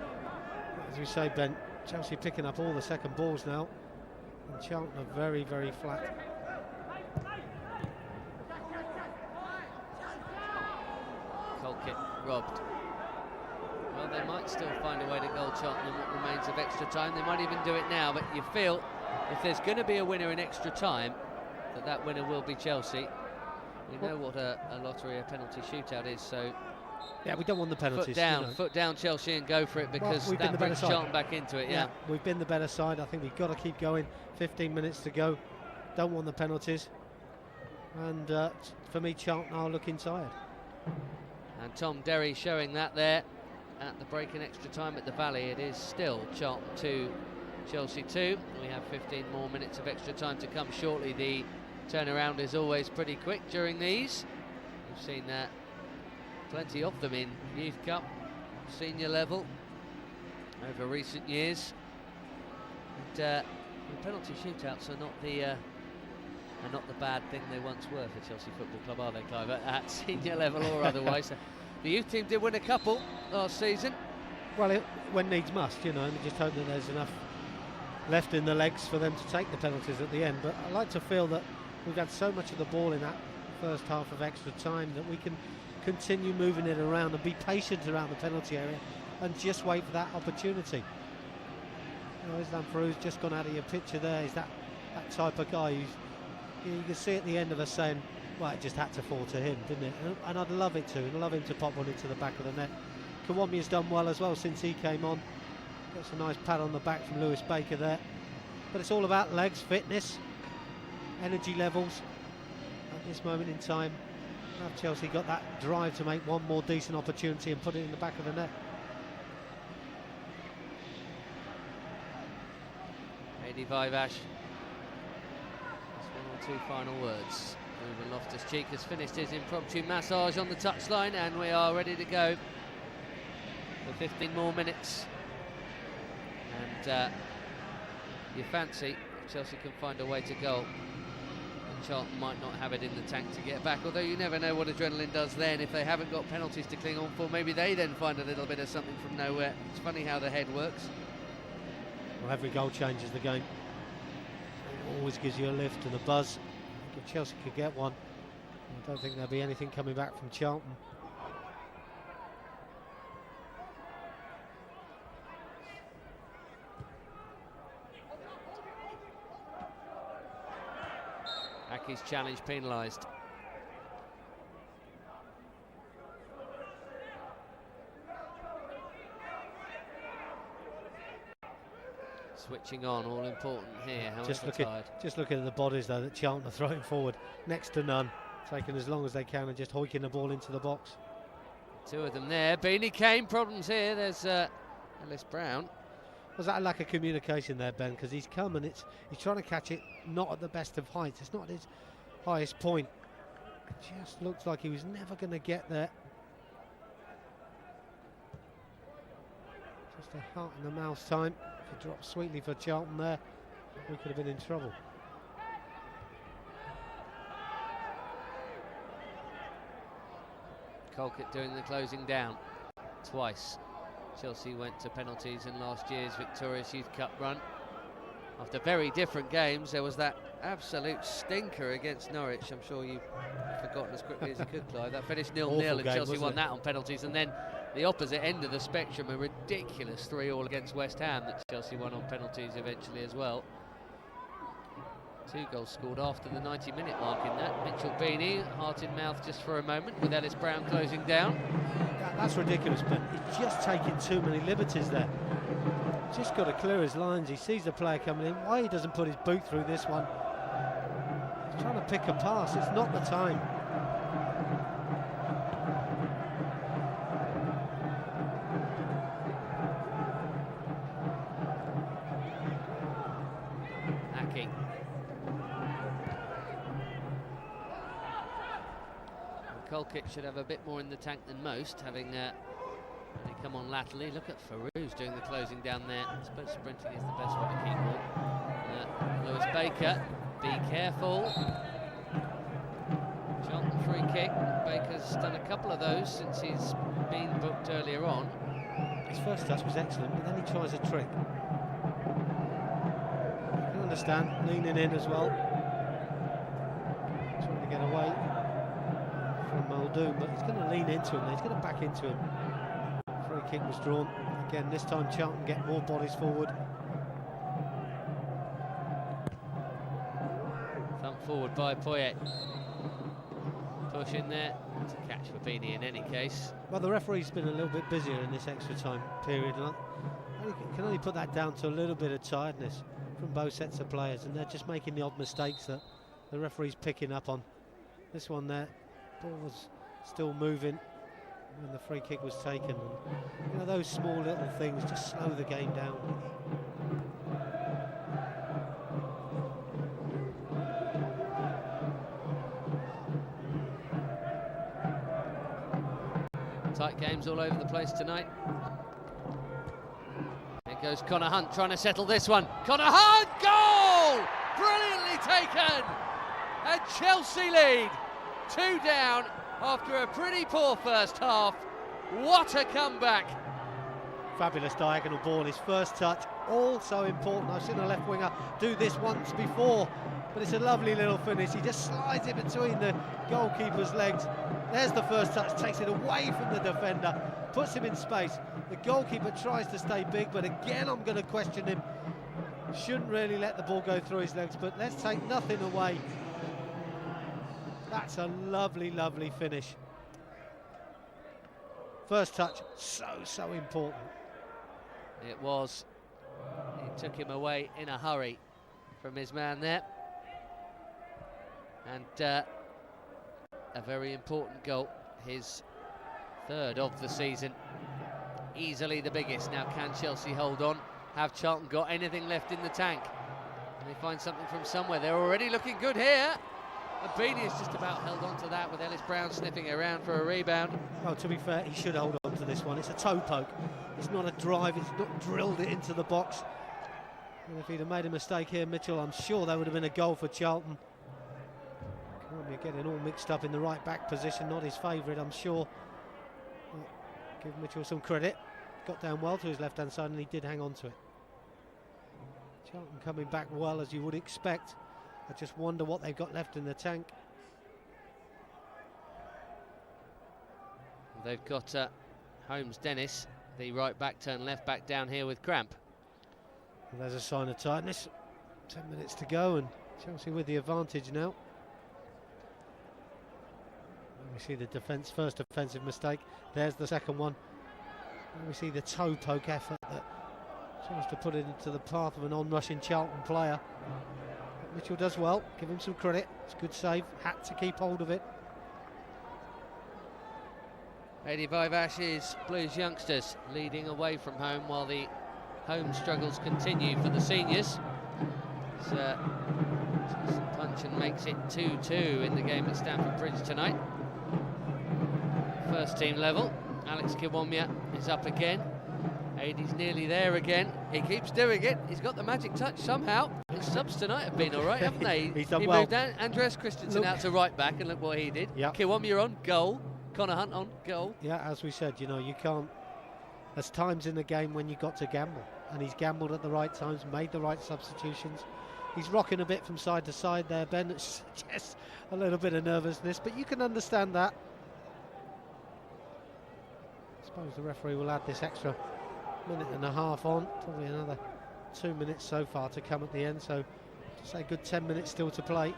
As we say, Ben, Chelsea picking up all the second balls now, and Charlton are very, very flat. Colkett robbed. Well, they might still find a way to goal Charlton in what remains of extra time. They might even do it now, but you feel if there's going to be a winner in extra time, that winner will be Chelsea. We know what a lottery, a penalty shootout is, so yeah, we don't want the penalties. Foot down Chelsea and go for it, because well, that brings Charlton back into it. Yeah, we've been the better side. I think we've got to keep going. 15 minutes to go. Don't want the penalties. And for me, Charlton are looking tired. And Tom Derry showing that there at the break in extra time at the Valley. It is still Charlton 2, Chelsea 2. We have 15 more minutes of extra time to come shortly. The turnaround is always pretty quick during these. We've seen that plenty of them in Youth Cup, senior level, over recent years. And the penalty shootouts are not the bad thing they once were for Chelsea Football Club, are they, Clive, at senior level or otherwise? The youth team did win a couple last season. Well, when needs must, you know, and we just hope that there's enough left in the legs for them to take the penalties at the end. But I like to feel that we've had so much of the ball in that first half of extra time that we can continue moving it around and be patient around the penalty area and just wait for that opportunity. You know, Islam Feruz just gone out of your picture there. He's that type of guy who's, you can see at the end of us saying, well, it just had to fall to him, didn't it? And I'd love it to. I'd love him to pop one into the back of the net. Kiwomya's done well as well since he came on. Gets a nice pat on the back from Lewis Baker there. but it's all about legs, fitness, energy levels. At this moment in time, have Chelsea got that drive to make one more decent opportunity and put it in the back of the net? 85 Ash. Just one or two final words. Ruben Loftus-Cheek has finished his impromptu massage on the touchline, and we are ready to go for 15 more minutes. And you fancy if Chelsea can find a way to goal, and Charlton might not have it in the tank to get back, although you never know what adrenaline does then. If they haven't got penalties to cling on for, maybe they then find a little bit of something from nowhere. It's funny how the head works. Well, every goal changes the game. It always gives you a lift and a buzz. If Chelsea could get one, I don't think there'll be anything coming back from Charlton. Aki's challenge penalised. Switching on, all important here. Just looking at the bodies though that Charlton are throwing forward, next to none, taking as long as they can and just hoiking the ball into the box. Two of them there. Beeney came, problems here. There's Ellis Brown. Was that a lack of communication there, Ben? Because he's come and he's trying to catch it not at the best of heights. It's not his highest point. It just looks like he was never going to get there. Just a heart in the mouth time. If he dropped sweetly for Charlton there, we could have been in trouble. Colquitt doing the closing down twice. Chelsea went to penalties in last year's victorious Youth Cup run. After very different games, there was that absolute stinker against Norwich. I'm sure you've forgotten as quickly as you could, Clive. That finished 0-0 and Chelsea won that on penalties. And then the opposite end of the spectrum, a ridiculous 3-3 against West Ham that Chelsea won on penalties eventually as well. 2 goals scored after the 90-minute mark in that. Mitchell Beeney, heart in mouth just for a moment, with Ellis Brown closing down. That's ridiculous, but he's just taking too many liberties there. Just got to clear his lines. He sees the player coming in. Why he doesn't put his boot through this one? He's trying to pick a pass. It's not the time. Aki. Colquitt should have a bit more in the tank than most, having they come on latterly. Look at Feruz doing the closing down there. I suppose sprinting is the best way to keep ball. Lewis Baker, be careful. Charlton free kick. Baker's done a couple of those since he's been booked earlier on. His first touch was excellent, but then he tries a trick. I can understand, leaning in as well. Trying to get away from Muldoon, but he's going to lean into him. He's going to back into him. Free kick was drawn. Again, this time Charlton get more bodies forward. Thump forward by Poyet. Push in there. It's a catch for Beeney in any case. Well, the referee's been a little bit busier in this extra time period, and I can only put that down to a little bit of tiredness from both sets of players, and they're just making the odd mistakes that the referee's picking up on. This one there, ball was still moving when the free kick was taken. And, you know, those small little things just slow the game down. Tight games all over the place tonight. Here goes Connor Hunt trying to settle this one. Connor Hunt, goal! Brilliantly taken! And Chelsea lead. 2 down after a pretty poor first half. What a comeback! Fabulous diagonal ball, his first touch, all so important. I've seen a left winger do this once before, but it's a lovely little finish. He just slides it between the goalkeeper's legs. There's the first touch, takes it away from the defender, puts him in space. The goalkeeper tries to stay big, but again I'm going to question him. Shouldn't really let the ball go through his legs, but let's take nothing away. That's a lovely, lovely finish. First touch, so important. It was. It took him away in a hurry. from his man there. And a very important goal, his third of the season. Easily the biggest. Now can Chelsea hold on? Have Charlton got anything left in the tank? Can they find something from somewhere? They're already looking good here. And Beeney has just about held on to that with Ellis Brown sniffing around for a rebound. Well, to be fair, he should hold on to this one. It's a toe poke. It's not a drive. It's not drilled it into the box. And if he'd have made a mistake here, Mitchell, I'm sure that would have been a goal for Charlton. You're getting all mixed up in the right back position, not his favourite, I'm sure. Give Mitchell some credit. Got down well to his left-hand side and he did hang on to it. Charlton coming back well, as you would expect. I just wonder what they've got left in the tank. They've got Holmes-Dennis, the right back, turned left back down here with cramp. And there's a sign of tightness. 10 minutes to go and Chelsea with the advantage now. We see the first defensive mistake. There's the second one. And we see the toe poke effort that tries to put it into the path of an on-rushing Charlton player. But Mitchell does well. Give him some credit. It's a good save. Had to keep hold of it. 85 Ashes Blues youngsters leading away from home while the home struggles continue for the seniors. Punch and makes it 2-2 in the game at Stamford Bridge tonight. First team level. Alex Kiwomya is up again. Aidey's nearly there again. He keeps doing it. He's got the magic touch somehow. His subs tonight have been all right, haven't they? He's done he well. moved Andreas Christensen out to right back, and look what he did. Yep. Kiwomya on goal. Connor Hunte on goal. Yeah, as we said, you know, you can't. There's times in the game when you've got to gamble, and he's gambled at the right times, made the right substitutions. He's rocking a bit from side to side there, Ben. It's just a little bit of nervousness, but you can understand that. I suppose the referee will add this extra minute and a half on, probably another 2 minutes so far to come at the end, so say a good 10 minutes still to play.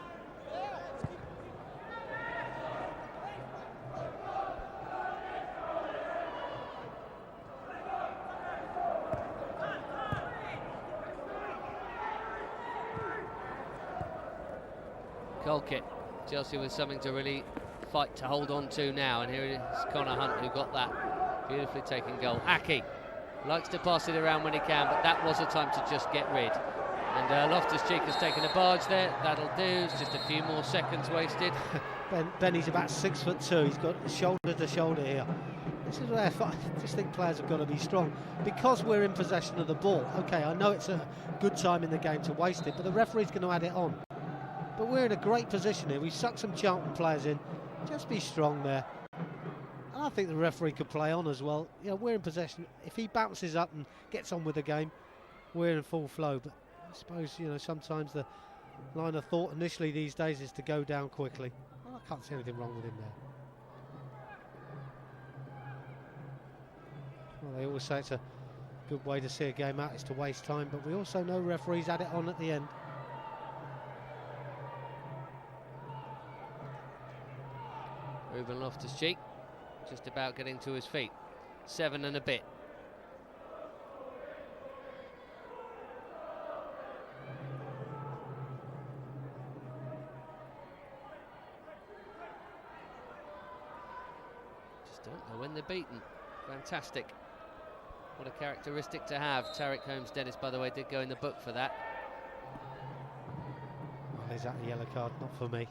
Goal kick. Chelsea with something to really fight to hold on to now, and here it is Connor Hunte who got that beautifully taken goal. Aki likes to pass it around when he can, but that was a time to just get rid. And Loftus-Cheek has taken a barge there. That'll do. It's just a few more seconds wasted. Benny's about 6'2". He's got shoulder to shoulder here. This is where I just think players have got to be strong because we're in possession of the ball. Okay, I know it's a good time in the game to waste it, but the referee's going to add it on. But we're in a great position here. We've sucked some Charlton players in. Just be strong there. And I think the referee could play on as well. You know, we're in possession. If he bounces up and gets on with the game, we're in full flow. But I suppose, you know, sometimes the line of thought initially these days is to go down quickly. Well, I can't see anything wrong with him there. Well, they always say it's a good way to see a game out is to waste time, but we also know referees add it on at the end. Ruben Loftus-Cheek just about getting to his feet. 7 and a bit. Just don't know when they're beaten. Fantastic. What a characteristic to have. Tariq Holmes-Dennis, by the way, did go in the book for that. Well, is that a yellow card? Not for me.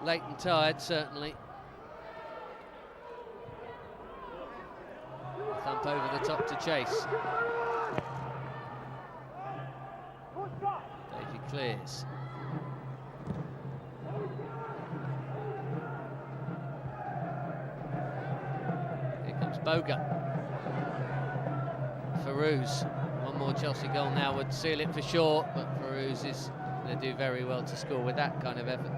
Late and tired, certainly. Thump over the top to chase. Davey clears. Here comes Boga. Feruz. One more Chelsea goal now would seal it for sure, but Feruz is going to do very well to score with that kind of effort.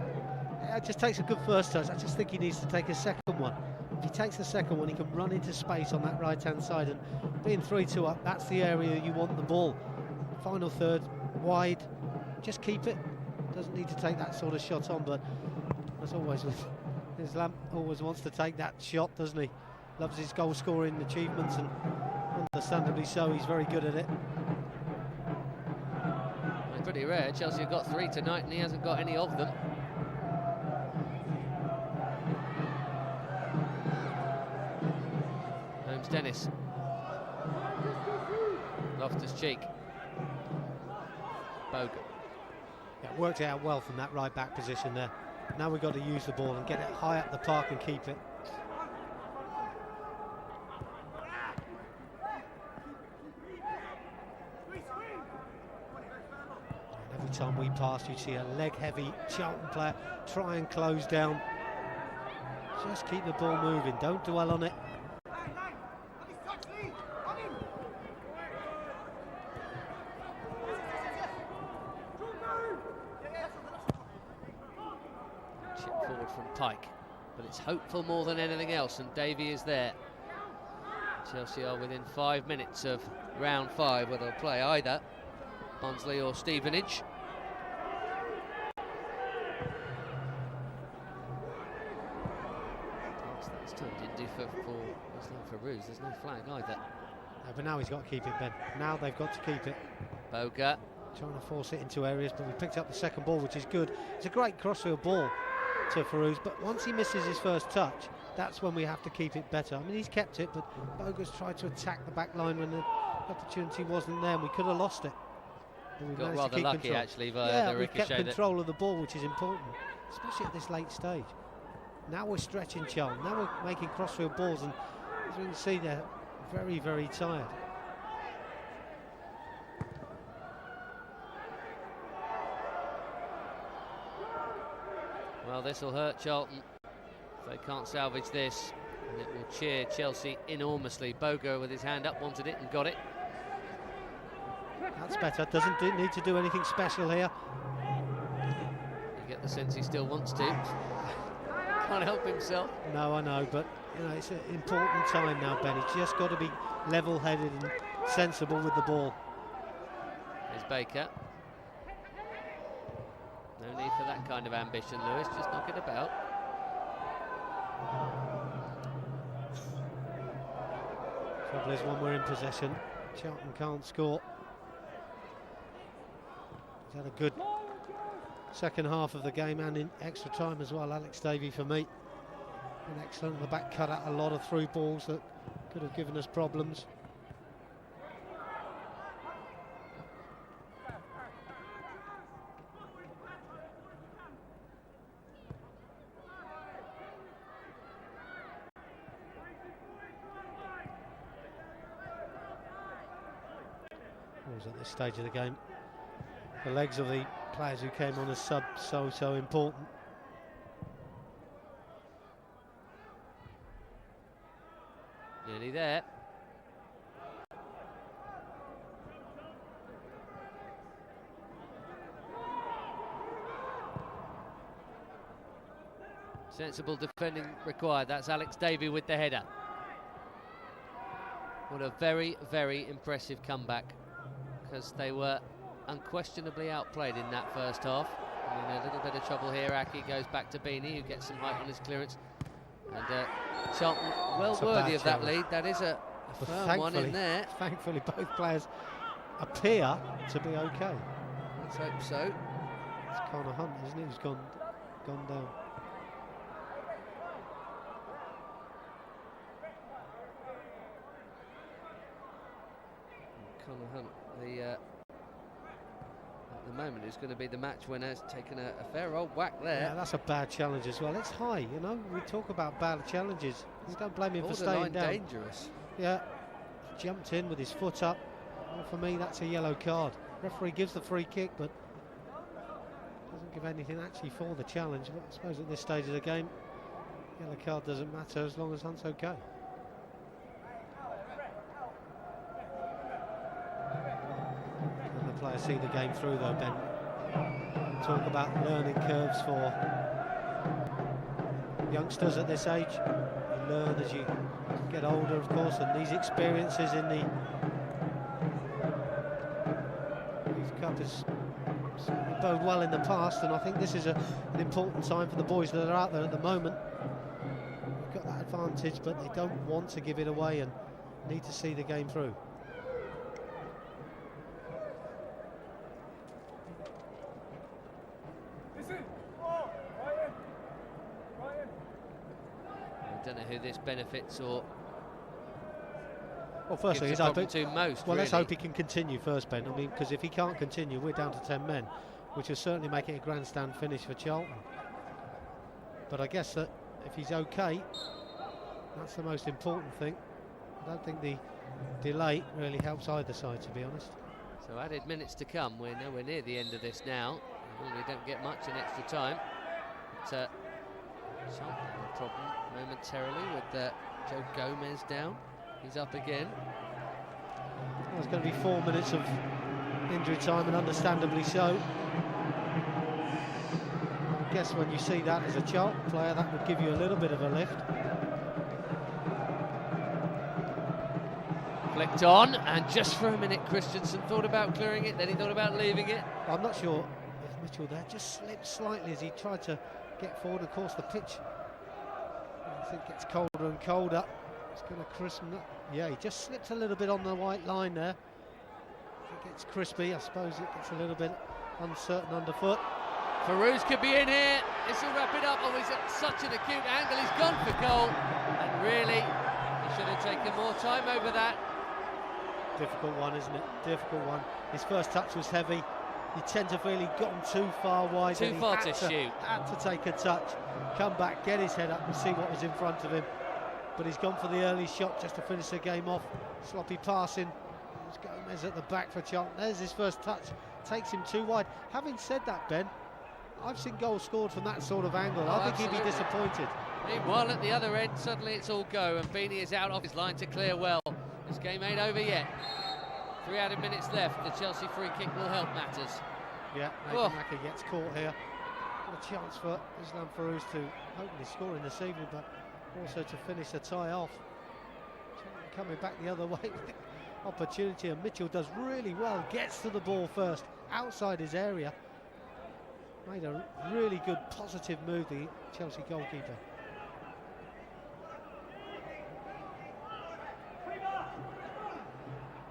It just takes a good first touch. I just think he needs to take a second one. If he takes the second one, he can run into space on that right-hand side, and being 3-2 up, that's the area you want the ball. Final third, wide, just keep it. Doesn't need to take that sort of shot on, but as always with Islam, always wants to take that shot, doesn't he? Loves his goal-scoring achievements, and understandably so. He's very good at it. It's pretty rare. Chelsea have got 3 tonight and he hasn't got any of them. Holmes-Dennis. Loftus-Cheek. Boga. Yeah, worked it out well from that right back position there. Now we've got to use the ball and get it high up the park and keep it. And every time we pass, you see a leg-heavy Charlton player try and close down. Just keep the ball moving, don't dwell on it. From Pike, but it's hopeful more than anything else, and Davey is there. Chelsea are within 5 minutes of round 5, where they'll play either Barnsley or Stevenage. That's turned into for Feruz. There's no flag either. No, but now he's got to keep it, Ben. Now they've got to keep it. Boga trying to force it into areas, but we picked up the second ball, which is good. It's a great crossfield ball to Feruz, but once he misses his first touch, that's when we have to keep it better. I mean, he's kept it, but Boga's tried to attack the back line when the opportunity wasn't there, and we could have lost it. We got rather lucky control. Actually via the we ricochet. Kept control of the ball, which is important, especially at this late stage. Now we're stretching Charlton, now we're making crossfield balls, and as we can see, they're very, very tired. Well, this will hurt Charlton if they can't salvage this, and it will cheer Chelsea enormously. Boga with his hand up wanted it and got it. That's better, doesn't need to do anything special here. You get the sense he still wants to. Can't help himself. No, I know, but you know, it's an important time now, Ben. He's just got to be level-headed and sensible with the ball. There's Baker. No need for that kind of ambition, Lewis. Just knock it about. Trouble is, when we're in possession, Charlton can't score. He's had a good second half of the game and in extra time as well. Alex Davey for me. And excellent on the back, cut out a lot of through balls that could have given us problems. At this stage of the game, the legs of the players who came on as sub so important. Nearly there. Sensible defending required. That's Alex Davey with the header. What a very, very impressive comeback, because they were unquestionably outplayed in that first half. And in a little bit of trouble here, Aki goes back to Beeney, who gets some height on his clearance. And Charlton well worthy of that lead. That is a firm one in there. Thankfully, both players appear to be okay. Let's hope so. It's kind of Hunte, isn't it, who's gone down. Hunte, at the moment, is going to be the match winner. Has taken a fair old whack there. Yeah, that's a bad challenge as well. It's high, you know. We talk about bad challenges. You don't blame him for staying down. Dangerous. Yeah, jumped in with his foot up. Well, for me, that's a yellow card. Referee gives the free kick, but doesn't give anything actually for the challenge. But I suppose at this stage of the game, yellow card doesn't matter as long as Hunte's okay. Players see the game through though, Ben. Talk about learning curves for youngsters at this age. You learn as you get older, of course, and these experiences in the Youth Cup has bode well in the past, and I think this is an important time for the boys that are out there at the moment. They've got that advantage, but they don't want to give it away and need to see the game through. don't know who this benefits or well, firstly, gives a problem to most. Well, really. let's hope he can continue first, Ben. I mean, because if he can't continue, we're down to 10 men, which will certainly make it a grandstand finish for Charlton. But I guess that if he's okay, that's the most important thing. I don't think the delay really helps either side, to be honest. So added minutes to come. We're nowhere near the end of this now. We normally don't get much in extra time. But Charlton have a problem momentarily with Joe Gomez down. He's up again. Well, there's going to be 4 minutes of injury time, and understandably so. I guess when you see that as a Charlton player, that would give you a little bit of a lift. Flicked on, and just for a minute Christensen thought about clearing it, then he thought about leaving it. I'm not sure if Mitchell there just slipped slightly as he tried to get forward. Of course, the pitch, I think, gets colder and colder. It's going to crispen up. Yeah, he just slipped a little bit on the white line there. If it gets crispy, I suppose it gets a little bit uncertain underfoot. Feruz could be in here. This will wrap it up. Oh, he's at such an acute angle. He's gone for goal. And really, he should have taken more time over that. Difficult one, isn't it? Difficult one. His first touch was heavy. You tend to feel he'd gotten too far wide. Too far to shoot. Had to take a touch, come back, get his head up and see what was in front of him. But he's gone for the early shot just to finish the game off. Sloppy passing. There's Gomez at the back for Charlton. There's his first touch. Takes him too wide. Having said that, Ben, I've seen goals scored from that sort of angle. I think absolutely. he'd be disappointed. Meanwhile, at the other end, suddenly it's all go, and Beeney is out off his line to clear well. This game ain't over yet. 3 added minutes left. The Chelsea free kick will help matters. Yeah, Maka gets caught here. What a chance for Islam Feruz to hopefully score in this evening, but also to finish the tie off. Coming back the other way. Opportunity, and Mitchell does really well. Gets to the ball first, outside his area. Made a really good positive move, the Chelsea goalkeeper.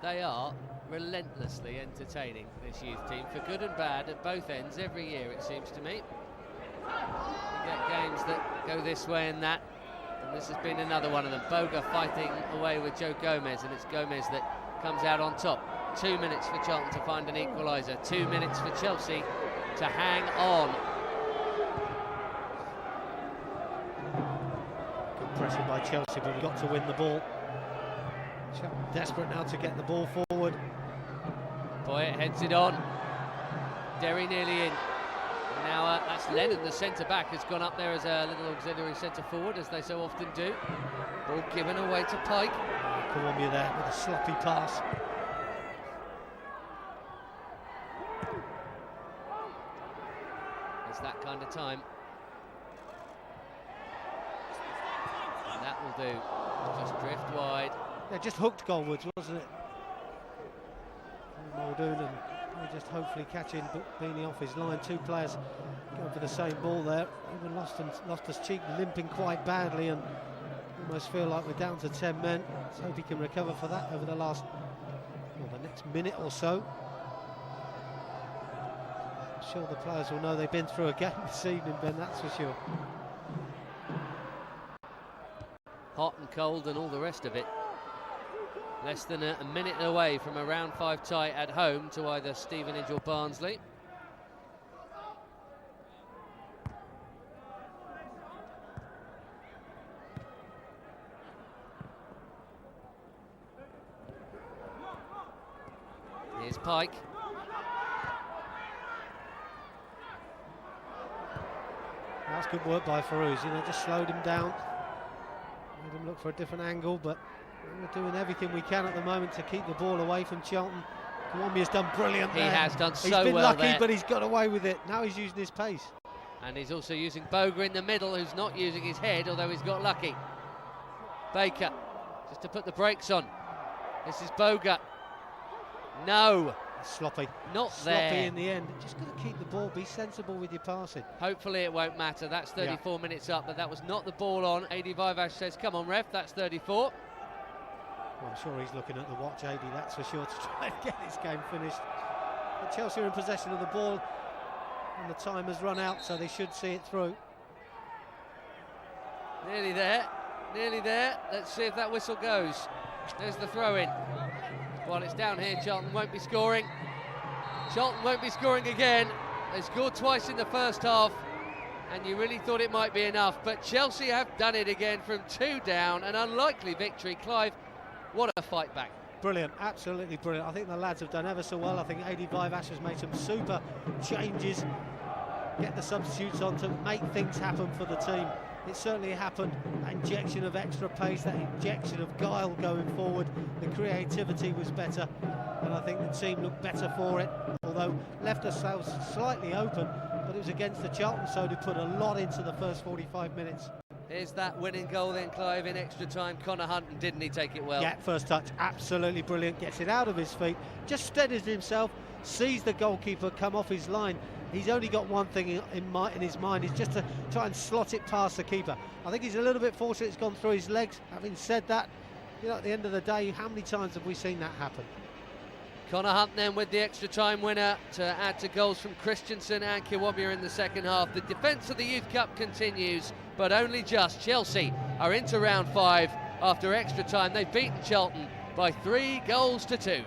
They are relentlessly entertaining, this youth team, for good and bad at both ends every year, it seems to me. You get games that go this way and that, and this has been another one of them. Boga fighting away with Joe Gomez, and it's Gomez that comes out on top. 2 minutes for Charlton to find an equaliser. 2 minutes for Chelsea to hang on. Good pressure by Chelsea, but we've got to win the ball. Charlton desperate now to get the ball forward. Poyet heads it on. Derry nearly in. And now that's Lennon, the centre-back, has gone up there as a little auxiliary centre-forward, as they so often do. Ball given away to Pike. Columbia there with a sloppy pass. It's that kind of time. And that will do. Just drift wide. Yeah, just hooked goalwards, wasn't it? Muldoon, and they just hopefully catching Beeney off his line. 2 players going for the same ball there. Even Loftus-Cheek limping quite badly, and almost feel like we're down to 10 men. Let's hope he can recover for that over the next minute or so. I'm sure the players will know they've been through a game this evening, Ben, that's for sure. Hot and cold and all the rest of it. Less than a minute away from a round 5 tie at home to either Stevenage or Barnsley. Here's Pike. That's good work by Feruz, you know, just slowed him down. Made him look for a different angle, but we're doing everything we can at the moment to keep the ball away from Charlton. Colombia's done brilliant there. He has done so well. He's been lucky, there. but he's got away with it. Now he's using his pace. And he's also using Boga in the middle, who's not using his head, although he's got lucky. Baker, just to put the brakes on. This is Boga. No. Sloppy. Not Sloppy there. in the end. Just got to keep the ball, be sensible with your passing. Hopefully it won't matter. That's 34 minutes up, but that was not the ball on. AD Vivash says, come on, ref, that's 34. Well, I'm sure he's looking at the watch, AD, that's for sure, to try and get this game finished. But Chelsea are in possession of the ball, and the time has run out, so they should see it through. Nearly there. nearly there. Let's see if that whistle goes. There's the throw-in. While it's down here, Charlton won't be scoring. Charlton won't be scoring again. They scored twice in the first half, and you really thought it might be enough, but Chelsea have done it again from 2 down. An unlikely victory. Clive, what a fight back. Brilliant, absolutely brilliant. I think the lads have done ever so well. I think Adi Vivash has made some super changes, get the substitutes on to make things happen for the team. It certainly happened. That injection of extra pace, that injection of guile going forward, the creativity was better, and I think the team looked better for it, although left ourselves slightly open, but it was against the Charlton, so they put a lot into the first 45 minutes. Here's that winning goal then, Clive, in extra time. Connor Hunte, didn't he take it well? Yeah, first touch, absolutely brilliant. Gets it out of his feet, just steadies himself, sees the goalkeeper come off his line. He's only got one thing in his mind, is just to try and slot it past the keeper. I think he's a little bit fortunate it's gone through his legs. Having said that, you know, at the end of the day, how many times have we seen that happen? Connor Hunte then with the extra time winner to add to goals from Christensen and Kiwabia in the second half. The defence of the Youth Cup continues, but only just. Chelsea are into round 5 after extra time. They've beaten Charlton by 3 goals to 2.